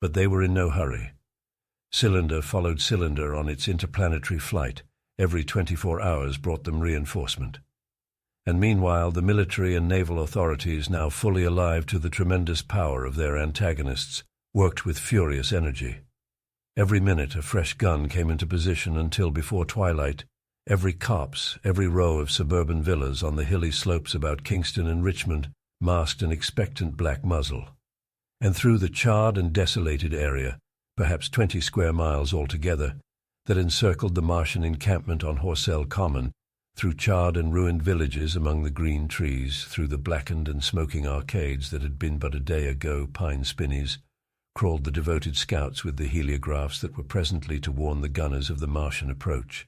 But they were in no hurry. Cylinder followed cylinder on its interplanetary flight. Every 24 hours brought them reinforcement. And meanwhile the military and naval authorities, now fully alive to the tremendous power of their antagonists, worked with furious energy. Every minute a fresh gun came into position until, before twilight, every copse, every row of suburban villas on the hilly slopes about Kingston and Richmond masked an expectant black muzzle. And through the charred and desolated area, perhaps 20 square miles altogether, that encircled the Martian encampment on Horsell Common, through charred and ruined villages among the green trees, through the blackened and smoking arcades that had been but a day ago pine spinneys, crawled the devoted scouts with the heliographs that were presently to warn the gunners of the Martian approach.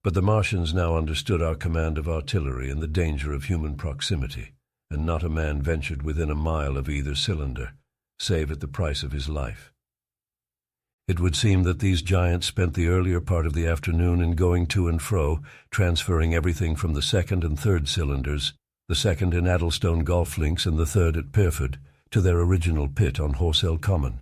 But the Martians now understood our command of artillery and the danger of human proximity, and not a man ventured within a mile of either cylinder, save at the price of his life. It would seem that these giants spent the earlier part of the afternoon in going to and fro, transferring everything from the second and third cylinders, the second in Addlestone golf links and the third at Pirford, to their original pit on Horsell Common.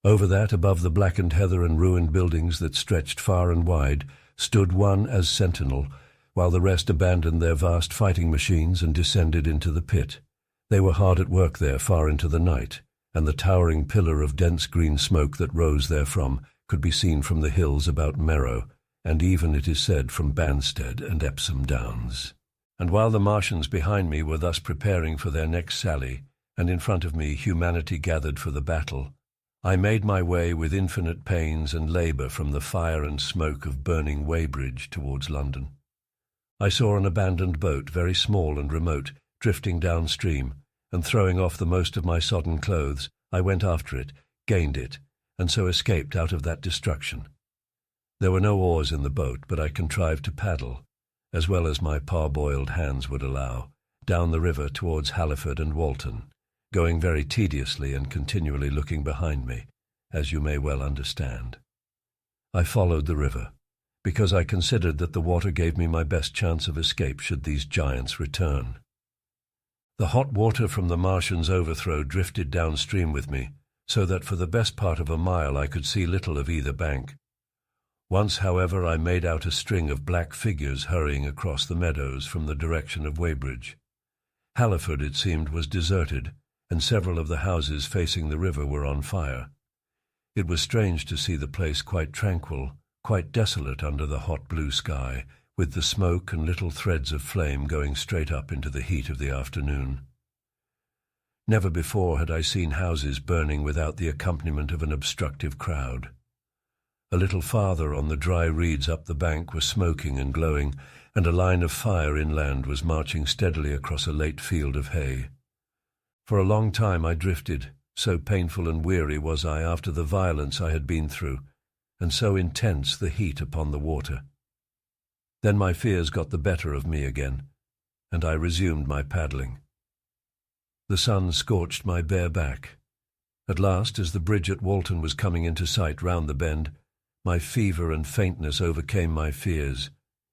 Over that, above the blackened heather and ruined buildings that stretched far and wide, stood one as sentinel, while the rest abandoned their vast fighting machines and descended into the pit. They were hard at work there far into the night, and the towering pillar of dense green smoke that rose therefrom could be seen from the hills about Merrow, and even, it is said, from Banstead and Epsom Downs. And while the Martians behind me were thus preparing for their next sally, and in front of me humanity gathered for the battle, I made my way with infinite pains and labour from the fire and smoke of burning Weybridge towards London. I saw an abandoned boat, very small and remote, drifting downstream, and throwing off the most of my sodden clothes, I went after it, gained it, and so escaped out of that destruction. There were no oars in the boat, but I contrived to paddle, as well as my parboiled hands would allow, down the river towards Halliford and Walton, going very tediously and continually looking behind me, as you may well understand. I followed the river, because I considered that the water gave me my best chance of escape should these giants return. The hot water from the Martian's overthrow drifted downstream with me, so that for the best part of a mile I could see little of either bank. Once, however, I made out a string of black figures hurrying across the meadows from the direction of Weybridge. Halliford, it seemed, was deserted, and several of the houses facing the river were on fire. It was strange to see the place quite tranquil, quite desolate under the hot blue sky, with the smoke and little threads of flame going straight up into the heat of the afternoon. Never before had I seen houses burning without the accompaniment of an obstructive crowd. A little farther on the dry reeds up the bank was smoking and glowing, and a line of fire inland was marching steadily across a late field of hay. For a long time I drifted, so painful and weary was I after the violence I had been through, and so intense the heat upon the water. Then my fears got the better of me again, and I resumed my paddling. The sun scorched my bare back. At last, as the bridge at Walton was coming into sight round the bend, my fever and faintness overcame my fears,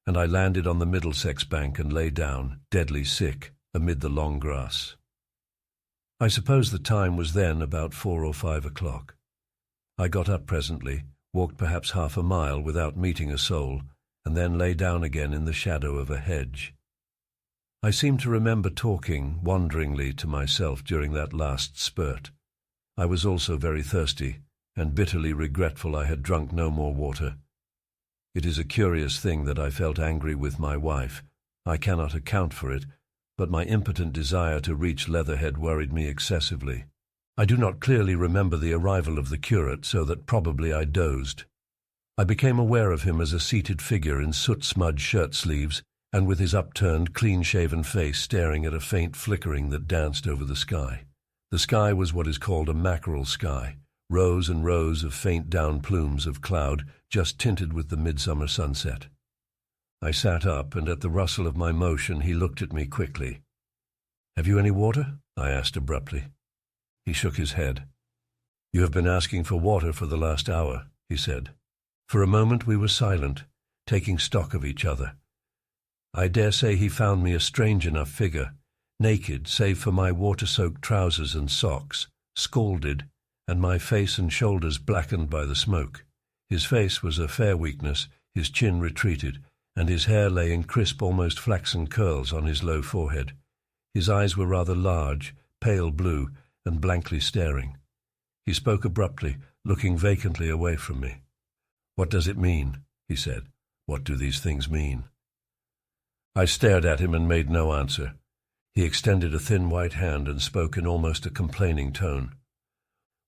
and I landed on the Middlesex bank and lay down, deadly sick, amid the long grass. I suppose the time was then about 4 or 5 o'clock. I got up presently, walked perhaps half a mile without meeting a soul, and then lay down again in the shadow of a hedge. I seem to remember talking wonderingly to myself during that last spurt. I was also very thirsty, and bitterly regretful I had drunk no more water. It is a curious thing that I felt angry with my wife. I cannot account for it, but my impotent desire to reach Leatherhead worried me excessively. I do not clearly remember the arrival of the curate, so that probably I dozed. I became aware of him as a seated figure in soot-smudged shirt-sleeves, and with his upturned, clean-shaven face staring at a faint flickering that danced over the sky. The sky was what is called a mackerel sky, rows and rows of faint down plumes of cloud just tinted with the midsummer sunset. I sat up, and at the rustle of my motion he looked at me quickly. "Have you any water?" I asked abruptly. He shook his head. "You have been asking for water for the last hour," he said. For a moment we were silent, taking stock of each other. I dare say he found me a strange enough figure, naked save for my water-soaked trousers and socks, scalded, and my face and shoulders blackened by the smoke. His face was a fair weakness, his chin retreated, and his hair lay in crisp, almost flaxen curls on his low forehead. His eyes were rather large, pale blue, and blankly staring. He spoke abruptly, looking vacantly away from me. "What does it mean?" he said. "What do these things mean?" I stared at him and made no answer. He extended a thin white hand and spoke in almost a complaining tone.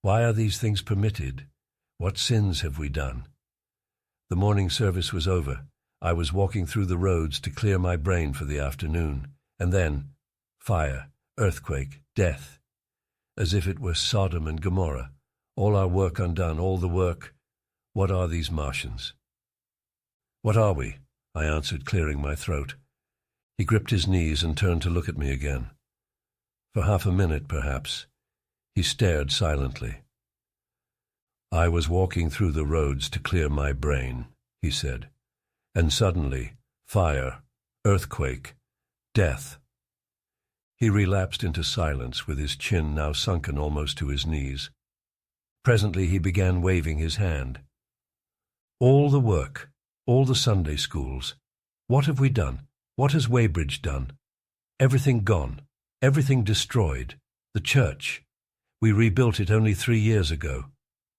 "Why are these things permitted? What sins have we done?" The morning service was over. I was walking through the roads to clear my brain for the afternoon, and then fire, earthquake, death. As if it were Sodom and Gomorrah, all our work undone, all the work. What are these Martians? "What are we?" I answered, clearing my throat. He gripped his knees and turned to look at me again. For half a minute, perhaps, he stared silently. "I was walking through the roads to clear my brain," he said, "and suddenly, fire, earthquake, death." He relapsed into silence, with his chin now sunken almost to his knees. Presently he began waving his hand. "All the work, all the Sunday schools. What have we done? What has Weybridge done? Everything gone, everything destroyed. The church. We rebuilt it only 3 years ago.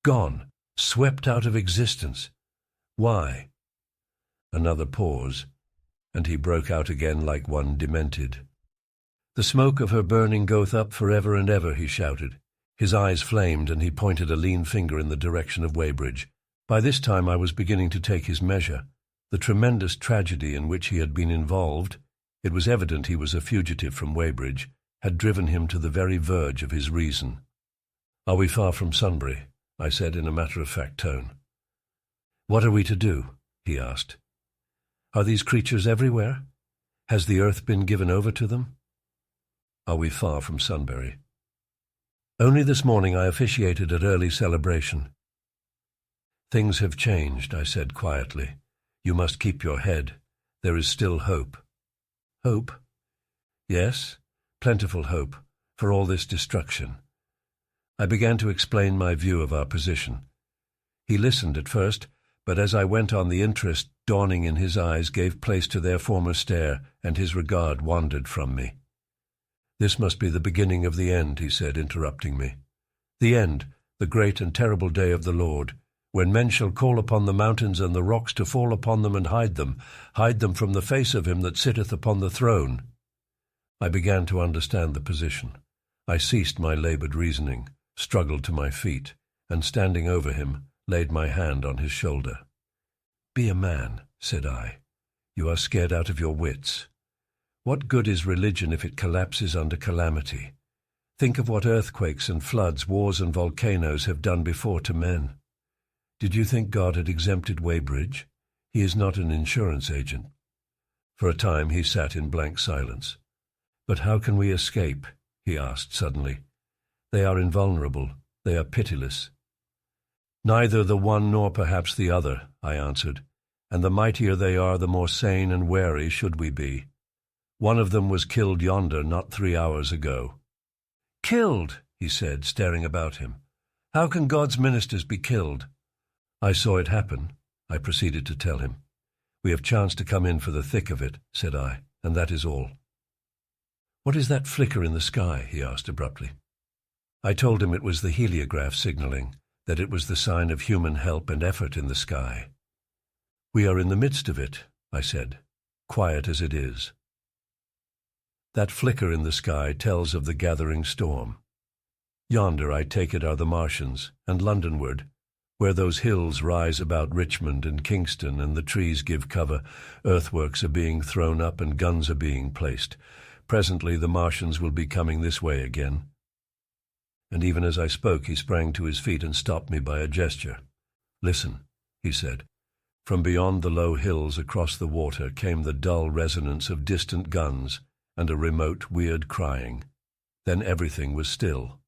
Gone, swept out of existence. Why?" Another pause, and he broke out again like one demented. "The smoke of her burning goeth up for ever and ever," he shouted. His eyes flamed, and he pointed a lean finger in the direction of Weybridge. By this time I was beginning to take his measure. The tremendous tragedy in which he had been involved, it was evident he was a fugitive from Weybridge, had driven him to the very verge of his reason. "Are we far from Sunbury?" I said in a matter-of-fact tone. "What are we to do?" he asked. "Are these creatures everywhere? Has the earth been given over to them? Are we far from Sunbury?" "Only this morning I officiated at early celebration." "Things have changed," I said quietly. "You must keep your head. There is still hope." "Hope?" "Yes. plentiful hope, for all this destruction? I began to explain my view of our position. He listened at first, but as I went on, the interest dawning in his eyes gave place to their former stare, and his regard wandered from me. "This must be the beginning of the end," he said, interrupting me. "The end, the great and terrible day of the Lord, when men shall call upon the mountains and the rocks to fall upon them and hide them from the face of him that sitteth upon the throne." I began to understand the position. I ceased my labored reasoning, struggled to my feet, and standing over him, laid my hand on his shoulder. "Be a man," said I. "You are scared out of your wits. What good is religion if it collapses under calamity? Think of what earthquakes and floods, wars and volcanoes have done before to men. Did you think God had exempted Weybridge? He is not an insurance agent." For a time he sat in blank silence. "But how can we escape?" he asked suddenly. "They are invulnerable. They are pitiless." "Neither the one nor perhaps the other," I answered, "and the mightier they are, the more sane and wary should we be. One of them was killed yonder not 3 hours ago." "Killed?" he said, staring about him. "How can God's ministers be killed?" "I saw it happen," I proceeded to tell him. "We have chanced to come in for the thick of it," said I, "and that is all." "What is that flicker in the sky?" he asked abruptly. I told him it was the heliograph signaling, that it was the sign of human help and effort in the sky. "We are in the midst of it," I said, "quiet as it is." That flicker in the sky tells of the gathering storm. Yonder, I take it, are the Martians, and Londonward, where those hills rise about Richmond and Kingston and the trees give cover, earthworks are being thrown up and guns are being placed. Presently the Martians will be coming this way again. And even as I spoke, he sprang to his feet and stopped me by a gesture. "Listen," he said. From beyond the low hills across the water came the dull resonance of distant guns and a remote, weird crying. Then everything was still.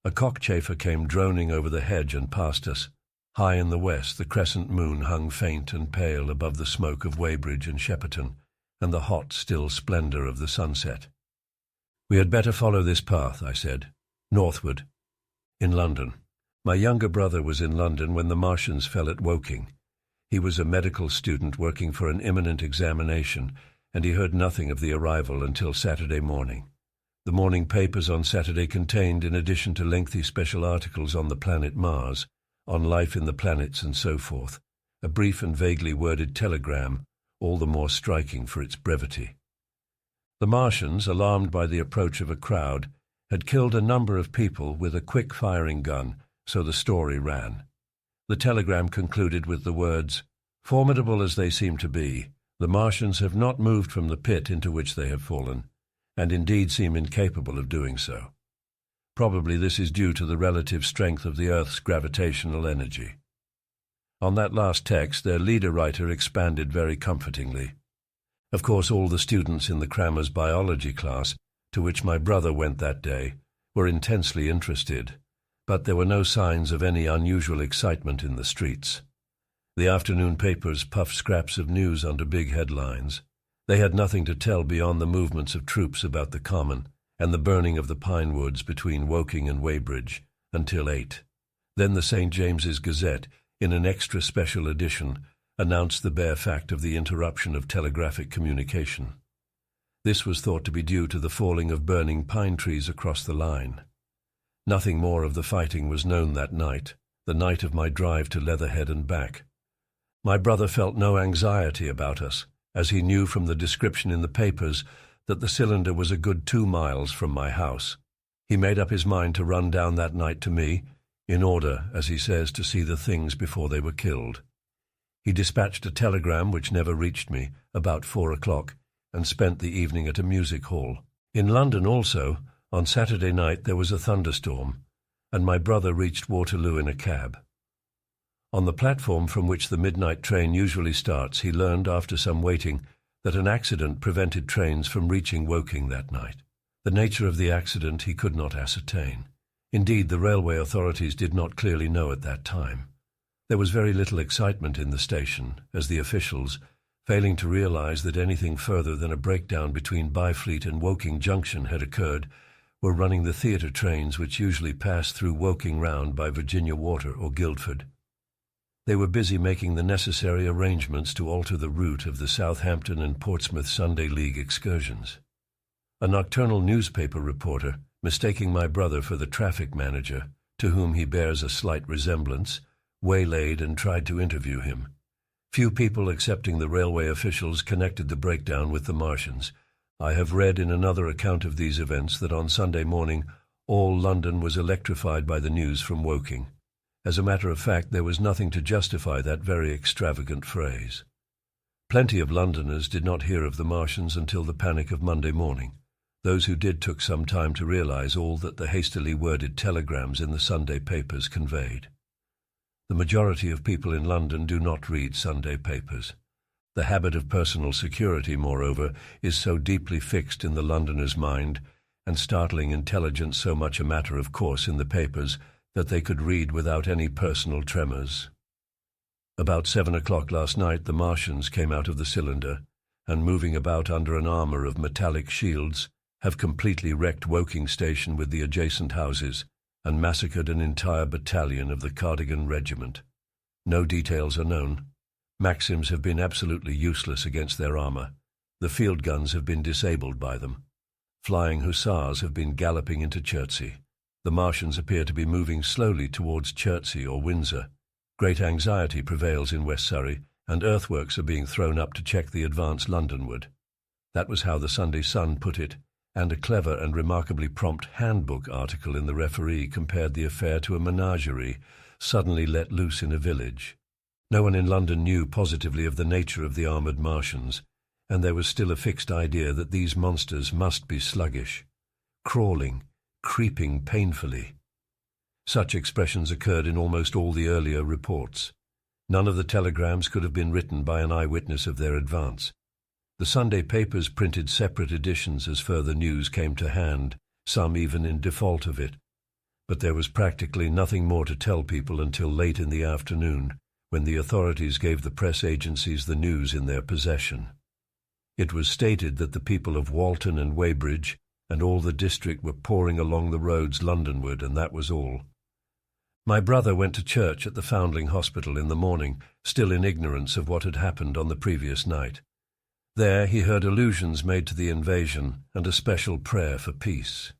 A cockchafer came droning over the hedge and past us. High in the west the crescent moon hung faint and pale above the smoke of Weybridge and Shepperton, and the hot, still splendor of the sunset. "We had better follow this path," I said. "Northward." "In London. My younger brother was in London when the Martians fell at Woking. He was a medical student working for an imminent examination, and he heard nothing of the arrival until Saturday morning. The morning papers on Saturday contained, in addition to lengthy special articles on the planet Mars, on life in the planets and so forth, a brief and vaguely worded telegram, all the more striking for its brevity. The Martians, alarmed by the approach of a crowd, had killed a number of people with a quick-firing gun, so the story ran. The telegram concluded with the words, "Formidable as they seem to be, the Martians have not moved from the pit into which they have fallen, and indeed seem incapable of doing so. Probably this is due to the relative strength of the Earth's gravitational energy." On that last text, their leader-writer expanded very comfortingly. Of course, all the students in the crammer's biology class, to which my brother went that day, were intensely interested, but there were no signs of any unusual excitement in the streets. The afternoon papers puffed scraps of news under big headlines. They had nothing to tell beyond the movements of troops about the common and the burning of the pine woods between Woking and Weybridge until 8. Then the St. James's Gazette, in an extra special edition, announced the bare fact of the interruption of telegraphic communication. This was thought to be due to the falling of burning pine trees across the line. Nothing more of the fighting was known that night, the night of my drive to Leatherhead and back. My brother felt no anxiety about us, as he knew from the description in the papers that the cylinder was a good 2 miles from my house. He made up his mind to run down that night to me, in order, as he says, to see the things before they were killed. He dispatched a telegram which never reached me, about 4 o'clock, and spent the evening at a music hall. In London also, on Saturday night there was a thunderstorm, and my brother reached Waterloo in a cab. On the platform from which the midnight train usually starts, he learned, after some waiting, that an accident prevented trains from reaching Woking that night. The nature of the accident he could not ascertain. Indeed, the railway authorities did not clearly know at that time. There was very little excitement in the station, as the officials, failing to realize that anything further than a breakdown between Byfleet and Woking Junction had occurred, were running the theatre trains which usually pass through Woking round by Virginia Water or Guildford. They were busy making the necessary arrangements to alter the route of the Southampton and Portsmouth Sunday League excursions. A nocturnal newspaper reporter, mistaking my brother for the traffic manager, to whom he bears a slight resemblance, waylaid and tried to interview him. Few people excepting the railway officials connected the breakdown with the Martians. I have read in another account of these events that on Sunday morning all London was electrified by the news from Woking. As a matter of fact, there was nothing to justify that very extravagant phrase. Plenty of Londoners did not hear of the Martians until the panic of Monday morning. Those who did took some time to realize all that the hastily worded telegrams in the Sunday papers conveyed. The majority of people in London do not read Sunday papers. The habit of personal security, moreover, is so deeply fixed in the Londoner's mind, and startling intelligence so much a matter of course in the papers, that they could read without any personal tremors. About 7 o'clock last night the Martians came out of the cylinder, and moving about under an armour of metallic shields, have completely wrecked Woking Station with the adjacent houses, and massacred an entire battalion of the Cardigan Regiment. No details are known. Maxims have been absolutely useless against their armour. The field guns have been disabled by them. Flying hussars have been galloping into Chertsey. The Martians appear to be moving slowly towards Chertsey or Windsor. Great anxiety prevails in West Surrey, and earthworks are being thrown up to check the advance Londonward. That was how the Sunday Sun put it, and a clever and remarkably prompt handbook article in the Referee compared the affair to a menagerie suddenly let loose in a village. No one in London knew positively of the nature of the armoured Martians, and there was still a fixed idea that these monsters must be sluggish, crawling, creeping painfully. Such expressions occurred in almost all the earlier reports. None of the telegrams could have been written by an eyewitness of their advance. The Sunday papers printed separate editions as further news came to hand, some even in default of it. But there was practically nothing more to tell people until late in the afternoon, when the authorities gave the press agencies the news in their possession. It was stated that the people of Walton and Weybridge and all the district were pouring along the roads Londonward, and that was all. My brother went to church at the Foundling Hospital in the morning, still in ignorance of what had happened on the previous night. There he heard allusions made to the invasion and a special prayer for peace.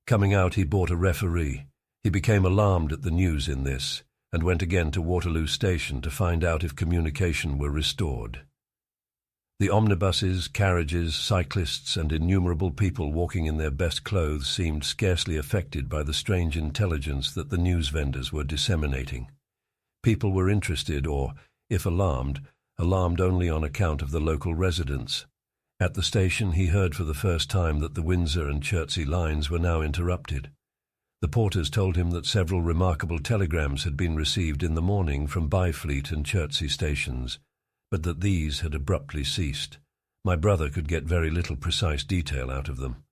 Coming out, he bought a Referee. He became alarmed at the news in this, and went again to Waterloo Station to find out if communication were restored. The omnibuses, carriages, cyclists, and innumerable people walking in their best clothes seemed scarcely affected by the strange intelligence that the news vendors were disseminating. People were interested or, if alarmed only on account of the local residents. At the station he heard for the first time that the Windsor and Chertsey lines were now interrupted. The porters told him that several remarkable telegrams had been received in the morning from Byfleet and Chertsey stations, but that these had abruptly ceased. My brother could get very little precise detail out of them.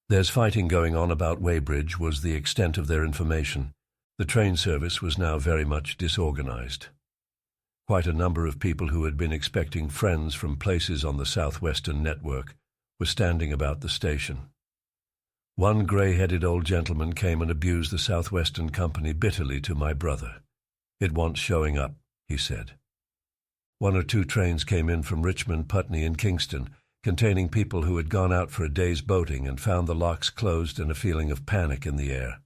"There's fighting going on about Weybridge," was the extent of their information. The train service was now very much disorganized. Quite a number of people who had been expecting friends from places on the southwestern network were standing about the station. One grey-headed old gentleman came and abused the Southwestern Company bitterly to my brother. "It wants showing up," he said. 1 or 2 trains came in from Richmond, Putney, and Kingston, containing people who had gone out for a day's boating and found the locks closed and a feeling of panic in the air.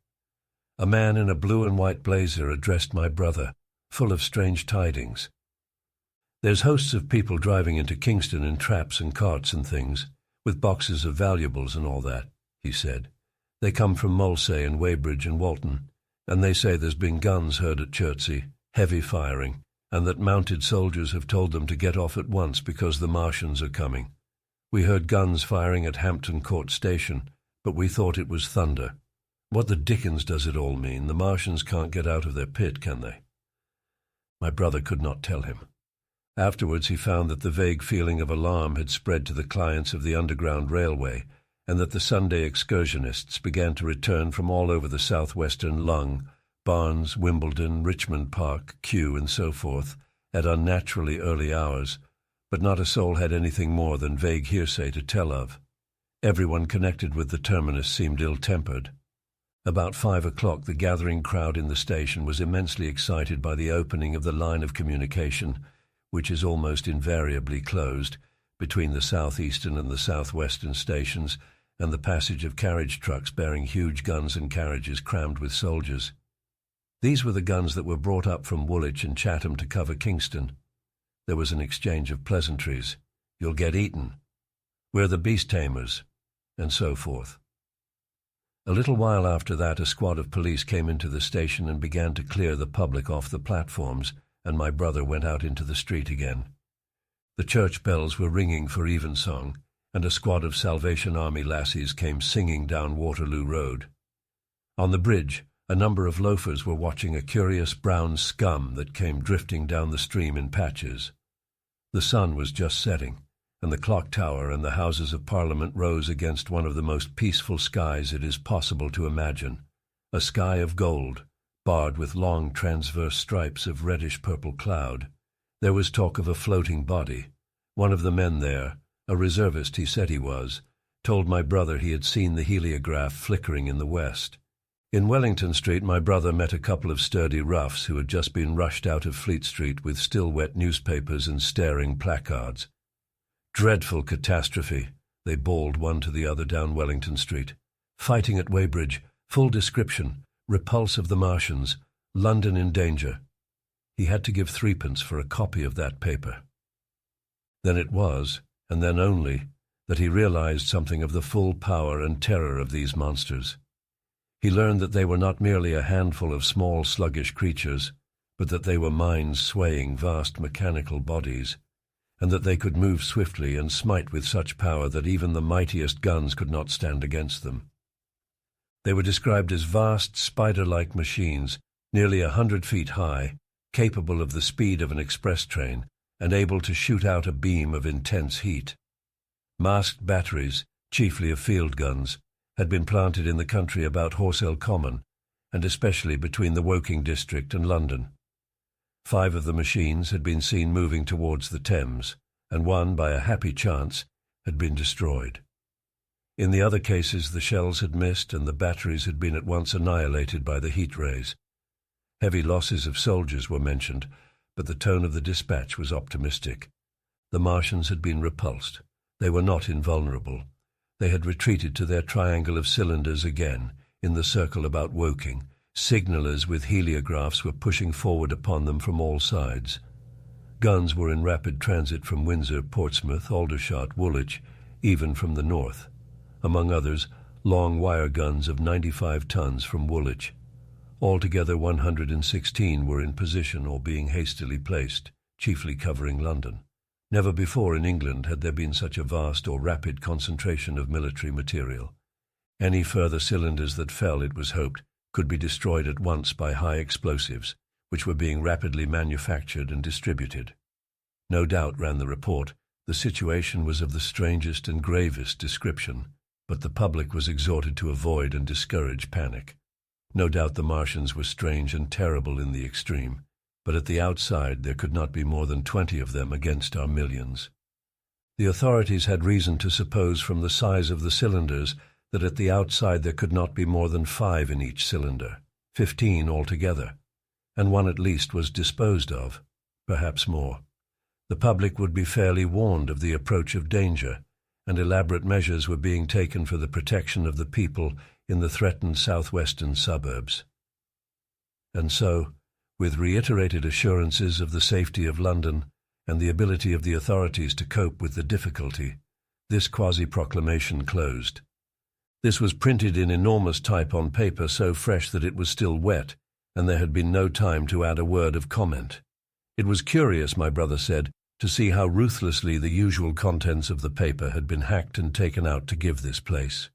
A man in a blue and white blazer addressed my brother, full of strange tidings. "There's hosts of people driving into Kingston in traps and carts and things, with boxes of valuables and all that," he said. "They come from Molesey and Weybridge and Walton, and they say there's been guns heard at Chertsey, heavy firing, and that mounted soldiers have told them to get off at once because the Martians are coming. We heard guns firing at Hampton Court Station, but we thought it was thunder. What the dickens does it all mean? The Martians can't get out of their pit, can they?" My brother could not tell him. Afterwards he found that the vague feeling of alarm had spread to the clients of the Underground Railway, and that the Sunday excursionists began to return from all over the southwestern Lung, Barnes, Wimbledon, Richmond Park, Kew, and so forth, at unnaturally early hours, but not a soul had anything more than vague hearsay to tell of. Everyone connected with the terminus seemed ill-tempered. About 5 o'clock, the gathering crowd in the station was immensely excited by the opening of the line of communication, which is almost invariably closed, between the southeastern and the southwestern stations, and the passage of carriage trucks bearing huge guns and carriages crammed with soldiers. These were the guns that were brought up from Woolwich and Chatham to cover Kingston. There was an exchange of pleasantries. "You'll get eaten," "We're the beast tamers," and so forth. A little while after that, a squad of police came into the station and began to clear the public off the platforms, and my brother went out into the street again. The church bells were ringing for evensong, and a squad of Salvation Army lassies came singing down Waterloo Road. On the bridge, a number of loafers were watching a curious brown scum that came drifting down the stream in patches. The sun was just setting, and the clock tower and the Houses of Parliament rose against one of the most peaceful skies it is possible to imagine, a sky of gold, barred with long transverse stripes of reddish-purple cloud. There was talk of a floating body. One of the men there, a reservist he said he was, told my brother he had seen the heliograph flickering in the west. In Wellington Street, my brother met a couple of sturdy roughs who had just been rushed out of Fleet Street with still-wet newspapers and staring placards. "Dreadful catastrophe," they bawled one to the other down Wellington Street. "Fighting at Weybridge, full description, repulse of the Martians, London in danger." He had to give 3p for a copy of that paper. Then it was, and then only, that he realized something of the full power and terror of these monsters. He learned that they were not merely a handful of small, sluggish creatures, but that they were mind-swaying, vast mechanical bodies, and that they could move swiftly and smite with such power that even the mightiest guns could not stand against them. They were described as vast, spider-like machines, nearly 100 feet high, capable of the speed of an express train, and able to shoot out a beam of intense heat. Masked batteries, chiefly of field guns, had been planted in the country about Horsell Common, and especially between the Woking district and London. 5 of the machines had been seen moving towards the Thames, and one, by a happy chance, had been destroyed. In the other cases, the shells had missed and the batteries had been at once annihilated by the heat rays. Heavy losses of soldiers were mentioned, but the tone of the dispatch was optimistic. The Martians had been repulsed. They were not invulnerable. They had retreated to their triangle of cylinders again, in the circle about Woking. Signallers with heliographs were pushing forward upon them from all sides. Guns were in rapid transit from Windsor, Portsmouth, Aldershot, Woolwich, even from the north. Among others, long wire guns of 95 tons from Woolwich. Altogether 116 were in position or being hastily placed, chiefly covering London. Never before in England had there been such a vast or rapid concentration of military material. Any further cylinders that fell, it was hoped, could be destroyed at once by high explosives, which were being rapidly manufactured and distributed. No doubt, ran the report, the situation was of the strangest and gravest description, but the public was exhorted to avoid and discourage panic. No doubt the Martians were strange and terrible in the extreme, but at the outside there could not be more than 20 of them against our millions. The authorities had reason to suppose from the size of the cylinders that at the outside there could not be more than 5 in each cylinder, 15 altogether, and one at least was disposed of, perhaps more. The public would be fairly warned of the approach of danger, and elaborate measures were being taken for the protection of the people in the threatened southwestern suburbs. And so, with reiterated assurances of the safety of London and the ability of the authorities to cope with the difficulty, this quasi-proclamation closed. This was printed in enormous type on paper so fresh that it was still wet, and there had been no time to add a word of comment. It was curious, my brother said, to see how ruthlessly the usual contents of the paper had been hacked and taken out to give this place.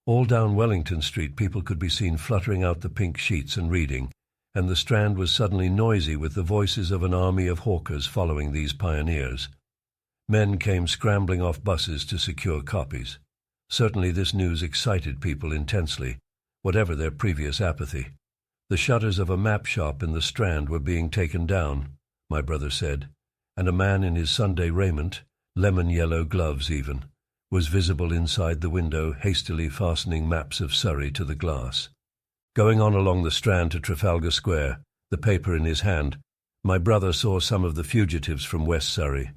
All down Wellington Street people could be seen fluttering out the pink sheets and reading, and the Strand was suddenly noisy with the voices of an army of hawkers following these pioneers. Men came scrambling off buses to secure copies. Certainly this news excited people intensely, whatever their previous apathy. The shutters of a map shop in the Strand were being taken down. my brother said, and a man in his Sunday raiment, lemon-yellow gloves even, was visible inside the window, hastily fastening maps of Surrey to the glass. Going on along the Strand to Trafalgar Square, the paper in his hand, my brother saw some of the fugitives from West Surrey.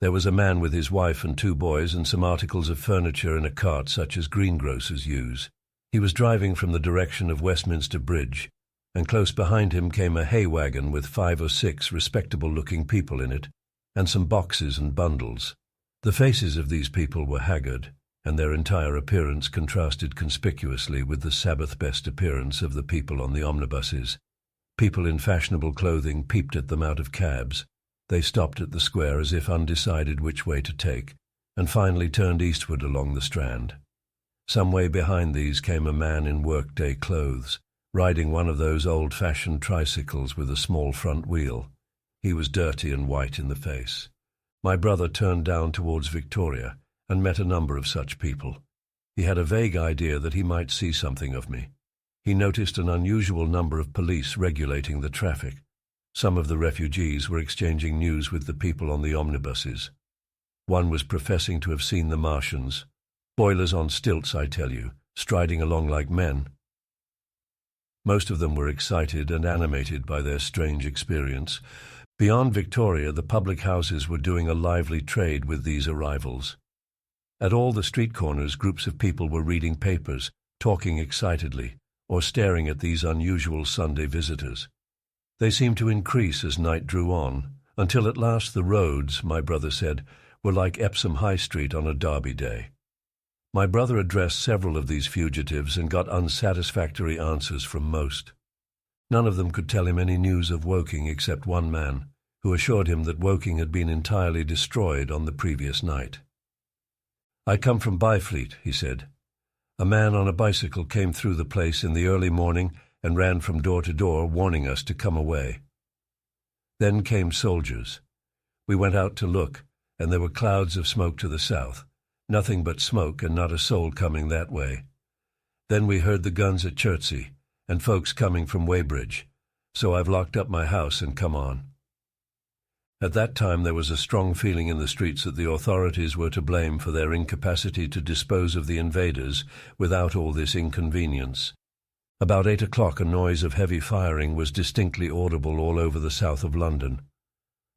There was a man with his wife and 2 boys and some articles of furniture in a cart such as greengrocers use. He was driving from the direction of Westminster Bridge, and close behind him came a hay wagon with 5 or 6 respectable-looking people in it, and some boxes and bundles. The faces of these people were haggard, and their entire appearance contrasted conspicuously with the Sabbath-best appearance of the people on the omnibuses. People in fashionable clothing peeped at them out of cabs. They stopped at the square as if undecided which way to take, and finally turned eastward along the Strand. Some way behind these came a man in workday clothes, riding one of those old-fashioned tricycles with a small front wheel. He was dirty and white in the face. My brother turned down towards Victoria and met a number of such people. He had a vague idea that he might see something of me. He noticed an unusual number of police regulating the traffic. Some of the refugees were exchanging news with the people on the omnibuses. One was professing to have seen the Martians. Boilers on stilts, I tell you, striding along like men. Most of them were excited and animated by their strange experience. Beyond Victoria, the public houses were doing a lively trade with these arrivals. At all the street corners, groups of people were reading papers, talking excitedly, or staring at these unusual Sunday visitors. They seemed to increase as night drew on, until at last the roads, my brother said, were like Epsom High Street on a Derby day. My brother addressed several of these fugitives and got unsatisfactory answers from most. None of them could tell him any news of Woking except one man, who assured him that Woking had been entirely destroyed on the previous night. "I come from Byfleet," he said. "A man on a bicycle came through the place in the early morning and ran from door to door, warning us to come away. Then came soldiers. We went out to look, and there were clouds of smoke to the south. Nothing but smoke and not a soul coming that way. Then we heard the guns at Chertsey, and folks coming from Weybridge, so I've locked up my house and come on." At that time there was a strong feeling in the streets that the authorities were to blame for their incapacity to dispose of the invaders without all this inconvenience. About 8 o'clock a noise of heavy firing was distinctly audible all over the south of London.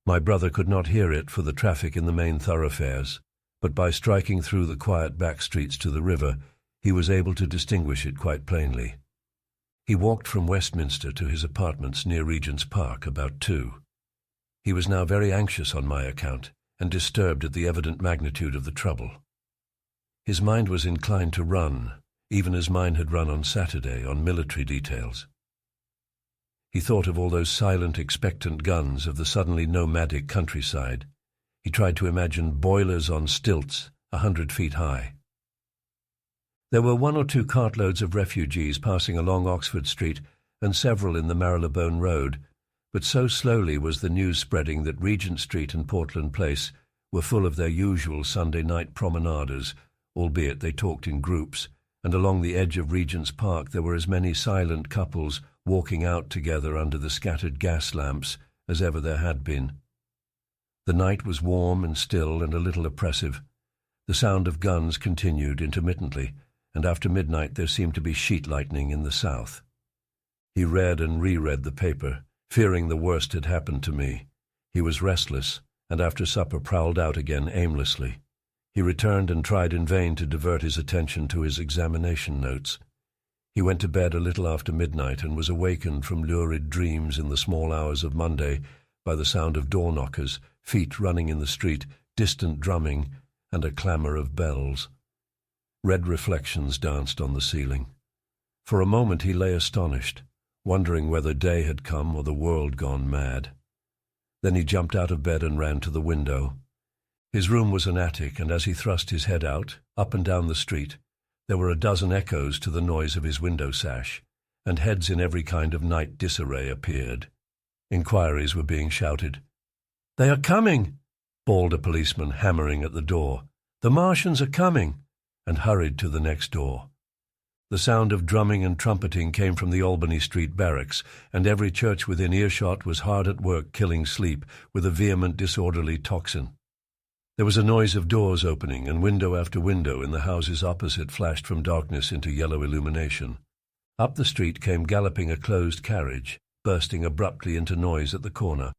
My brother could not hear it for the traffic in the main thoroughfares, but by striking through the quiet back streets to the river, he was able to distinguish it quite plainly. He walked from Westminster to his apartments near Regent's Park about 2. He was now very anxious on my account, and disturbed at the evident magnitude of the trouble. His mind was inclined to run, even as mine had run on Saturday, on military details. He thought of all those silent, expectant guns of the suddenly nomadic countryside. He tried to imagine boilers on stilts 100 feet high. There were 1 or 2 cartloads of refugees passing along Oxford Street and several in the Marylebone Road, but so slowly was the news spreading that Regent Street and Portland Place were full of their usual Sunday night promenaders, albeit they talked in groups, and along the edge of Regent's Park there were as many silent couples walking out together under the scattered gas lamps as ever there had been. The night was warm and still and a little oppressive. The sound of guns continued intermittently, and after midnight there seemed to be sheet lightning in the south. He read and reread the paper, fearing the worst had happened to me. He was restless, and after supper prowled out again aimlessly. He returned and tried in vain to divert his attention to his examination notes. He went to bed a little after midnight and was awakened from lurid dreams in the small hours of Monday by the sound of door-knockers, feet running in the street, distant drumming, and a clamour of bells. Red reflections danced on the ceiling. For a moment he lay astonished, wondering whether day had come or the world gone mad. Then he jumped out of bed and ran to the window. His room was an attic, and as he thrust his head out, up and down the street, there were a dozen echoes to the noise of his window sash, and heads in every kind of night disarray appeared. Inquiries were being shouted. "They are coming!" bawled a policeman, hammering at the door. "The Martians are coming!" and hurried to the next door. The sound of drumming and trumpeting came from the Albany Street barracks, and every church within earshot was hard at work killing sleep with a vehement, disorderly tocsin. There was a noise of doors opening, and window after window in the houses opposite flashed from darkness into yellow illumination. Up the street came galloping a closed carriage, bursting abruptly into noise at the corner,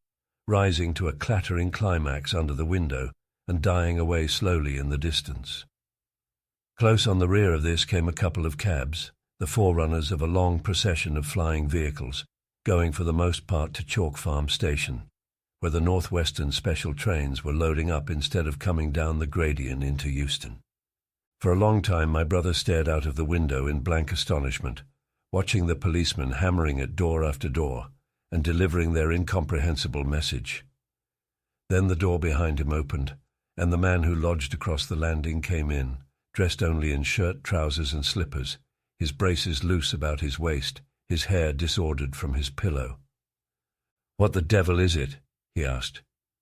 rising to a clattering climax under the window, and dying away slowly in the distance. Close on the rear of this came a couple of cabs, the forerunners of a long procession of flying vehicles, going for the most part to Chalk Farm Station, where the Northwestern special trains were loading up instead of coming down the gradient into Euston. For a long time my brother stared out of the window in blank astonishment, watching the policemen hammering at door after door and delivering their incomprehensible message. Then the door behind him opened, and the man who lodged across the landing came in, dressed only in shirt, trousers, and slippers, his braces loose about his waist, his hair disordered from his pillow. "What the devil is it?" he asked.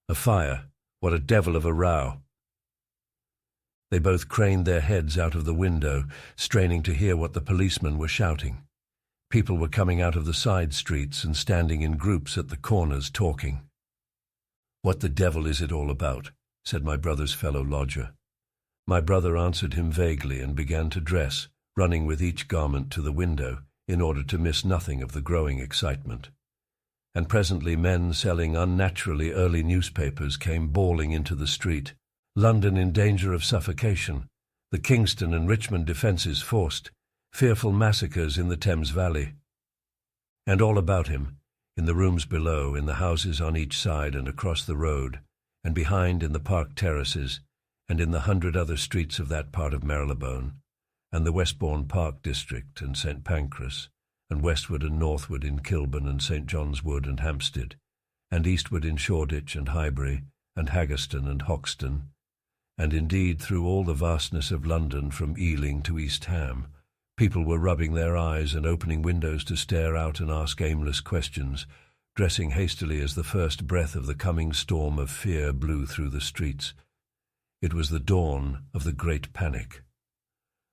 "A fire. What a devil of a row." They both craned their heads out of the window, straining to hear what the policemen were shouting. People were coming out of the side streets and standing in groups at the corners talking. "What the devil is it all about?" said my brother's fellow lodger. My brother answered him vaguely and began to dress, running with each garment to the window in order to miss nothing of the growing excitement. And presently men selling unnaturally early newspapers came bawling into the street. London in danger of suffocation, the Kingston and Richmond defences forced, fearful massacres in the Thames Valley. And all about him, in the rooms below, in the houses on each side and across the road, and behind in the park terraces, and in the 100 other streets of that part of Marylebone, and the Westbourne Park district and St. Pancras, and westward and northward in Kilburn and St. John's Wood and Hampstead, and eastward in Shoreditch and Highbury, and Haggerston and Hoxton, and indeed through all the vastness of London from Ealing to East Ham, people were rubbing their eyes and opening windows to stare out and ask aimless questions, dressing hastily as the first breath of the coming storm of fear blew through the streets. It was the dawn of the Great Panic.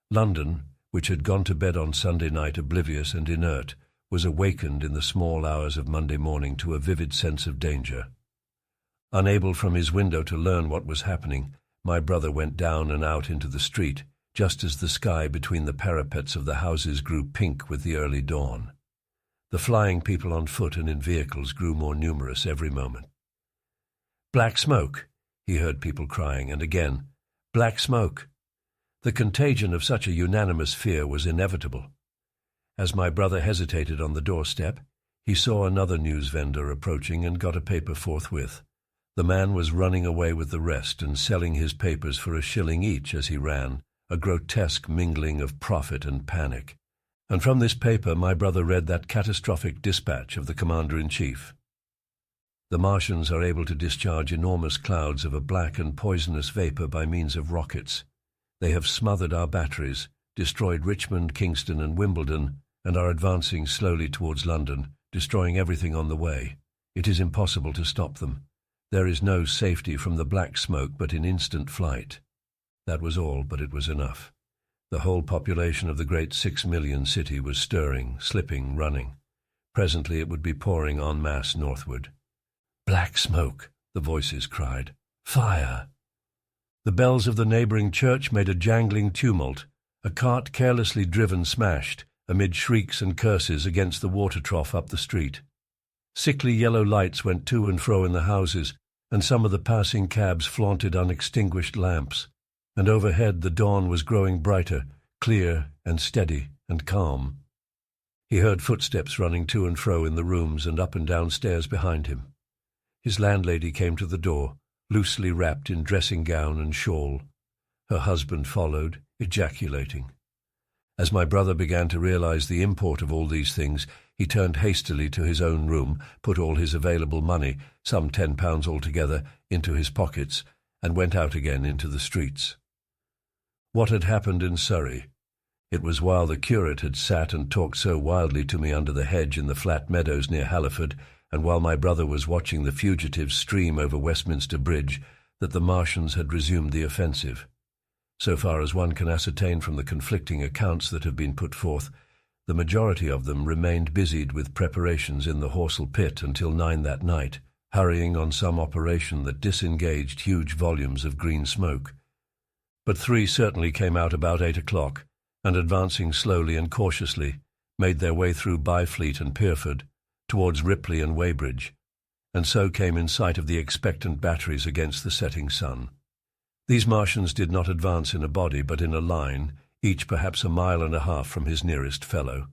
London, which had gone to bed on Sunday night oblivious and inert, was awakened in the small hours of Monday morning to a vivid sense of danger. Unable from his window to learn what was happening, my brother went down and out into the street, just as the sky between the parapets of the houses grew pink with the early dawn. The flying people on foot and in vehicles grew more numerous every moment. "Black smoke!" he heard people crying, and again, "Black smoke!" The contagion of such a unanimous fear was inevitable. As my brother hesitated on the doorstep, he saw another news vendor approaching and got a paper forthwith. The man was running away with the rest and selling his papers for $1 each as he ran, a grotesque mingling of profit and panic. And from this paper my brother read that catastrophic dispatch of the Commander-in-Chief. "The Martians are able to discharge enormous clouds of a black and poisonous vapor by means of rockets. They have smothered our batteries, destroyed Richmond, Kingston, and Wimbledon, and are advancing slowly towards London, destroying everything on the way. It is impossible to stop them. There is no safety from the black smoke but in instant flight." That was all, but it was enough. The whole population of the great 6 million city was stirring, slipping, running. Presently it would be pouring en masse northward. "Black smoke!" the voices cried. "Fire!" The bells of the neighbouring church made a jangling tumult. A cart carelessly driven smashed, amid shrieks and curses, against the water trough up the street. Sickly yellow lights went to and fro in the houses, and some of the passing cabs flaunted unextinguished lamps. And overhead the dawn was growing brighter, clear and steady and calm. He heard footsteps running to and fro in the rooms and up and down stairs behind him. His landlady came to the door, loosely wrapped in dressing gown and shawl. Her husband followed, ejaculating. As my brother began to realize the import of all these things, he turned hastily to his own room, put all his available money, some £10 altogether, into his pockets, and went out again into the streets. What had happened in Surrey? It was while the curate had sat and talked so wildly to me under the hedge in the flat meadows near Halliford, and while my brother was watching the fugitives stream over Westminster Bridge, that the Martians had resumed the offensive. So far as one can ascertain from the conflicting accounts that have been put forth, the majority of them remained busied with preparations in the Horsell pit until 9 that night, hurrying on some operation that disengaged huge volumes of green smoke. But 3 certainly came out about 8 o'clock, and advancing slowly and cautiously, made their way through Byfleet and Pierford, towards Ripley and Weybridge, and so came in sight of the expectant batteries against the setting sun. These Martians did not advance in a body, but in a line, each perhaps a mile and a half from his nearest fellow.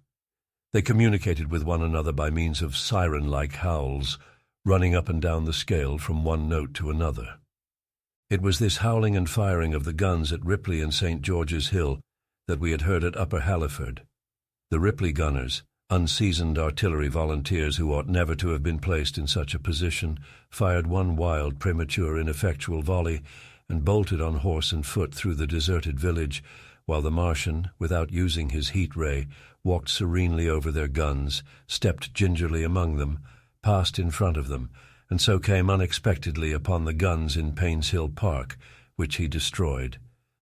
They communicated with one another by means of siren-like howls, running up and down the scale from one note to another. It was this howling and firing of the guns at Ripley and St. George's Hill that we had heard at Upper Halliford. The Ripley gunners, unseasoned artillery volunteers who ought never to have been placed in such a position, fired one wild, premature, ineffectual volley and bolted on horse and foot through the deserted village, while the Martian, without using his heat ray, walked serenely over their guns, stepped gingerly among them, passed in front of them, and so came unexpectedly upon the guns in Payne's Hill Park, which he destroyed.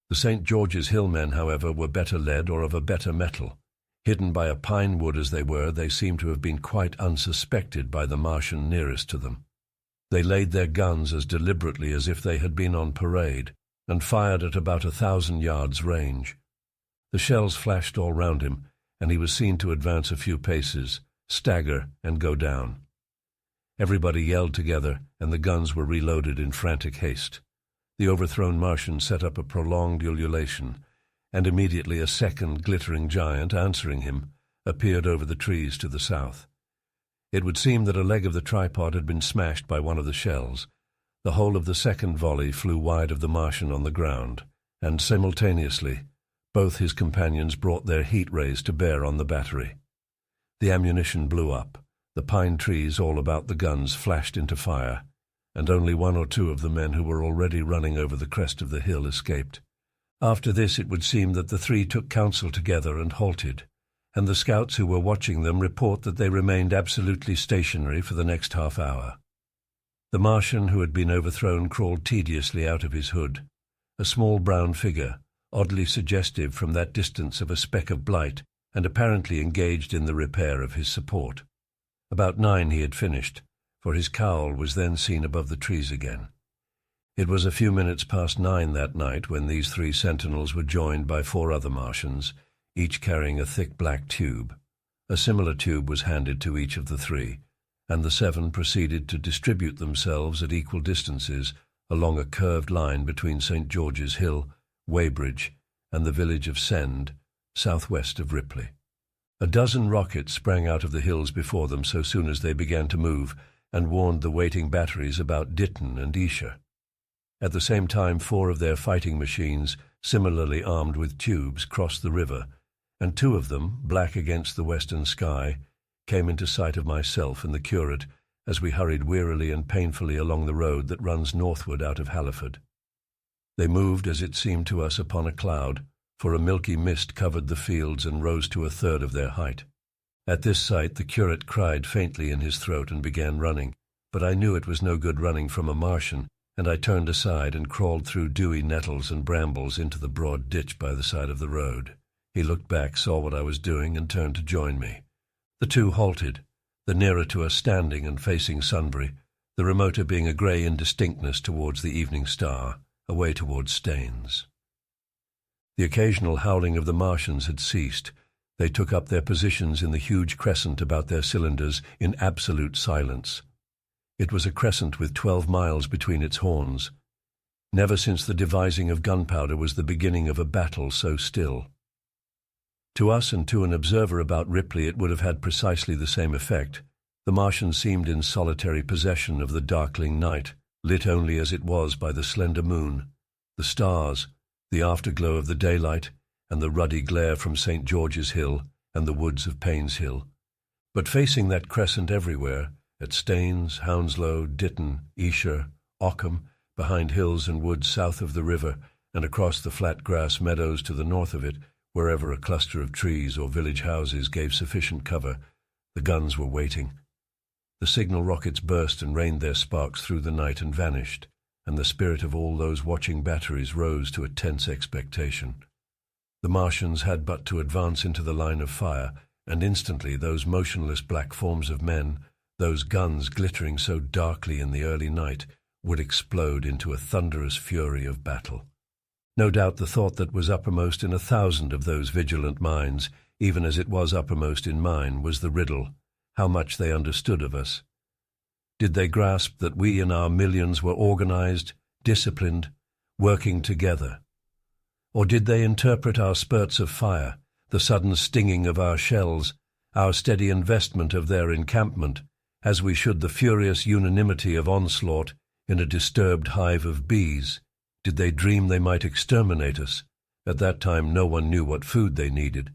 The St. George's Hill men, however, were better led or of a better mettle. Hidden by a pine wood as they were, they seemed to have been quite unsuspected by the Martian nearest to them. They laid their guns as deliberately as if they had been on parade, and fired at about 1,000 yards range. The shells flashed all round him, and he was seen to advance a few paces, stagger, and go down. Everybody yelled together, and the guns were reloaded in frantic haste. The overthrown Martian set up a prolonged ululation, and immediately a second glittering giant, answering him, appeared over the trees to the south. It would seem that a leg of the tripod had been smashed by one of the shells. The whole of the second volley flew wide of the Martian on the ground, and simultaneously both his companions brought their heat rays to bear on the battery. The ammunition blew up, the pine trees all about the guns flashed into fire, and only 1 or 2 of the men who were already running over the crest of the hill escaped. After this it would seem that the 3 took counsel together and halted, and the scouts who were watching them report that they remained absolutely stationary for the next half-hour. The Martian who had been overthrown crawled tediously out of his hood, a small brown figure, oddly suggestive from that distance of a speck of blight, and apparently engaged in the repair of his support. About 9 he had finished, for his cowl was then seen above the trees again. It was a few minutes past 9 that night when these 3 sentinels were joined by 4 other Martians, each carrying a thick black tube. A similar tube was handed to each of the 3, and the 7 proceeded to distribute themselves at equal distances along a curved line between St. George's Hill, Weybridge, and the village of Send, southwest of Ripley. A dozen rockets sprang out of the hills before them so soon as they began to move, and warned the waiting batteries about Ditton and Esher. At the same time 4 of their fighting machines, similarly armed with tubes, crossed the river, and 2 of them, black against the western sky, came into sight of myself and the curate as we hurried wearily and painfully along the road that runs northward out of Halliford. They moved, as it seemed to us, upon a cloud, for a milky mist covered the fields and rose to 1/3 of their height. At this sight the curate cried faintly in his throat and began running, but I knew it was no good running from a Martian, and I turned aside and crawled through dewy nettles and brambles into the broad ditch by the side of the road. He looked back, saw what I was doing, and turned to join me. The 2 halted, the nearer to us standing and facing Sunbury, the remoter being a grey indistinctness towards the evening star, away towards Staines. The occasional howling of the Martians had ceased. They took up their positions in the huge crescent about their cylinders in absolute silence. It was a crescent with 12 miles between its horns. Never since the devising of gunpowder was the beginning of a battle so still. To us and to an observer about Ripley it would have had precisely the same effect. The Martian seemed in solitary possession of the darkling night, lit only as it was by the slender moon, the stars, the afterglow of the daylight, and the ruddy glare from St. George's Hill and the woods of Payne's Hill. But facing that crescent everywhere, at Staines, Hounslow, Ditton, Esher, Ockham, behind hills and woods south of the river, and across the flat grass meadows to the north of it, wherever a cluster of trees or village houses gave sufficient cover, the guns were waiting. The signal rockets burst and rained their sparks through the night and vanished, and the spirit of all those watching batteries rose to a tense expectation. The Martians had but to advance into the line of fire, and instantly those motionless black forms of men, those guns glittering so darkly in the early night, would explode into a thunderous fury of battle. No doubt the thought that was uppermost in 1,000 of those vigilant minds, even as it was uppermost in mine, was the riddle: how much they understood of us. Did they grasp that we in our millions were organized, disciplined, working together? Or did they interpret our spurts of fire, the sudden stinging of our shells, our steady investment of their encampment, as we should the furious unanimity of onslaught in a disturbed hive of bees? Did they dream they might exterminate us? At that time no one knew what food they needed.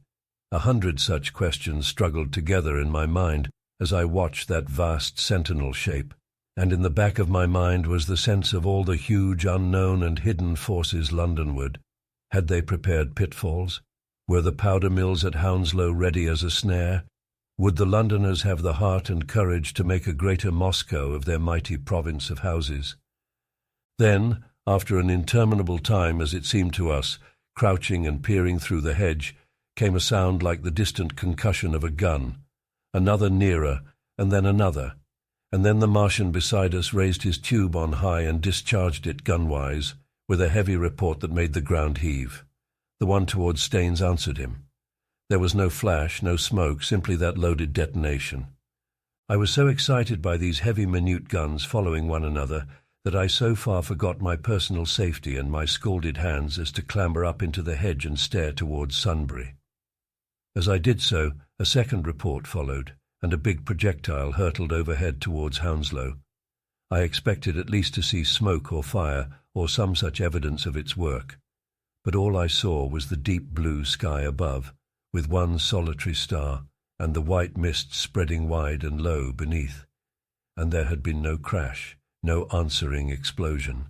100 such questions struggled together in my mind as I watched that vast sentinel shape, and in the back of my mind was the sense of all the huge unknown and hidden forces Londonward. Had they prepared pitfalls? Were the powder mills at Hounslow ready as a snare? Would the Londoners have the heart and courage to make a greater Moscow of their mighty province of houses? Then, after an interminable time, as it seemed to us, crouching and peering through the hedge, came a sound like the distant concussion of a gun. Another nearer, and then another, and then the Martian beside us raised his tube on high and discharged it gunwise, with a heavy report that made the ground heave. The one towards Staines answered him. There was no flash, no smoke, simply that loaded detonation. I was so excited by these heavy minute guns following one another that I so far forgot my personal safety and my scalded hands as to clamber up into the hedge and stare towards Sunbury. As I did so, a second report followed, and a big projectile hurtled overhead towards Hounslow. I expected at least to see smoke or fire, or some such evidence of its work. But all I saw was the deep blue sky above, with one solitary star, and the white mist spreading wide and low beneath. And there had been no crash, no answering explosion.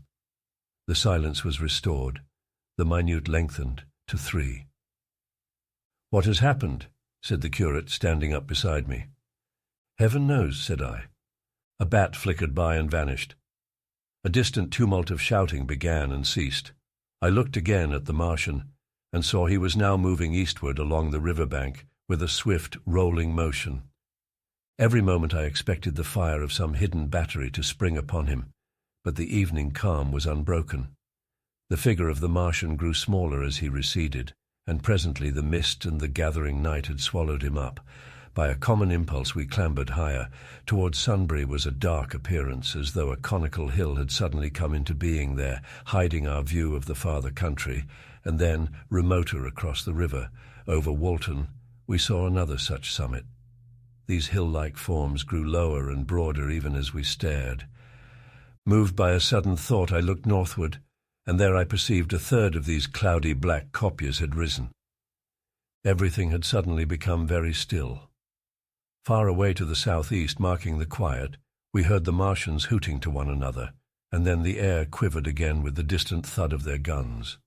The silence was restored, the minute lengthened to 3. "What has happened?" said the curate, standing up beside me. "Heaven knows," said I. A bat flickered by and vanished. A distant tumult of shouting began and ceased. I looked again at the Martian, and saw he was now moving eastward along the river bank with a swift, rolling motion. Every moment I expected the fire of some hidden battery to spring upon him, but the evening calm was unbroken. The figure of the Martian grew smaller as he receded, and presently the mist and the gathering night had swallowed him up. By a common impulse we clambered higher. Towards Sunbury was a dark appearance, as though a conical hill had suddenly come into being there, hiding our view of the farther country, and then, remoter across the river, over Walton, we saw another such summit. These hill-like forms grew lower and broader even as we stared. Moved by a sudden thought, I looked northward, and there I perceived a third of these cloudy black copiers had risen. Everything had suddenly become very still. Far away to the southeast, marking the quiet, we heard the Martians hooting to one another, and then the air quivered again with the distant thud of their guns.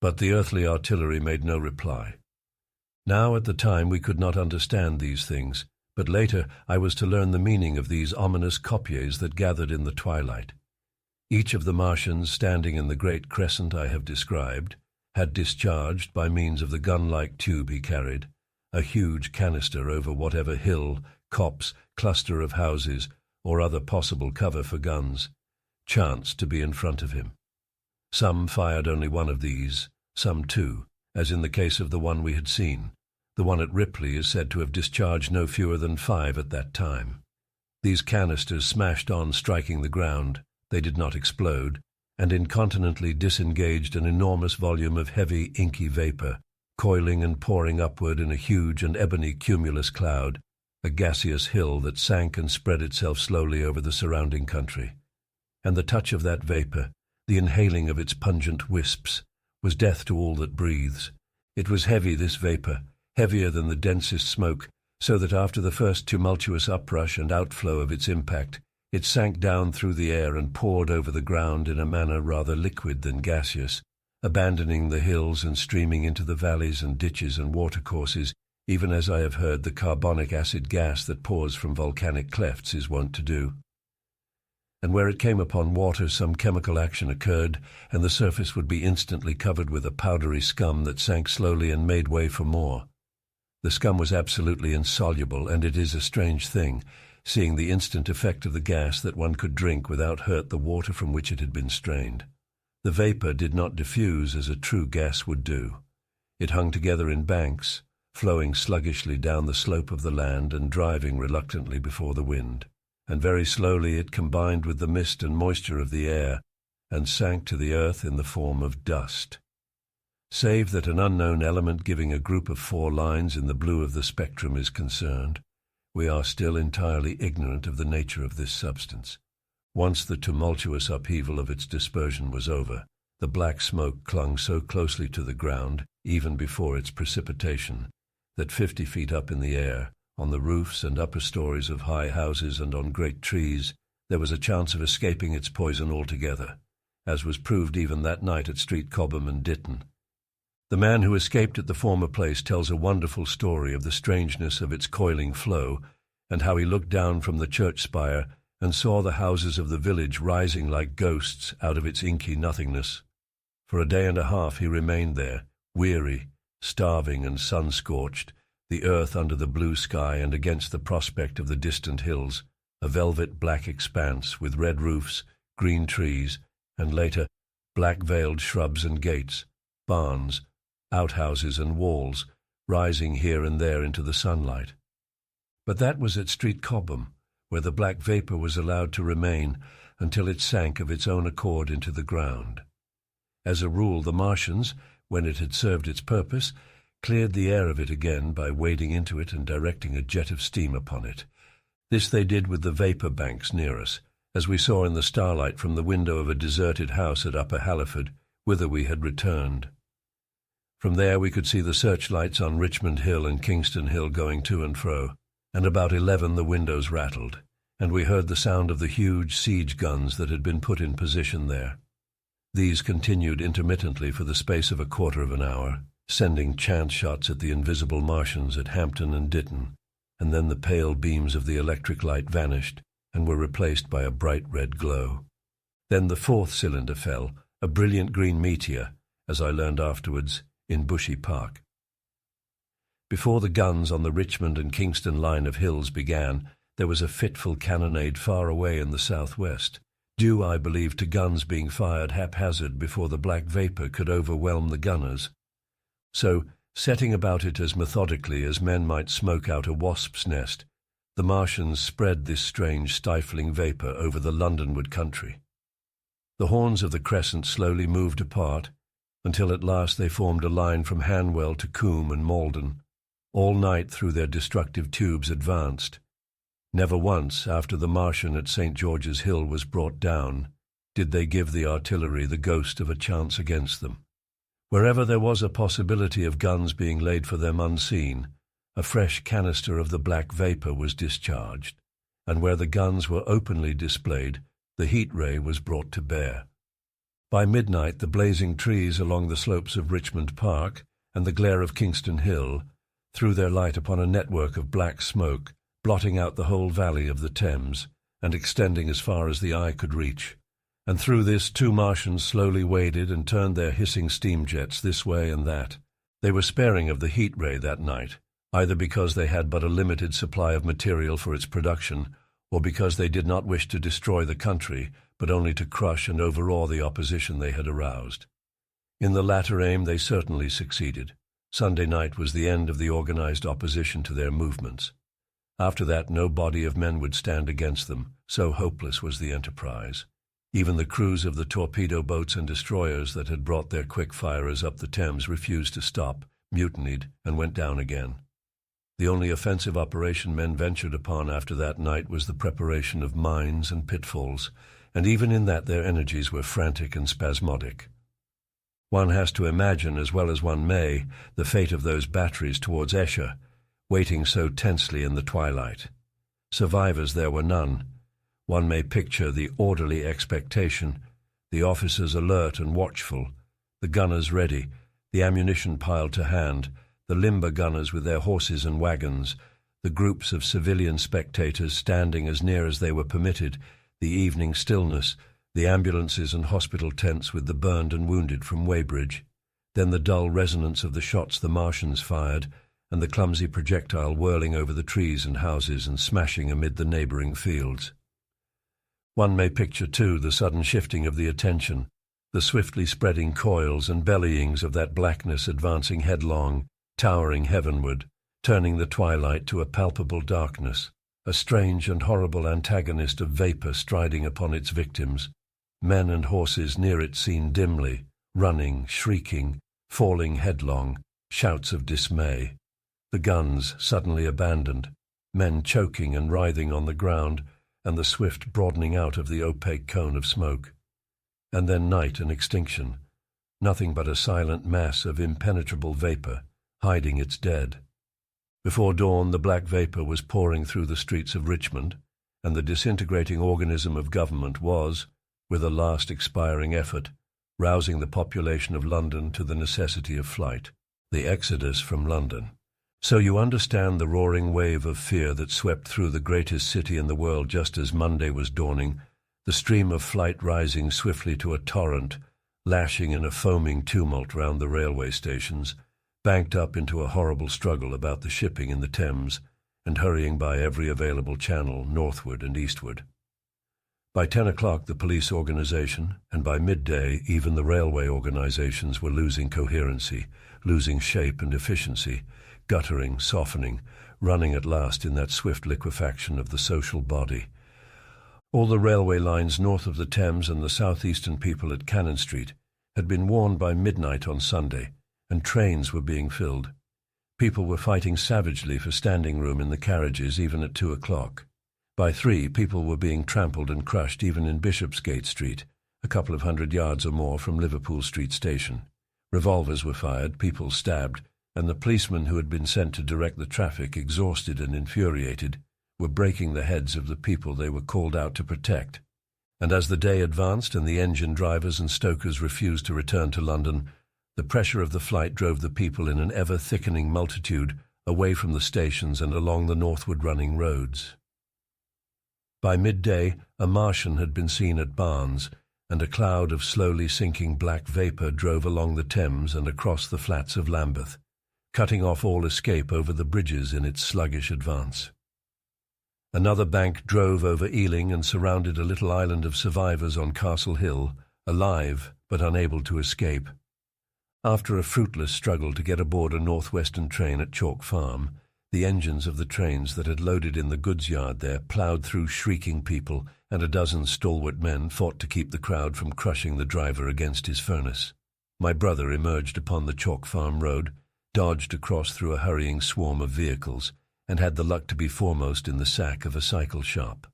But the earthly artillery made no reply. Now at the time we could not understand these things, but later I was to learn the meaning of these ominous copiers that gathered in the twilight. Each of the Martians, standing in the great crescent I have described, had discharged, by means of the gun-like tube he carried, a huge canister over whatever hill, copse, cluster of houses, or other possible cover for guns, chanced to be in front of him. Some fired only one of these, some 2, as in the case of the one we had seen. The one at Ripley is said to have discharged no fewer than 5 at that time. These canisters smashed on, striking the ground. They did not explode, and incontinently disengaged an enormous volume of heavy, inky vapor, coiling and pouring upward in a huge and ebony cumulus cloud, a gaseous hill that sank and spread itself slowly over the surrounding country. And the touch of that vapor, the inhaling of its pungent wisps, was death to all that breathes. It was heavy, this vapor, heavier than the densest smoke, so that after the first tumultuous uprush and outflow of its impact, it sank down through the air and poured over the ground in a manner rather liquid than gaseous, abandoning the hills and streaming into the valleys and ditches and watercourses, even as I have heard the carbonic acid gas that pours from volcanic clefts is wont to do. and where it came upon water some chemical action occurred, and the surface would be instantly covered with a powdery scum that sank slowly and made way for more. The scum was absolutely insoluble, and it is a strange thing, seeing the instant effect of the gas, that one could drink without hurt the water from which it had been strained. The vapour did not diffuse as a true gas would do. It hung together in banks, flowing sluggishly down the slope of the land and driving reluctantly before the wind, and very slowly it combined with the mist and moisture of the air, and sank to the earth in the form of dust. Save that an unknown element giving a group of 4 lines in the blue of the spectrum is concerned, we are still entirely ignorant of the nature of this substance. Once the tumultuous upheaval of its dispersion was over, the black smoke clung so closely to the ground, even before its precipitation, that 50 feet up in the air, on the roofs and upper stories of high houses and on great trees, there was a chance of escaping its poison altogether, as was proved even that night at Street Cobham and Ditton. The man who escaped at the former place tells a wonderful story of the strangeness of its coiling flow, and how he looked down from the church spire and saw the houses of the village rising like ghosts out of its inky nothingness. For a day and a half he remained there, weary, starving and sun-scorched, the earth under the blue sky and against the prospect of the distant hills, a velvet black expanse with red roofs, green trees, and later black-veiled shrubs and gates, barns, outhouses and walls, rising here and there into the sunlight. But that was at Street Cobham, where the black vapour was allowed to remain until it sank of its own accord into the ground. As a rule, the Martians, when it had served its purpose, cleared the air of it again by wading into it and directing a jet of steam upon it. This they did with the vapour banks near us, as we saw in the starlight from the window of a deserted house at Upper Halliford, whither we had returned. From there we could see the searchlights on Richmond Hill and Kingston Hill going to and fro, and about 11 the windows rattled, and we heard the sound of the huge siege guns that had been put in position there. These continued intermittently for the space of a quarter of an hour, sending chance shots at the invisible Martians at Hampton and Ditton, and then the pale beams of the electric light vanished and were replaced by a bright red glow. Then the 4th cylinder fell, a brilliant green meteor, as I learned afterwards, in Bushy Park. Before the guns on the Richmond and Kingston line of hills began, there was a fitful cannonade far away in the southwest, due, I believe, to guns being fired haphazard before the black vapour could overwhelm the gunners. So, setting about it as methodically as men might smoke out a wasp's nest, the Martians spread this strange stifling vapour over the Londonward country. The horns of the crescent slowly moved apart, until at last they formed a line from Hanwell to Coombe and Malden. All night through their destructive tubes advanced. Never once, after the Martian at St. George's Hill was brought down, did they give the artillery the ghost of a chance against them. Wherever there was a possibility of guns being laid for them unseen, a fresh canister of the black vapour was discharged, and where the guns were openly displayed, the heat ray was brought to bear. By midnight the blazing trees along the slopes of Richmond Park and the glare of Kingston Hill threw their light upon a network of black smoke, blotting out the whole valley of the Thames and extending as far as the eye could reach. And through this 2 Martians slowly waded and turned their hissing steam jets this way and that. They were sparing of the heat ray that night, either because they had but a limited supply of material for its production, or because they did not wish to destroy the country, but only to crush and overawe the opposition they had aroused. In the latter aim they certainly succeeded. Sunday night was the end of the organized opposition to their movements. After that no body of men would stand against them, so hopeless was the enterprise. Even the crews of the torpedo boats and destroyers that had brought their quick firers up the Thames refused to stop, mutinied, and went down again. The only offensive operation men ventured upon after that night was the preparation of mines and pitfalls, and even in that their energies were frantic and spasmodic. One has to imagine, as well as one may, the fate of those batteries towards Esher, waiting so tensely in the twilight. Survivors there were none. One may picture the orderly expectation, the officers alert and watchful, the gunners ready, the ammunition piled to hand, the limber gunners with their horses and wagons, the groups of civilian spectators standing as near as they were permitted, the evening stillness, the ambulances and hospital tents with the burned and wounded from Weybridge, then the dull resonance of the shots the Martians fired, and the clumsy projectile whirling over the trees and houses and smashing amid the neighbouring fields. One may picture, too, the sudden shifting of the attention, the swiftly spreading coils and bellyings of that blackness advancing headlong, towering heavenward, turning the twilight to a palpable darkness, a strange and horrible antagonist of vapour striding upon its victims, men and horses near it seen dimly, running, shrieking, falling headlong, shouts of dismay, the guns suddenly abandoned, men choking and writhing on the ground, and the swift broadening out of the opaque cone of smoke. And then night and extinction, nothing but a silent mass of impenetrable vapour, hiding its dead. Before dawn the black vapour was pouring through the streets of Richmond, and the disintegrating organism of government was, with a last expiring effort, rousing the population of London to the necessity of flight, the exodus from London. So you understand the roaring wave of fear that swept through the greatest city in the world just as Monday was dawning, the stream of flight rising swiftly to a torrent, lashing in a foaming tumult round the railway stations, banked up into a horrible struggle about the shipping in the Thames, and hurrying by every available channel northward and eastward. By 10 o'clock the police organisation, and by midday even the railway organisations, were losing coherency, losing shape and efficiency, guttering, softening, running at last in that swift liquefaction of the social body. All the railway lines north of the Thames and the southeastern people at Cannon Street had been warned by midnight on Sunday, and trains were being filled. People were fighting savagely for standing room in the carriages even at 2 o'clock. By 3, people were being trampled and crushed even in Bishopsgate Street, a couple of 100 yards or more from Liverpool Street Station. Revolvers were fired, people stabbed, and the policemen who had been sent to direct the traffic, exhausted and infuriated, were breaking the heads of the people they were called out to protect. And as the day advanced and the engine drivers and stokers refused to return to London, the pressure of the flight drove the people in an ever-thickening multitude away from the stations and along the northward-running roads. By midday, a Martian had been seen at Barnes, and a cloud of slowly sinking black vapour drove along the Thames and across the flats of Lambeth, cutting off all escape over the bridges in its sluggish advance. Another bank drove over Ealing and surrounded a little island of survivors on Castle Hill, alive but unable to escape. After a fruitless struggle to get aboard a northwestern train at Chalk Farm, the engines of the trains that had loaded in the goods yard there ploughed through shrieking people, and a dozen stalwart men fought to keep the crowd from crushing the driver against his furnace. My brother emerged upon the Chalk Farm road, dodged across through a hurrying swarm of vehicles, and had the luck to be foremost in the sack of a cycle shop.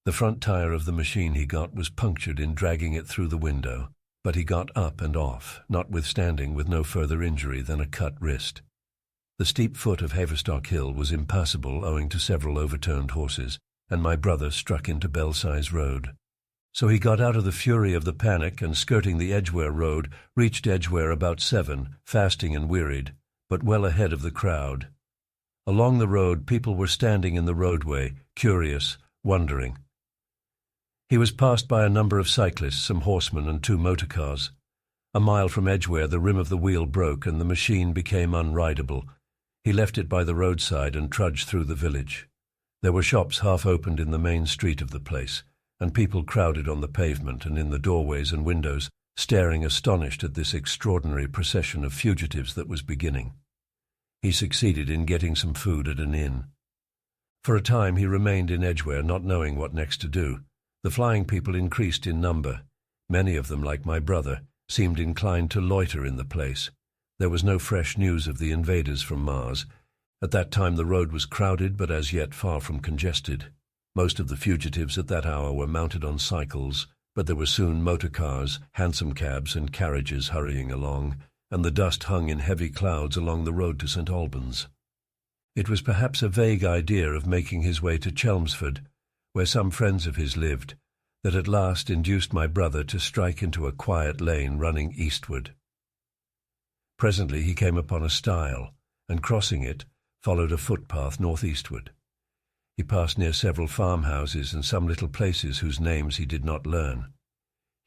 The front tire of the machine he got was punctured in dragging it through the window, but he got up and off, notwithstanding with no further injury than a cut wrist. The steep foot of Haverstock Hill was impassable owing to several overturned horses, and my brother struck into Belsize Road. So he got out of the fury of the panic and, skirting the Edgware Road, reached Edgware about 7, fasting and wearied, but well ahead of the crowd. Along the road people were standing in the roadway, curious, wondering. He was passed by a number of cyclists, some horsemen and 2 motor cars. A mile from Edgware the rim of the wheel broke and the machine became unrideable. He left it by the roadside and trudged through the village. There were shops half opened in the main street of the place, and people crowded on the pavement and in the doorways and windows, staring astonished at this extraordinary procession of fugitives that was beginning. He succeeded in getting some food at an inn. For a time he remained in Edgware, not knowing what next to do. The flying people increased in number. Many of them, like my brother, seemed inclined to loiter in the place. There was no fresh news of the invaders from Mars. At that time the road was crowded, but as yet far from congested. Most of the fugitives at that hour were mounted on cycles, but there were soon motor cars, hansom cabs and carriages hurrying along, and the dust hung in heavy clouds along the road to St. Albans. It was perhaps a vague idea of making his way to Chelmsford, where some friends of his lived, that at last induced my brother to strike into a quiet lane running eastward. Presently he came upon a stile, and crossing it, followed a footpath northeastward. He passed near several farmhouses and some little places whose names he did not learn.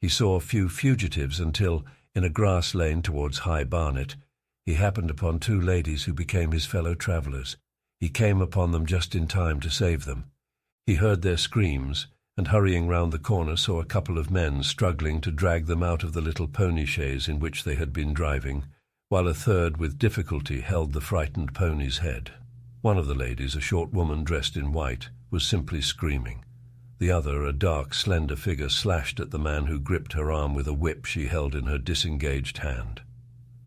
He saw a few fugitives until, in a grass lane towards High Barnet, he happened upon two ladies who became his fellow travellers. He came upon them just in time to save them. He heard their screams, and hurrying round the corner saw a couple of men struggling to drag them out of the little pony chaise in which they had been driving, while a third with difficulty held the frightened pony's head. One of the ladies, a short woman dressed in white, was simply screaming. The other, a dark, slender figure, slashed at the man who gripped her arm with a whip she held in her disengaged hand.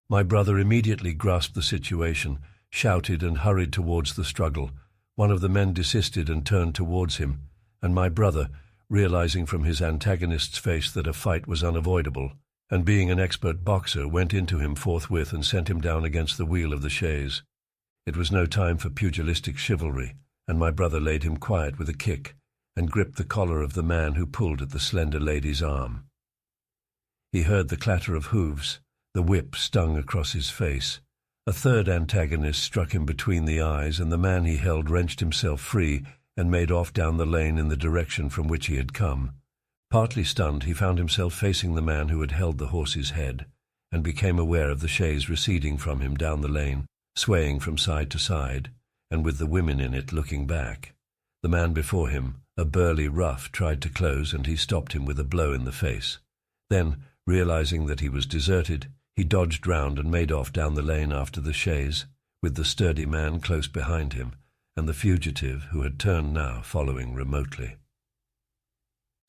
My brother immediately grasped the situation, shouted and hurried towards the struggle. One of the men desisted and turned towards him, and my brother, realizing from his antagonist's face that a fight was unavoidable, and being an expert boxer, went into him forthwith and sent him down against the wheel of the chaise. It was no time for pugilistic chivalry, and my brother laid him quiet with a kick, and gripped the collar of the man who pulled at the slender lady's arm. He heard the clatter of hoofs. The whip stung across his face. A third antagonist struck him between the eyes, and the man he held wrenched himself free and made off down the lane in the direction from which he had come. Partly stunned, he found himself facing the man who had held the horse's head, and became aware of the chaise receding from him down the lane, swaying from side to side, and with the women in it looking back. The man before him, a burly rough, tried to close, and he stopped him with a blow in the face. Then, realizing that he was deserted, he dodged round and made off down the lane after the chaise, with the sturdy man close behind him, and the fugitive, who had turned now, following remotely.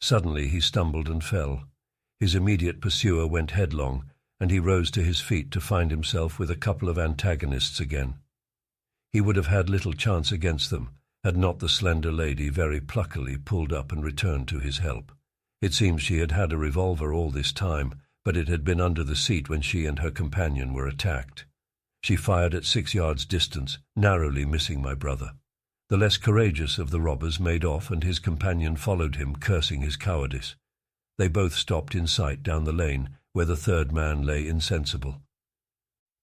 Suddenly he stumbled and fell. His immediate pursuer went headlong, and he rose to his feet to find himself with a couple of antagonists again. He would have had little chance against them, had not the slender lady very pluckily pulled up and returned to his help. It seems she had had a revolver all this time, but it had been under the seat when she and her companion were attacked. She fired at 6 yards distance, narrowly missing my brother. The less courageous of the robbers made off, and his companion followed him, cursing his cowardice. They both stopped in sight down the lane, where the third man lay insensible.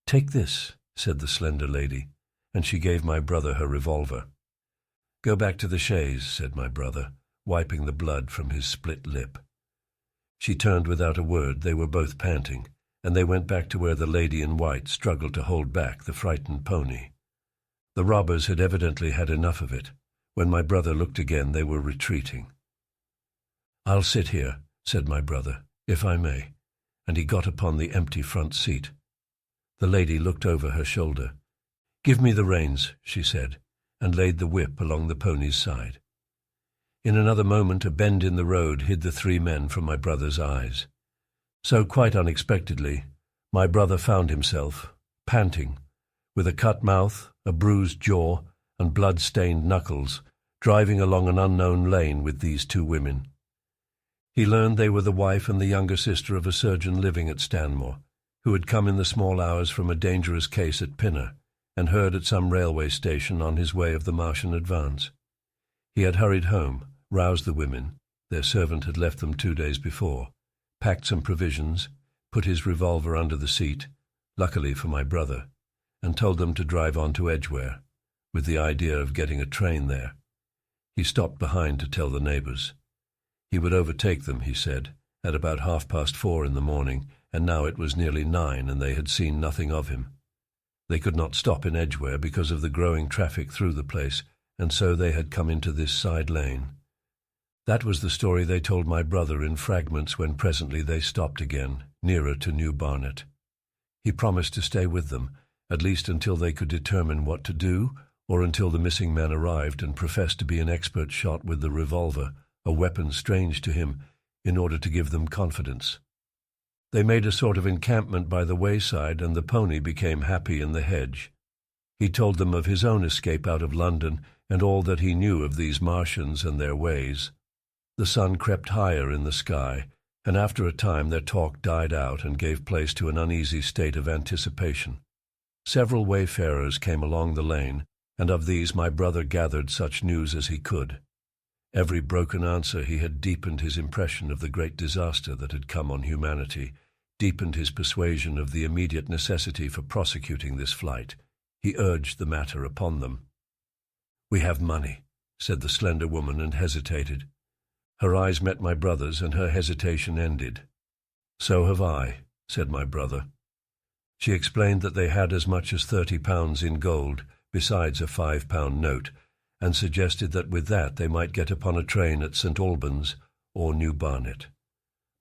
"Take this," said the slender lady, and she gave my brother her revolver. "Go back to the chaise," said my brother, wiping the blood from his split lip. She turned without a word. They were both panting, and they went back to where the lady in white struggled to hold back the frightened pony. The robbers had evidently had enough of it. When my brother looked again, they were retreating. "I'll sit here," said my brother, "if I may," and he got upon the empty front seat. The lady looked over her shoulder. "Give me the reins," she said, and laid the whip along the pony's side. In another moment a bend in the road hid the three men from my brother's eyes. So, quite unexpectedly, my brother found himself, panting, with a cut mouth, a bruised jaw, and blood-stained knuckles, driving along an unknown lane with these two women. He learned they were the wife and the younger sister of a surgeon living at Stanmore, who had come in the small hours from a dangerous case at Pinner, and heard at some railway station on his way of the Martian advance. He had hurried home, roused the women, their servant had left them 2 days before, packed some provisions, put his revolver under the seat, luckily for my brother, and told them to drive on to Edgware, with the idea of getting a train there. He stopped behind to tell the neighbours. He would overtake them, he said, at about 4:30 in the morning, and now it was nearly 9, and they had seen nothing of him. They could not stop in Edgware because of the growing traffic through the place, and so they had come into this side lane. That was the story they told my brother in fragments when presently they stopped again, nearer to New Barnet. He promised to stay with them, at least until they could determine what to do, or until the missing man arrived and professed to be an expert shot with the revolver, a weapon strange to him, in order to give them confidence. They made a sort of encampment by the wayside, and the pony became happy in the hedge. He told them of his own escape out of London, and all that he knew of these Martians and their ways. The sun crept higher in the sky, and after a time their talk died out and gave place to an uneasy state of anticipation. Several wayfarers came along the lane, and of these my brother gathered such news as he could. Every broken answer he had deepened his impression of the great disaster that had come on humanity, deepened his persuasion of the immediate necessity for prosecuting this flight. He urged the matter upon them. "We have money," said the slender woman, and hesitated. Her eyes met my brother's, and her hesitation ended. "So have I," said my brother. She explained that they had as much as £30 in gold, besides a £5 note, and suggested that with that they might get upon a train at St. Albans or New Barnet.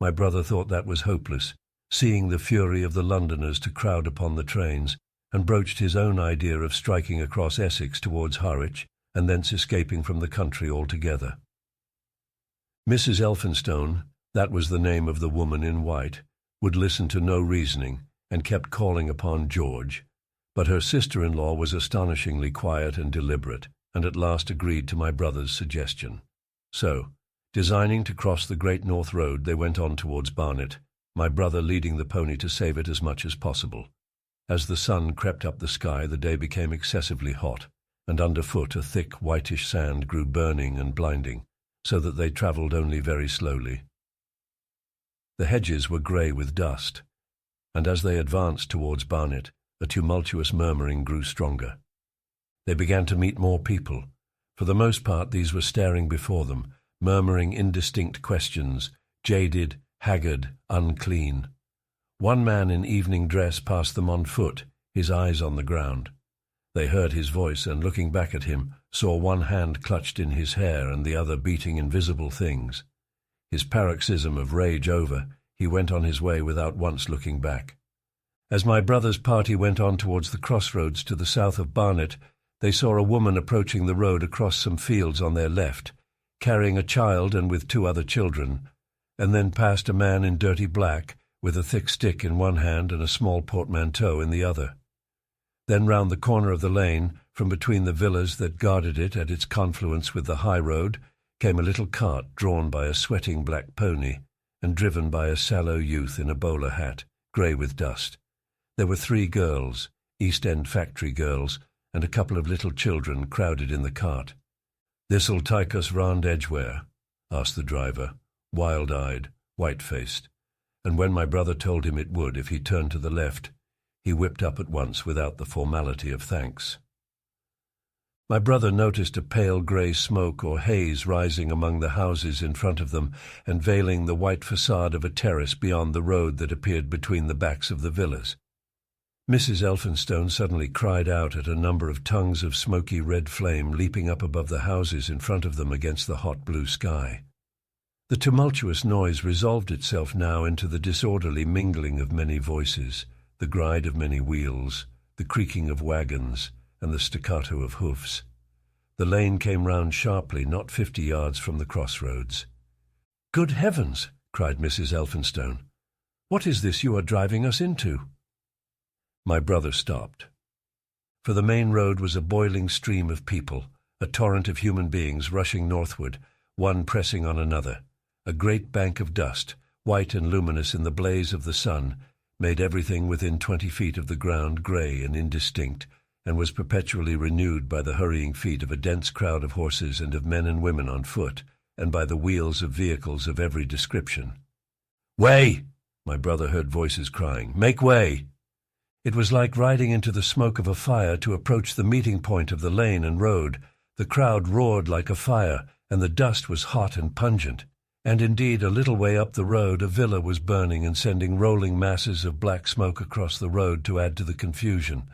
My brother thought that was hopeless, seeing the fury of the Londoners to crowd upon the trains, and broached his own idea of striking across Essex towards Harwich, and thence escaping from the country altogether. Mrs. Elphinstone, that was the name of the woman in white, would listen to no reasoning, and kept calling upon George, but her sister-in-law was astonishingly quiet and deliberate, and at last agreed to my brother's suggestion. So, designing to cross the Great North Road, they went on towards Barnet, my brother leading the pony to save it as much as possible. As the sun crept up the sky, the day became excessively hot, and underfoot a thick whitish sand grew burning and blinding, so that they travelled only very slowly. The hedges were grey with dust, and as they advanced towards Barnet, a tumultuous murmuring grew stronger. They began to meet more people. For the most part these were staring before them, murmuring indistinct questions, jaded, haggard, unclean. One man in evening dress passed them on foot, his eyes on the ground. They heard his voice, and looking back at him, saw one hand clutched in his hair and the other beating invisible things. His paroxysm of rage over, he went on his way without once looking back. As my brother's party went on towards the crossroads to the south of Barnet, they saw a woman approaching the road across some fields on their left, carrying a child and with 2 other children, and then passed a man in dirty black, with a thick stick in one hand and a small portmanteau in the other. Then round the corner of the lane, from between the villas that guarded it at its confluence with the high road, came a little cart drawn by a sweating black pony, and driven by a sallow youth in a bowler hat, grey with dust. There were 3 girls, East End factory girls, and a couple of little children crowded in the cart. "This'll take us round Edgware?" asked the driver, wild-eyed, white-faced, and when my brother told him it would if he turned to the left, he whipped up at once without the formality of thanks. My brother noticed a pale grey smoke or haze rising among the houses in front of them and veiling the white facade of a terrace beyond the road that appeared between the backs of the villas. Mrs. Elphinstone suddenly cried out at a number of tongues of smoky red flame leaping up above the houses in front of them against the hot blue sky. The tumultuous noise resolved itself now into the disorderly mingling of many voices, the gride of many wheels, the creaking of wagons, and the staccato of hoofs. The lane came round sharply, not 50 yards from the crossroads. "Good heavens!" cried Mrs. Elphinstone. "What is this you are driving us into?" My brother stopped. For the main road was a boiling stream of people, a torrent of human beings rushing northward, one pressing on another. A great bank of dust, white and luminous in the blaze of the sun, made everything within 20 feet of the ground grey and indistinct, and was perpetually renewed by the hurrying feet of a dense crowd of horses and of men and women on foot, and by the wheels of vehicles of every description. "Way!" my brother heard voices crying. "Make way!" It was like riding into the smoke of a fire to approach the meeting point of the lane and road. The crowd roared like a fire, and the dust was hot and pungent. And indeed, a little way up the road, a villa was burning and sending rolling masses of black smoke across the road to add to the confusion.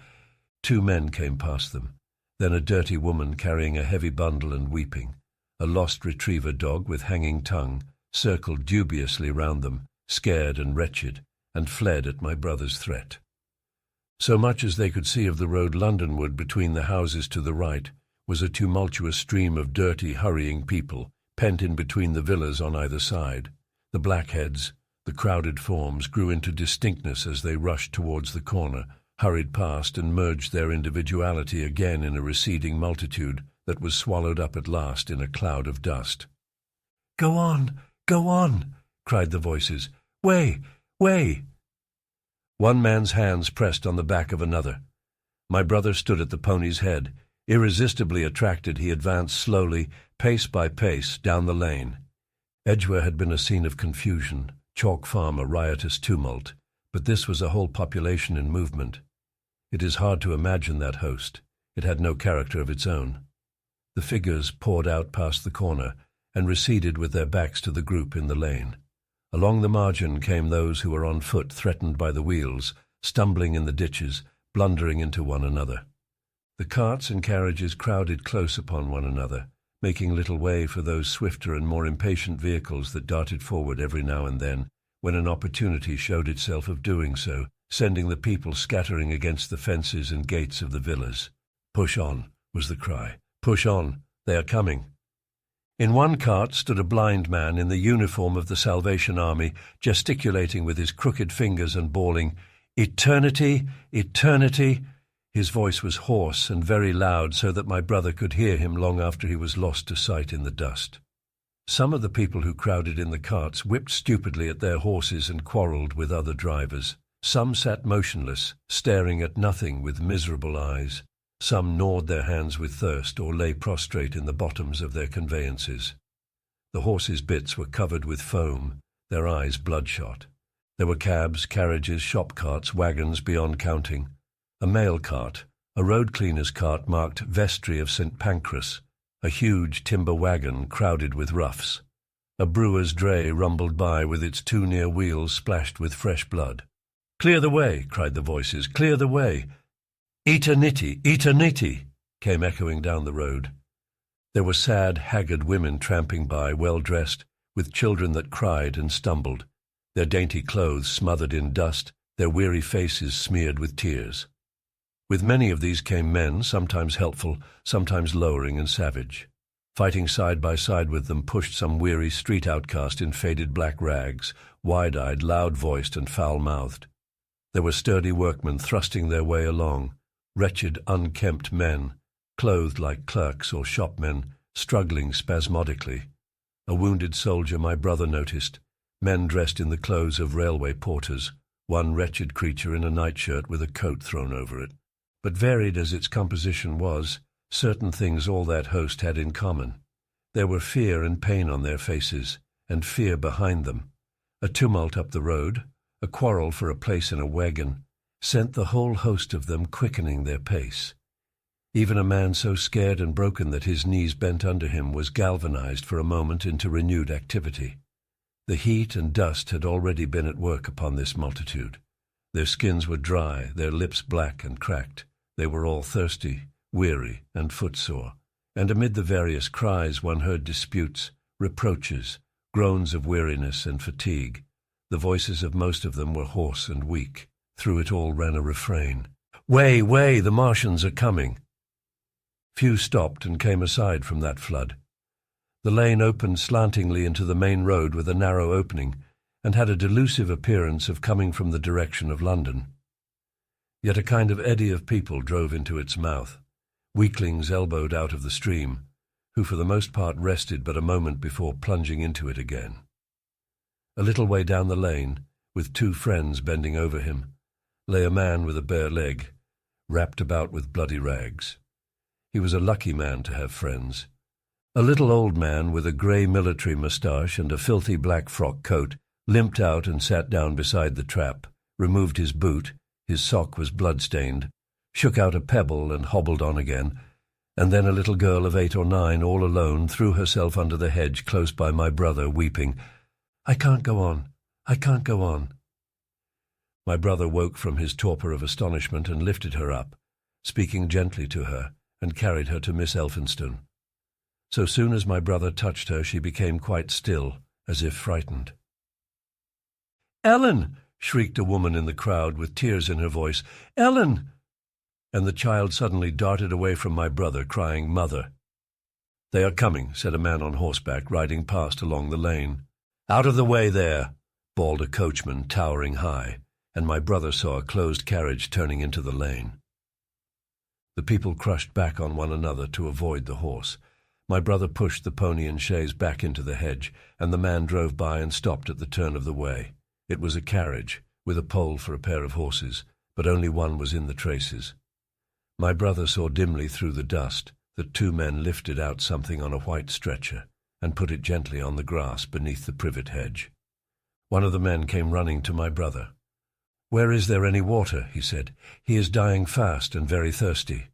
2 men came past them, then a dirty woman carrying a heavy bundle and weeping. A lost retriever dog with hanging tongue circled dubiously round them, scared and wretched, and fled at my brother's threat. So much as they could see of the road Londonward between the houses to the right was a tumultuous stream of dirty, hurrying people, pent in between the villas on either side. The blackheads, the crowded forms, grew into distinctness as they rushed towards the corner, hurried past and merged their individuality again in a receding multitude that was swallowed up at last in a cloud of dust. "Go on! Go on!" cried the voices. "Way! Way!" One man's hands pressed on the back of another. My brother stood at the pony's head. Irresistibly attracted, he advanced slowly, pace by pace, down the lane. Edgware had been a scene of confusion, Chalk Farm a riotous tumult, but this was a whole population in movement. It is hard to imagine that host. It had no character of its own. The figures poured out past the corner and receded with their backs to the group in the lane. Along the margin came those who were on foot, threatened by the wheels, stumbling in the ditches, blundering into one another. The carts and carriages crowded close upon one another, making little way for those swifter and more impatient vehicles that darted forward every now and then, when an opportunity showed itself of doing so, sending the people scattering against the fences and gates of the villas. "Push on," was the cry. "Push on, they are coming." In one cart stood a blind man in the uniform of the Salvation Army, gesticulating with his crooked fingers and bawling, "Eternity! Eternity!" His voice was hoarse and very loud, so that my brother could hear him long after he was lost to sight in the dust. Some of the people who crowded in the carts whipped stupidly at their horses and quarrelled with other drivers. Some sat motionless, staring at nothing with miserable eyes. Some gnawed their hands with thirst or lay prostrate in the bottoms of their conveyances. The horses' bits were covered with foam, their eyes bloodshot. There were cabs, carriages, shop carts, wagons beyond counting. A mail cart, a road cleaner's cart marked Vestry of St. Pancras, a huge timber wagon crowded with roughs. A brewer's dray rumbled by with its two near wheels splashed with fresh blood. "Clear the way!" cried the voices. "Clear the way!" "Eternity! Eternity!" came echoing down the road. There were sad, haggard women tramping by, well-dressed, with children that cried and stumbled, their dainty clothes smothered in dust, their weary faces smeared with tears. With many of these came men, sometimes helpful, sometimes lowering and savage. Fighting side by side with them pushed some weary street outcast in faded black rags, wide-eyed, loud-voiced and foul-mouthed. There were sturdy workmen thrusting their way along, wretched, unkempt men, clothed like clerks or shopmen, struggling spasmodically. A wounded soldier my brother noticed, men dressed in the clothes of railway porters, one wretched creature in a nightshirt with a coat thrown over it. But varied as its composition was, certain things all that host had in common. There were fear and pain on their faces, and fear behind them. A tumult up the road, a quarrel for a place in a wagon, sent the whole host of them quickening their pace. Even a man so scared and broken that his knees bent under him was galvanized for a moment into renewed activity. The heat and dust had already been at work upon this multitude. Their skins were dry, their lips black and cracked. They were all thirsty, weary, and footsore, and amid the various cries one heard disputes, reproaches, groans of weariness and fatigue. The voices of most of them were hoarse and weak. Through it all ran a refrain, "Way, way, the Martians are coming!" Few stopped and came aside from that flood. The lane opened slantingly into the main road with a narrow opening, and had a delusive appearance of coming from the direction of London. Yet a kind of eddy of people drove into its mouth, weaklings elbowed out of the stream, who for the most part rested but a moment before plunging into it again. A little way down the lane, with two friends bending over him, lay a man with a bare leg, wrapped about with bloody rags. He was a lucky man to have friends. A little old man with a grey military moustache and a filthy black frock coat limped out and sat down beside the trap, removed his boot, his sock was blood-stained, shook out a pebble and hobbled on again, and then a little girl of 8 or 9, all alone, threw herself under the hedge close by my brother, weeping, "I can't go on, I can't go on." My brother woke from his torpor of astonishment and lifted her up, speaking gently to her, and carried her to Miss Elphinstone. So soon as my brother touched her, she became quite still, as if frightened. "Ellen!" shrieked a woman in the crowd with tears in her voice. "Ellen!" And the child suddenly darted away from my brother, crying, "Mother!" "They are coming," said a man on horseback, riding past along the lane. "Out of the way there!" bawled a coachman, towering high, and my brother saw a closed carriage turning into the lane. The people crushed back on one another to avoid the horse. My brother pushed the pony and chaise back into the hedge, and the man drove by and stopped at the turn of the way. It was a carriage, with a pole for a pair of horses, but only one was in the traces. My brother saw dimly through the dust that 2 men lifted out something on a white stretcher and put it gently on the grass beneath the privet hedge. One of the men came running to my brother. "Where is there any water?" he said. "He is dying fast and very thirsty.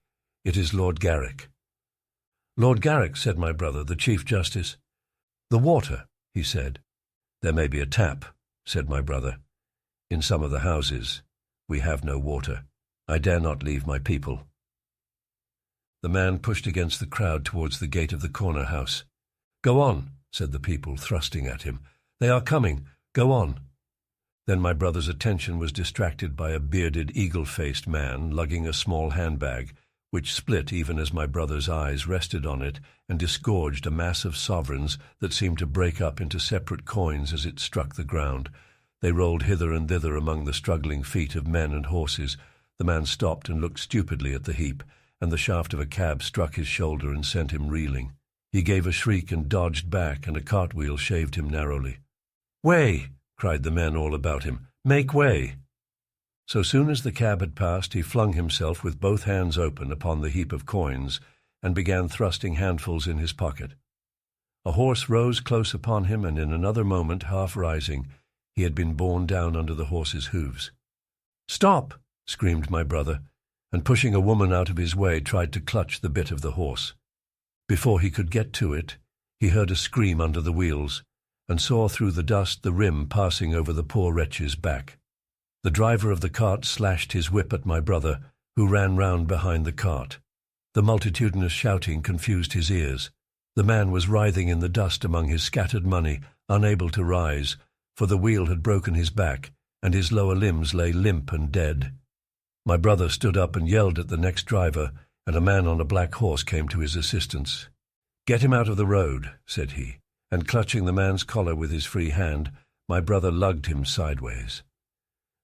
It is Lord Garrick." "Lord Garrick," said my brother, the Chief Justice. "The water," he said. "There may be a tap," said my brother. "In some of the houses we have no water. I dare not leave my people." The man pushed against the crowd towards the gate of the corner house. "Go on," said the people, thrusting at him. "They are coming. Go on." Then my brother's attention was distracted by a bearded, eagle-faced man lugging a small handbag, which split even as my brother's eyes rested on it and disgorged a mass of sovereigns that seemed to break up into separate coins as it struck the ground. They rolled hither and thither among the struggling feet of men and horses. The man stopped and looked stupidly at the heap, and the shaft of a cab struck his shoulder and sent him reeling. He gave a shriek and dodged back, and a cartwheel shaved him narrowly. "Way!" cried the men all about him. "Make way!" So soon as the cab had passed, he flung himself with both hands open upon the heap of coins and began thrusting handfuls in his pocket. A horse rose close upon him, and in another moment, half rising, he had been borne down under the horse's hooves. "Stop!" screamed my brother, and pushing a woman out of his way, tried to clutch the bit of the horse. Before he could get to it, he heard a scream under the wheels, and saw through the dust the rim passing over the poor wretch's back. The driver of the cart slashed his whip at my brother, who ran round behind the cart. The multitudinous shouting confused his ears. The man was writhing in the dust among his scattered money, unable to rise, for the wheel had broken his back, and his lower limbs lay limp and dead. My brother stood up and yelled at the next driver, and a man on a black horse came to his assistance. "Get him out of the road," said he, and clutching the man's collar with his free hand, my brother lugged him sideways.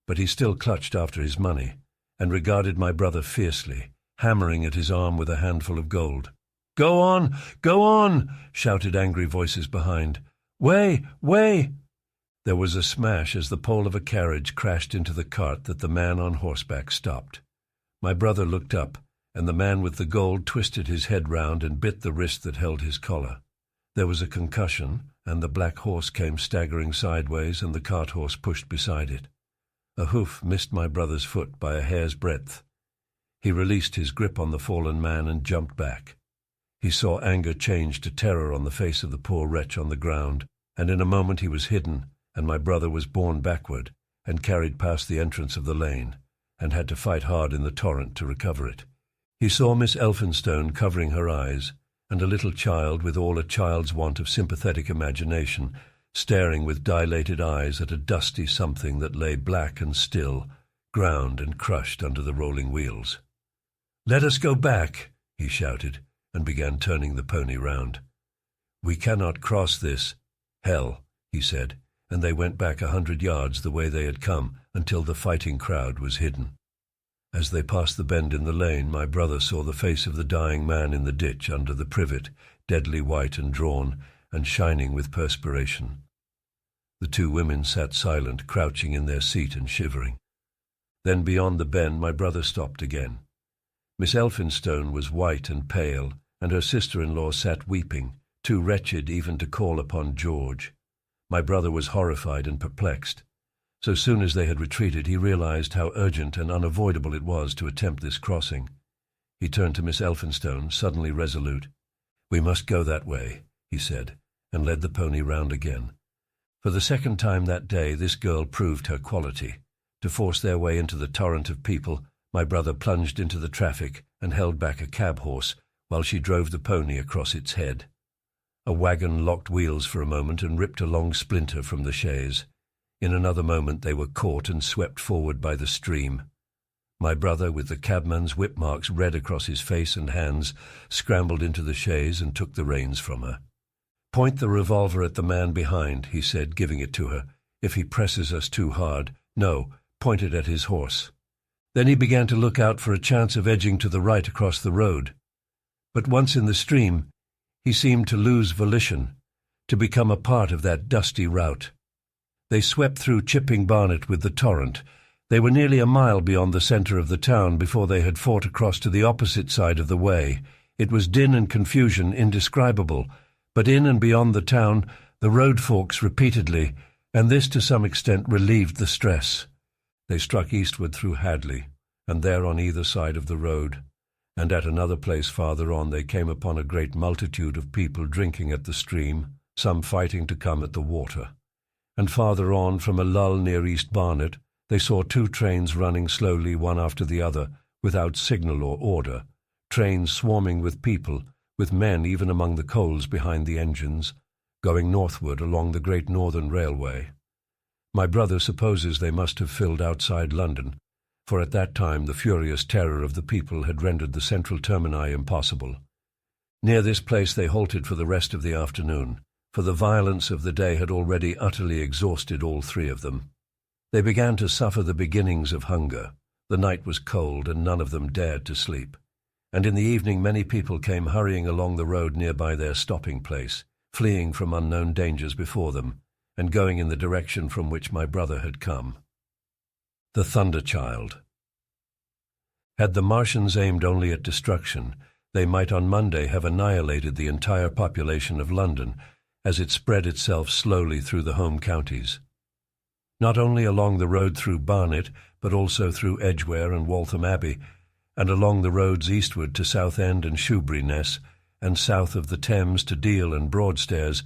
But he still clutched after his money, and regarded my brother fiercely, hammering at his arm with a handful of gold. "Go on! Go on!" shouted angry voices behind. "Way! Way!" There was a smash as the pole of a carriage crashed into the cart that the man on horseback stopped. My brother looked up, and the man with the gold twisted his head round and bit the wrist that held his collar. There was a concussion, and the black horse came staggering sideways, and the cart horse pushed beside it. A hoof missed my brother's foot by a hair's breadth. He released his grip on the fallen man and jumped back. He saw anger change to terror on the face of the poor wretch on the ground, and in a moment he was hidden, and my brother was borne backward and carried past the entrance of the lane, and had to fight hard in the torrent to recover it. He saw Miss Elphinstone covering her eyes, and a little child, with all a child's want of sympathetic imagination, staring with dilated eyes at a dusty something that lay black and still, ground and crushed under the rolling wheels. "Let us go back," he shouted, and began turning the pony round. "We cannot cross this hell," he said, and they went back 100 yards the way they had come until the fighting crowd was hidden. As they passed the bend in the lane, my brother saw the face of the dying man in the ditch under the privet, deadly white and drawn, and shining with perspiration. The two women sat silent, crouching in their seat and shivering. Then beyond the bend my brother stopped again. Miss Elphinstone was white and pale, and her sister-in-law sat weeping, too wretched even to call upon George. My brother was horrified and perplexed. So soon as they had retreated, he realized how urgent and unavoidable it was to attempt this crossing. He turned to Miss Elphinstone, suddenly resolute. "We must go that way," he said, and led the pony round again. For the second time that day this girl proved her quality. To force their way into the torrent of people, my brother plunged into the traffic and held back a cab horse, while she drove the pony across its head. A wagon locked wheels for a moment and ripped a long splinter from the chaise. In another moment they were caught and swept forward by the stream. My brother, with the cabman's whip marks red across his face and hands, scrambled into the chaise and took the reins from her. "Point the revolver at the man behind," he said, giving it to her. "If he presses us too hard, no, point it at his horse." Then he began to look out for a chance of edging to the right across the road. But once in the stream, he seemed to lose volition, to become a part of that dusty rout. They swept through Chipping Barnet with the torrent. They were nearly a mile beyond the centre of the town before they had fought across to the opposite side of the way. It was din and confusion indescribable, but in and beyond the town the road forks repeatedly, and this to some extent relieved the stress. They struck eastward through Hadley, and there on either side of the road. And at another place farther on they came upon a great multitude of people drinking at the stream, some fighting to come at the water. And farther on, from a lull near East Barnet, they saw 2 trains running slowly one after the other, without signal or order, trains swarming with people, with men even among the coals behind the engines, going northward along the Great Northern Railway. My brother supposes they must have filled outside London, for at that time the furious terror of the people had rendered the central termini impossible. Near this place they halted for the rest of the afternoon, for the violence of the day had already utterly exhausted all 3 of them. They began to suffer the beginnings of hunger. The night was cold, and none of them dared to sleep. And in the evening many people came hurrying along the road nearby their stopping place, fleeing from unknown dangers before them, and going in the direction from which my brother had come. The Thunder Child. Had the Martians aimed only at destruction, they might on Monday have annihilated the entire population of London as it spread itself slowly through the home counties. Not only along the road through Barnet, but also through Edgware and Waltham Abbey, and along the roads eastward to Southend and Shoeburyness, and south of the Thames to Deal and Broadstairs,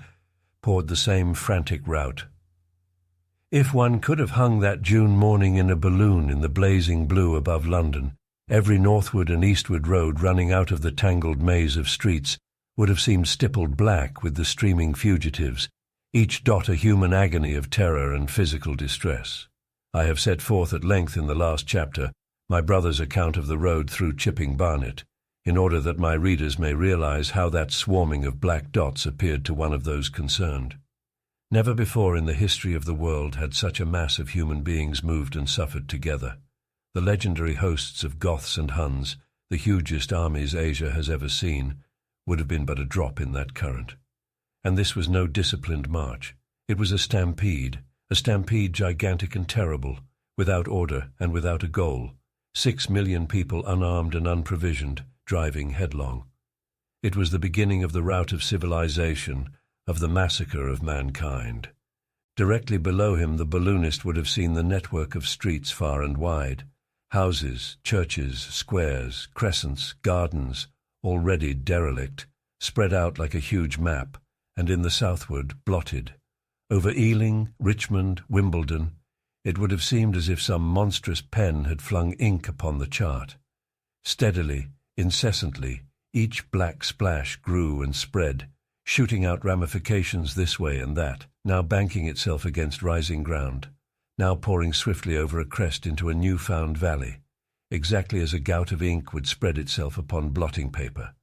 poured the same frantic rout. If one could have hung that June morning in a balloon in the blazing blue above London, every northward and eastward road running out of the tangled maze of streets would have seemed stippled black with the streaming fugitives, each dot a human agony of terror and physical distress. I have set forth at length in the last chapter my brother's account of the road through Chipping Barnet, in order that my readers may realize how that swarming of black dots appeared to one of those concerned. Never before in the history of the world had such a mass of human beings moved and suffered together. The legendary hosts of Goths and Huns, the hugest armies Asia has ever seen, would have been but a drop in that current. And this was no disciplined march. It was a stampede gigantic and terrible, without order and without a goal. 6 million people unarmed and unprovisioned, driving headlong. It was the beginning of the rout of civilization, of the massacre of mankind. Directly below him the balloonist would have seen the network of streets far and wide, houses, churches, squares, crescents, gardens, already derelict, spread out like a huge map, and in the southward blotted. Over Ealing, Richmond, Wimbledon, it would have seemed as if some monstrous pen had flung ink upon the chart. Steadily, incessantly, each black splash grew and spread, shooting out ramifications this way and that, now banking itself against rising ground, now pouring swiftly over a crest into a new-found valley, exactly as a gout of ink would spread itself upon blotting paper.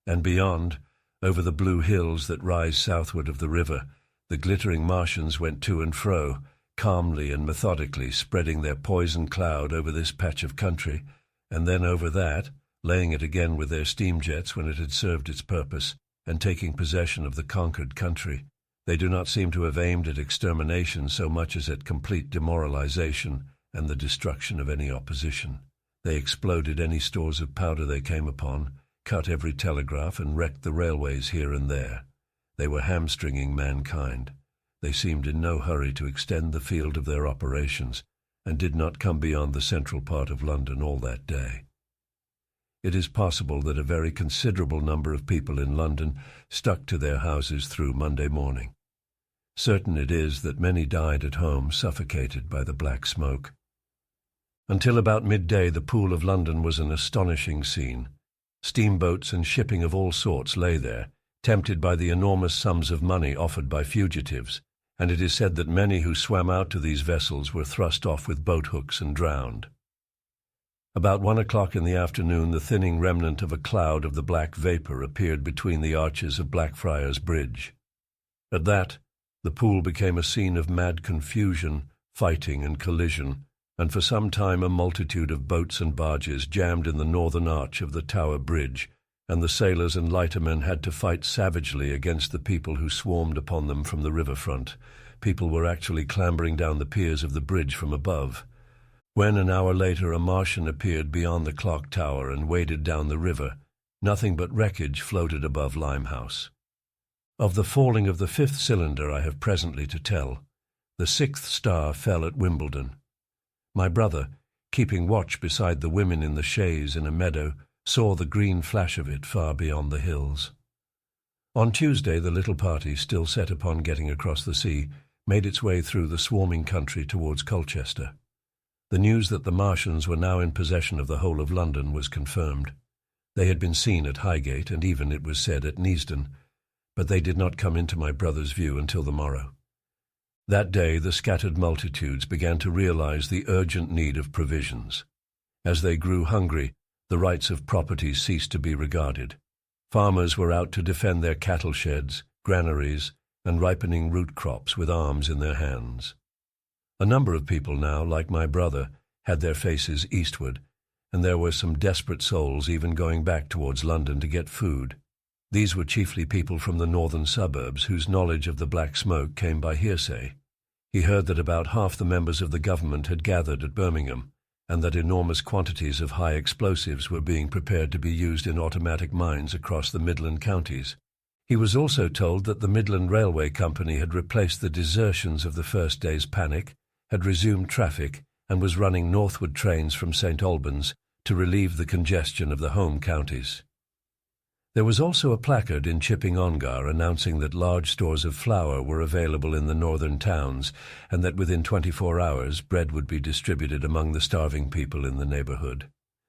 And beyond, over the blue hills that rise southward of the river, the glittering Martians went to and fro, calmly and methodically spreading their poison cloud over this patch of country, and then over that, laying it again with their steam jets when it had served its purpose, and taking possession of the conquered country. They do not seem to have aimed at extermination so much as at complete demoralization and the destruction of any opposition. They exploded any stores of powder they came upon, cut every telegraph, and wrecked the railways here and there. They were hamstringing mankind. They seemed in no hurry to extend the field of their operations, and did not come beyond the central part of London all that day. It is possible that a very considerable number of people in London stuck to their houses through Monday morning. Certain it is that many died at home, suffocated by the black smoke. Until about midday the Pool of London was an astonishing scene. Steamboats and shipping of all sorts lay there, tempted by the enormous sums of money offered by fugitives, and it is said that many who swam out to these vessels were thrust off with boat-hooks and drowned. About 1 o'clock in the afternoon the thinning remnant of a cloud of the black vapour appeared between the arches of Blackfriars Bridge. At that, the Pool became a scene of mad confusion, fighting and collision, and for some time a multitude of boats and barges jammed in the northern arch of the Tower Bridge, and the sailors and lightermen had to fight savagely against the people who swarmed upon them from the riverfront. People were actually clambering down the piers of the bridge from above. When, an hour later, a Martian appeared beyond the clock tower and waded down the river, nothing but wreckage floated above Limehouse. Of the falling of the 5th cylinder I have presently to tell. The 6th star fell at Wimbledon. My brother, keeping watch beside the women in the chaise in a meadow, saw the green flash of it far beyond the hills. On Tuesday, the little party, still set upon getting across the sea, made its way through the swarming country towards Colchester. The news that the Martians were now in possession of the whole of London was confirmed. They had been seen at Highgate, and even, it was said, at Neasden, but they did not come into my brother's view until the morrow. That day the scattered multitudes began to realize the urgent need of provisions. As they grew hungry, the rights of property ceased to be regarded. Farmers were out to defend their cattle sheds, granaries, and ripening root crops with arms in their hands. A number of people now, like my brother, had their faces eastward, and there were some desperate souls even going back towards London to get food. These were chiefly people from the northern suburbs whose knowledge of the Black Smoke came by hearsay. He heard that about half the members of the government had gathered at Birmingham, and that enormous quantities of high explosives were being prepared to be used in automatic mines across the Midland counties. He was also told that the Midland Railway Company had replaced the desertions of the first day's panic, had resumed traffic, and was running northward trains from St. Albans to relieve the congestion of the home counties. There was also a placard in Chipping Ongar announcing that large stores of flour were available in the northern towns, and that within 24 hours bread would be distributed among the starving people in the neighborhood.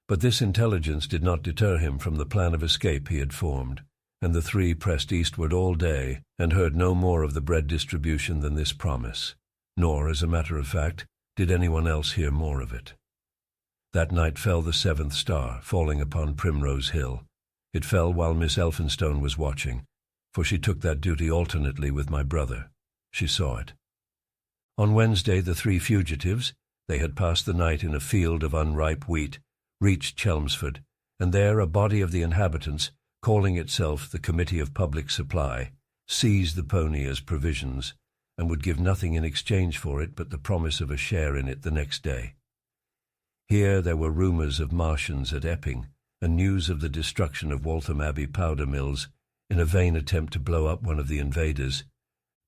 But this intelligence did not deter him from the plan of escape he had formed, and the three pressed eastward all day and heard no more of the bread distribution than this promise, nor, as a matter of fact, did anyone else hear more of it. That night fell the seventh star, falling upon Primrose Hill. It fell while Miss Elphinstone was watching, for she took that duty alternately with my brother. She saw it. On Wednesday, the three fugitives, they had passed the night in a field of unripe wheat, reached Chelmsford, and there a body of the inhabitants, calling itself the Committee of Public Supply, seized the pony as provisions, and would give nothing in exchange for it but the promise of a share in it the next day. Here there were rumours of Martians at Epping, and news of the destruction of Waltham Abbey powder mills in a vain attempt to blow up one of the invaders.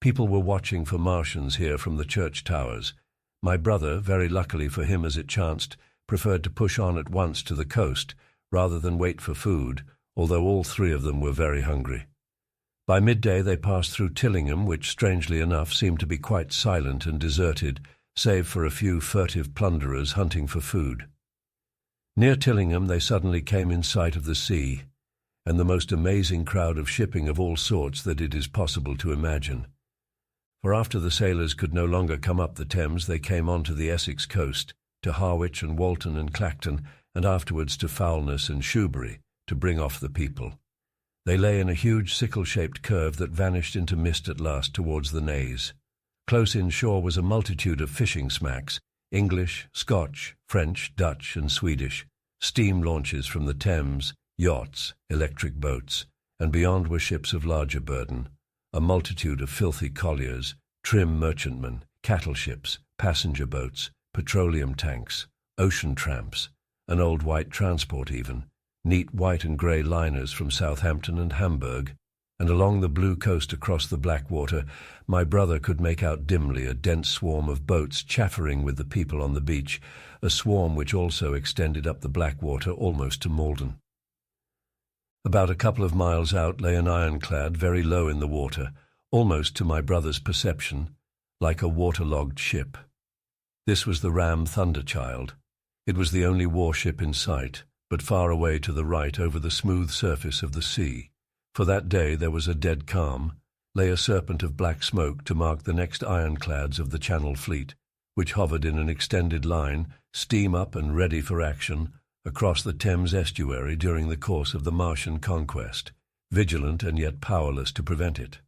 People were watching for Martians here from the church towers. My brother, very luckily for him as it chanced, preferred to push on at once to the coast rather than wait for food, although all three of them were very hungry. By midday they passed through Tillingham, which, strangely enough, seemed to be quite silent and deserted, save for a few furtive plunderers hunting for food. Near Tillingham they suddenly came in sight of the sea, and the most amazing crowd of shipping of all sorts that it is possible to imagine. For after the sailors could no longer come up the Thames, they came on to the Essex coast, to Harwich and Walton and Clacton, and afterwards to Foulness and Shoebury, to bring off the people. They lay in a huge sickle-shaped curve that vanished into mist at last towards the Naze. Close inshore was a multitude of fishing smacks, English, Scotch, French, Dutch, and Swedish, steam launches from the Thames, yachts, electric boats, and beyond were ships of larger burden, a multitude of filthy colliers, trim merchantmen, cattle ships, passenger boats, petroleum tanks, ocean tramps, an old white transport even, neat white and grey liners from Southampton and Hamburg, and along the blue coast across the Blackwater my brother could make out dimly a dense swarm of boats chaffering with the people on the beach, a swarm which also extended up the Blackwater almost to Malden. About a couple of miles out lay an ironclad very low in the water, almost to my brother's perception, like a waterlogged ship. This was the ram Thunderchild. It was the only warship in sight, but far away to the right over the smooth surface of the sea. For that day there was a dead calm, lay a serpent of black smoke to mark the next ironclads of the Channel Fleet, which hovered in an extended line, steam up and ready for action, across the Thames estuary during the course of the Martian conquest, vigilant and yet powerless to prevent it.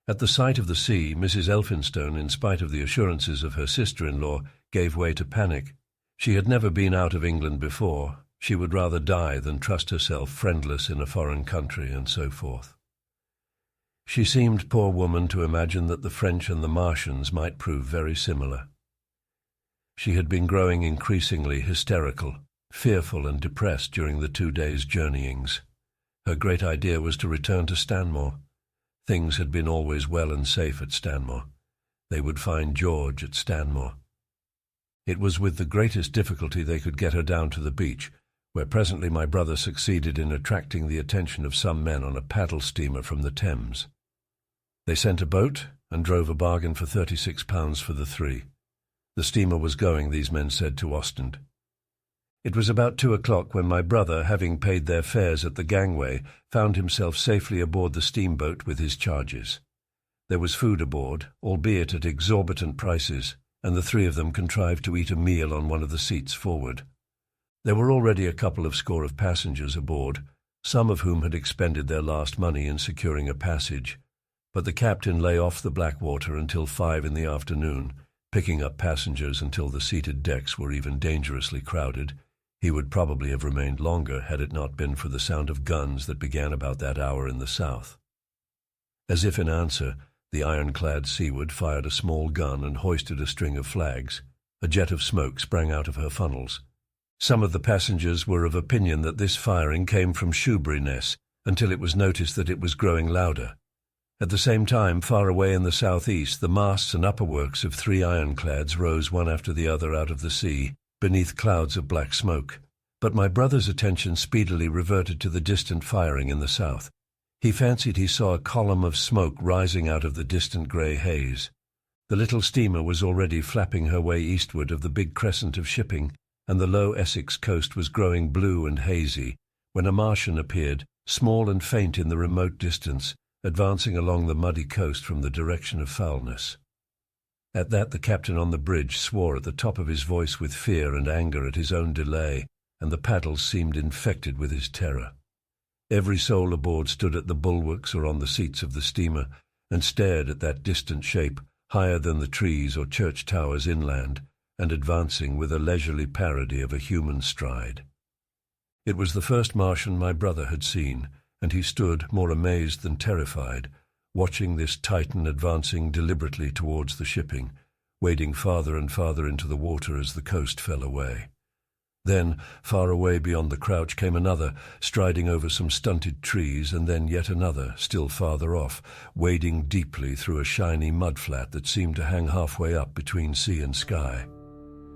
At the sight of the sea, Mrs. Elphinstone, in spite of the assurances of her sister-in-law, gave way to panic. She had never been out of England before. She would rather die than trust herself friendless in a foreign country, and so forth. She seemed, poor woman, to imagine that the French and the Martians might prove very similar. She had been growing increasingly hysterical, fearful and depressed during the 2 days' journeyings. Her great idea was to return to Stanmore. Things had been always well and safe at Stanmore. They would find George at Stanmore. It was with the greatest difficulty they could get her down to the beach, where presently my brother succeeded in attracting the attention of some men on a paddle steamer from the Thames. They sent a boat and drove a bargain for £36 for the three. The steamer was going, these men said, to Ostend. It was about 2 o'clock when my brother, having paid their fares at the gangway, found himself safely aboard the steamboat with his charges. There was food aboard, albeit at exorbitant prices, and the three of them contrived to eat a meal on one of the seats forward. There were already a couple of score of passengers aboard, some of whom had expended their last money in securing a passage, but the captain lay off the Blackwater until 5 in the afternoon, picking up passengers until the seated decks were even dangerously crowded. He would probably have remained longer had it not been for the sound of guns that began about that hour in the south. As if in answer, the ironclad Seaward fired a small gun and hoisted a string of flags. A jet of smoke sprang out of her funnels. Some of the passengers were of opinion that this firing came from Shoeburyness, until it was noticed that it was growing louder. At the same time, far away in the southeast, the masts and upperworks of 3 ironclads rose one after the other out of the sea, beneath clouds of black smoke. But my brother's attention speedily reverted to the distant firing in the south. He fancied he saw a column of smoke rising out of the distant grey haze. The little steamer was already flapping her way eastward of the big crescent of shipping, and the low Essex coast was growing blue and hazy, when a Martian appeared, small and faint in the remote distance, advancing along the muddy coast from the direction of Foulness. At that the captain on the bridge swore at the top of his voice with fear and anger at his own delay, and the paddles seemed infected with his terror. Every soul aboard stood at the bulwarks or on the seats of the steamer, and stared at that distant shape, higher than the trees or church towers inland, and advancing with a leisurely parody of a human stride. It was the first Martian my brother had seen, and he stood, more amazed than terrified, watching this Titan advancing deliberately towards the shipping, wading farther and farther into the water as the coast fell away. Then, far away beyond the crouch, came another, striding over some stunted trees, and then yet another, still farther off, wading deeply through a shiny mudflat that seemed to hang halfway up between sea and sky.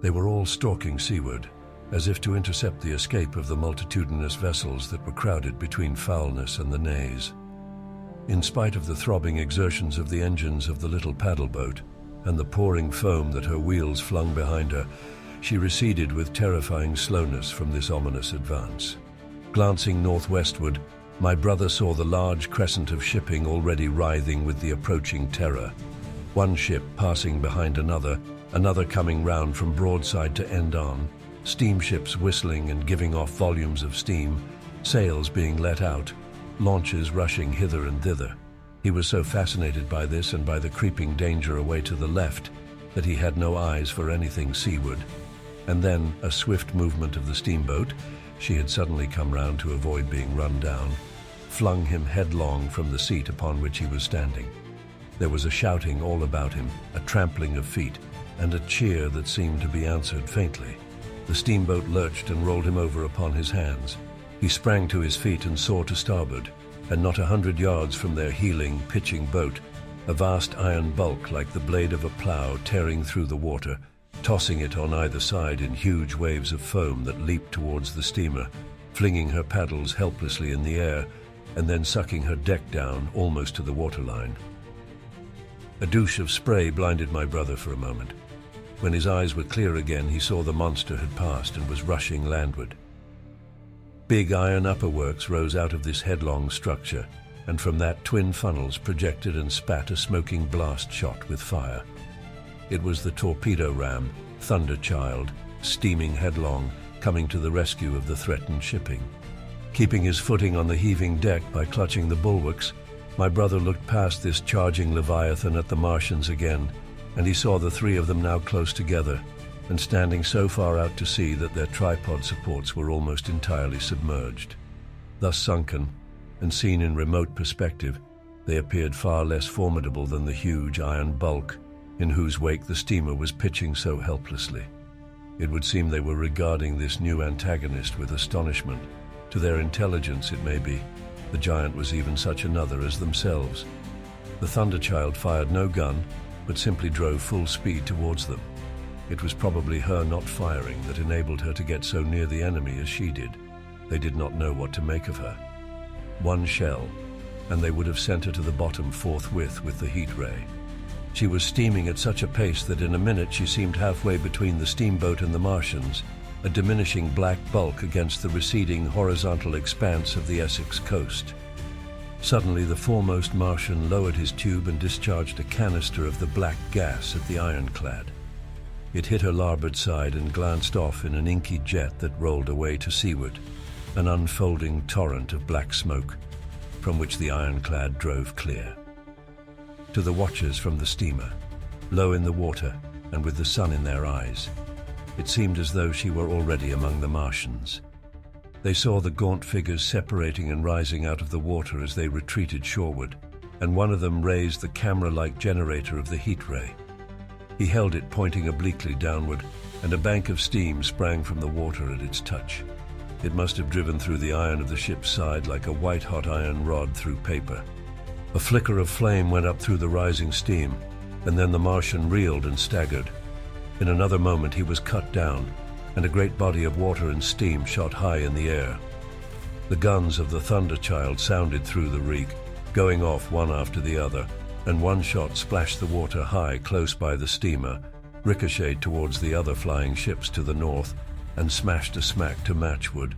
They were all stalking seaward, as if to intercept the escape of the multitudinous vessels that were crowded between Foulness and the Naze. In spite of the throbbing exertions of the engines of the little paddle boat, and the pouring foam that her wheels flung behind her, she receded with terrifying slowness from this ominous advance. Glancing northwestward, my brother saw the large crescent of shipping already writhing with the approaching terror. One ship passing behind another, another coming round from broadside to end-on, steamships whistling and giving off volumes of steam, sails being let out, launches rushing hither and thither. He was so fascinated by this and by the creeping danger away to the left that he had no eyes for anything seaward. And then a swift movement of the steamboat, she had suddenly come round to avoid being run down, flung him headlong from the seat upon which he was standing. There was a shouting all about him, a trampling of feet, and a cheer that seemed to be answered faintly. The steamboat lurched and rolled him over upon his hands. He sprang to his feet and saw to starboard, and not 100 yards from their heeling, pitching boat, a vast iron bulk like the blade of a plough tearing through the water, tossing it on either side in huge waves of foam that leaped towards the steamer, flinging her paddles helplessly in the air, and then sucking her deck down almost to the waterline. A douche of spray blinded my brother for a moment. When his eyes were clear again, he saw the monster had passed and was rushing landward. Big iron upperworks rose out of this headlong structure, and from that twin funnels projected and spat a smoking blast shot with fire. It was the torpedo ram, Thunderchild, steaming headlong, coming to the rescue of the threatened shipping. Keeping his footing on the heaving deck by clutching the bulwarks, my brother looked past this charging Leviathan at the Martians again, and he saw the three of them now close together, and standing so far out to sea that their tripod supports were almost entirely submerged. Thus sunken, and seen in remote perspective, they appeared far less formidable than the huge iron bulk in whose wake the steamer was pitching so helplessly. It would seem they were regarding this new antagonist with astonishment. To their intelligence, it may be, the giant was even such another as themselves. The Thunderchild fired no gun, but simply drove full speed towards them. It was probably her not firing that enabled her to get so near the enemy as she did. They did not know what to make of her. One shell, and they would have sent her to the bottom forthwith with the heat ray. She was steaming at such a pace that in a minute she seemed halfway between the steamboat and the Martians, a diminishing black bulk against the receding horizontal expanse of the Essex coast. Suddenly the foremost Martian lowered his tube and discharged a canister of the black gas at the ironclad. It hit her larboard side and glanced off in an inky jet that rolled away to seaward, an unfolding torrent of black smoke, from which the ironclad drove clear. To the watchers from the steamer, low in the water and with the sun in their eyes, it seemed as though she were already among the Martians. They saw the gaunt figures separating and rising out of the water as they retreated shoreward, and one of them raised the camera-like generator of the heat ray. He held it pointing obliquely downward, and a bank of steam sprang from the water at its touch. It must have driven through the iron of the ship's side like a white-hot iron rod through paper. A flicker of flame went up through the rising steam, and then the Martian reeled and staggered. In another moment he was cut down, and a great body of water and steam shot high in the air. The guns of the Thunderchild sounded through the reek, going off one after the other, and one shot splashed the water high close by the steamer, ricocheted towards the other flying ships to the north, and smashed a smack to Matchwood.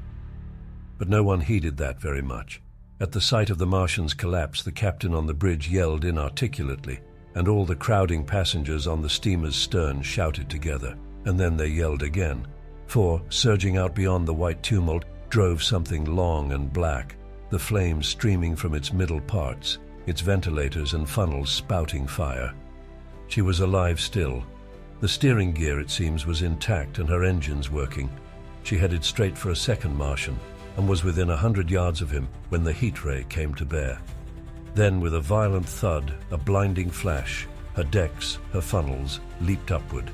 But no one heeded that very much. At the sight of the Martian's collapse, the captain on the bridge yelled inarticulately, and all the crowding passengers on the steamer's stern shouted together, and then they yelled again, for, surging out beyond the white tumult, drove something long and black, the flames streaming from its middle parts, its ventilators and funnels spouting fire. She was alive still. The steering gear, it seems, was intact and her engines working. She headed straight for a second Martian, and was within 100 yards of him when the heat ray came to bear. Then, with a violent thud, a blinding flash, her decks, her funnels, leaped upward.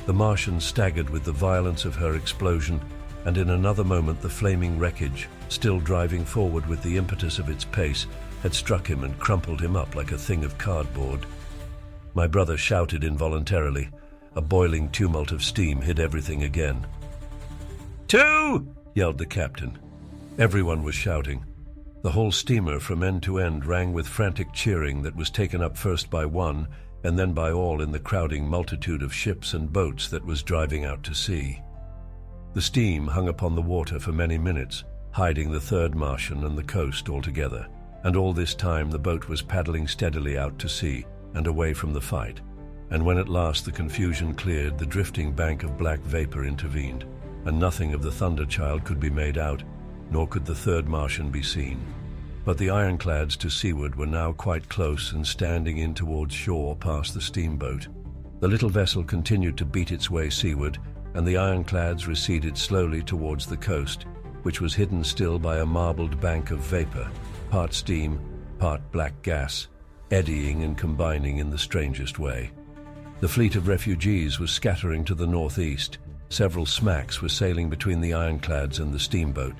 The Martian staggered with the violence of her explosion, and in another moment the flaming wreckage, still driving forward with the impetus of its pace, had struck him and crumpled him up like a thing of cardboard. My brother shouted involuntarily. A boiling tumult of steam hid everything again. "Two!" yelled the captain. Everyone was shouting. The whole steamer from end to end rang with frantic cheering that was taken up first by one and then by all in the crowding multitude of ships and boats that was driving out to sea. The steam hung upon the water for many minutes, hiding the third Martian and the coast altogether, and all this time the boat was paddling steadily out to sea and away from the fight, and when at last the confusion cleared, the drifting bank of black vapor intervened, and nothing of the Thunderchild could be made out, nor could the third Martian be seen. But the ironclads to seaward were now quite close and standing in towards shore past the steamboat. The little vessel continued to beat its way seaward, and the ironclads receded slowly towards the coast, which was hidden still by a marbled bank of vapor, part steam, part black gas, eddying and combining in the strangest way. The fleet of refugees was scattering to the northeast. Several smacks were sailing between the ironclads and the steamboat.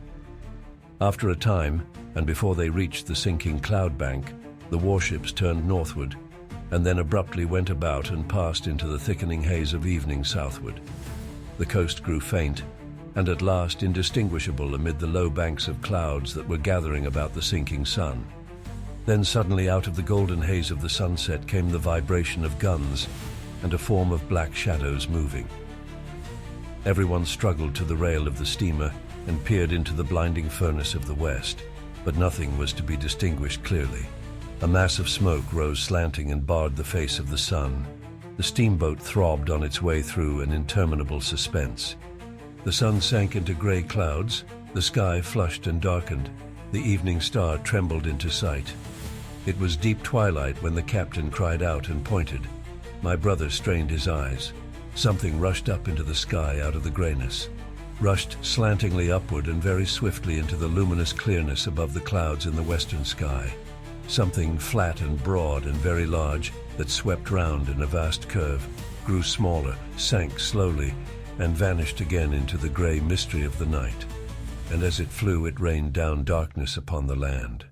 After a time, and before they reached the sinking cloud bank, the warships turned northward, and then abruptly went about and passed into the thickening haze of evening southward. The coast grew faint, and at last indistinguishable amid the low banks of clouds that were gathering about the sinking sun. Then suddenly out of the golden haze of the sunset came the vibration of guns and a form of black shadows moving. Everyone struggled to the rail of the steamer and peered into the blinding furnace of the west, but nothing was to be distinguished clearly. A mass of smoke rose slanting and barred the face of the sun. The steamboat throbbed on its way through an interminable suspense. The sun sank into gray clouds, the sky flushed and darkened, the evening star trembled into sight. It was deep twilight when the captain cried out and pointed. My brother strained his eyes. Something rushed up into the sky out of the grayness, rushed slantingly upward and very swiftly into the luminous clearness above the clouds in the western sky. Something flat and broad and very large that swept round in a vast curve, grew smaller, sank slowly, and vanished again into the gray mystery of the night. And as it flew, it rained down darkness upon the land.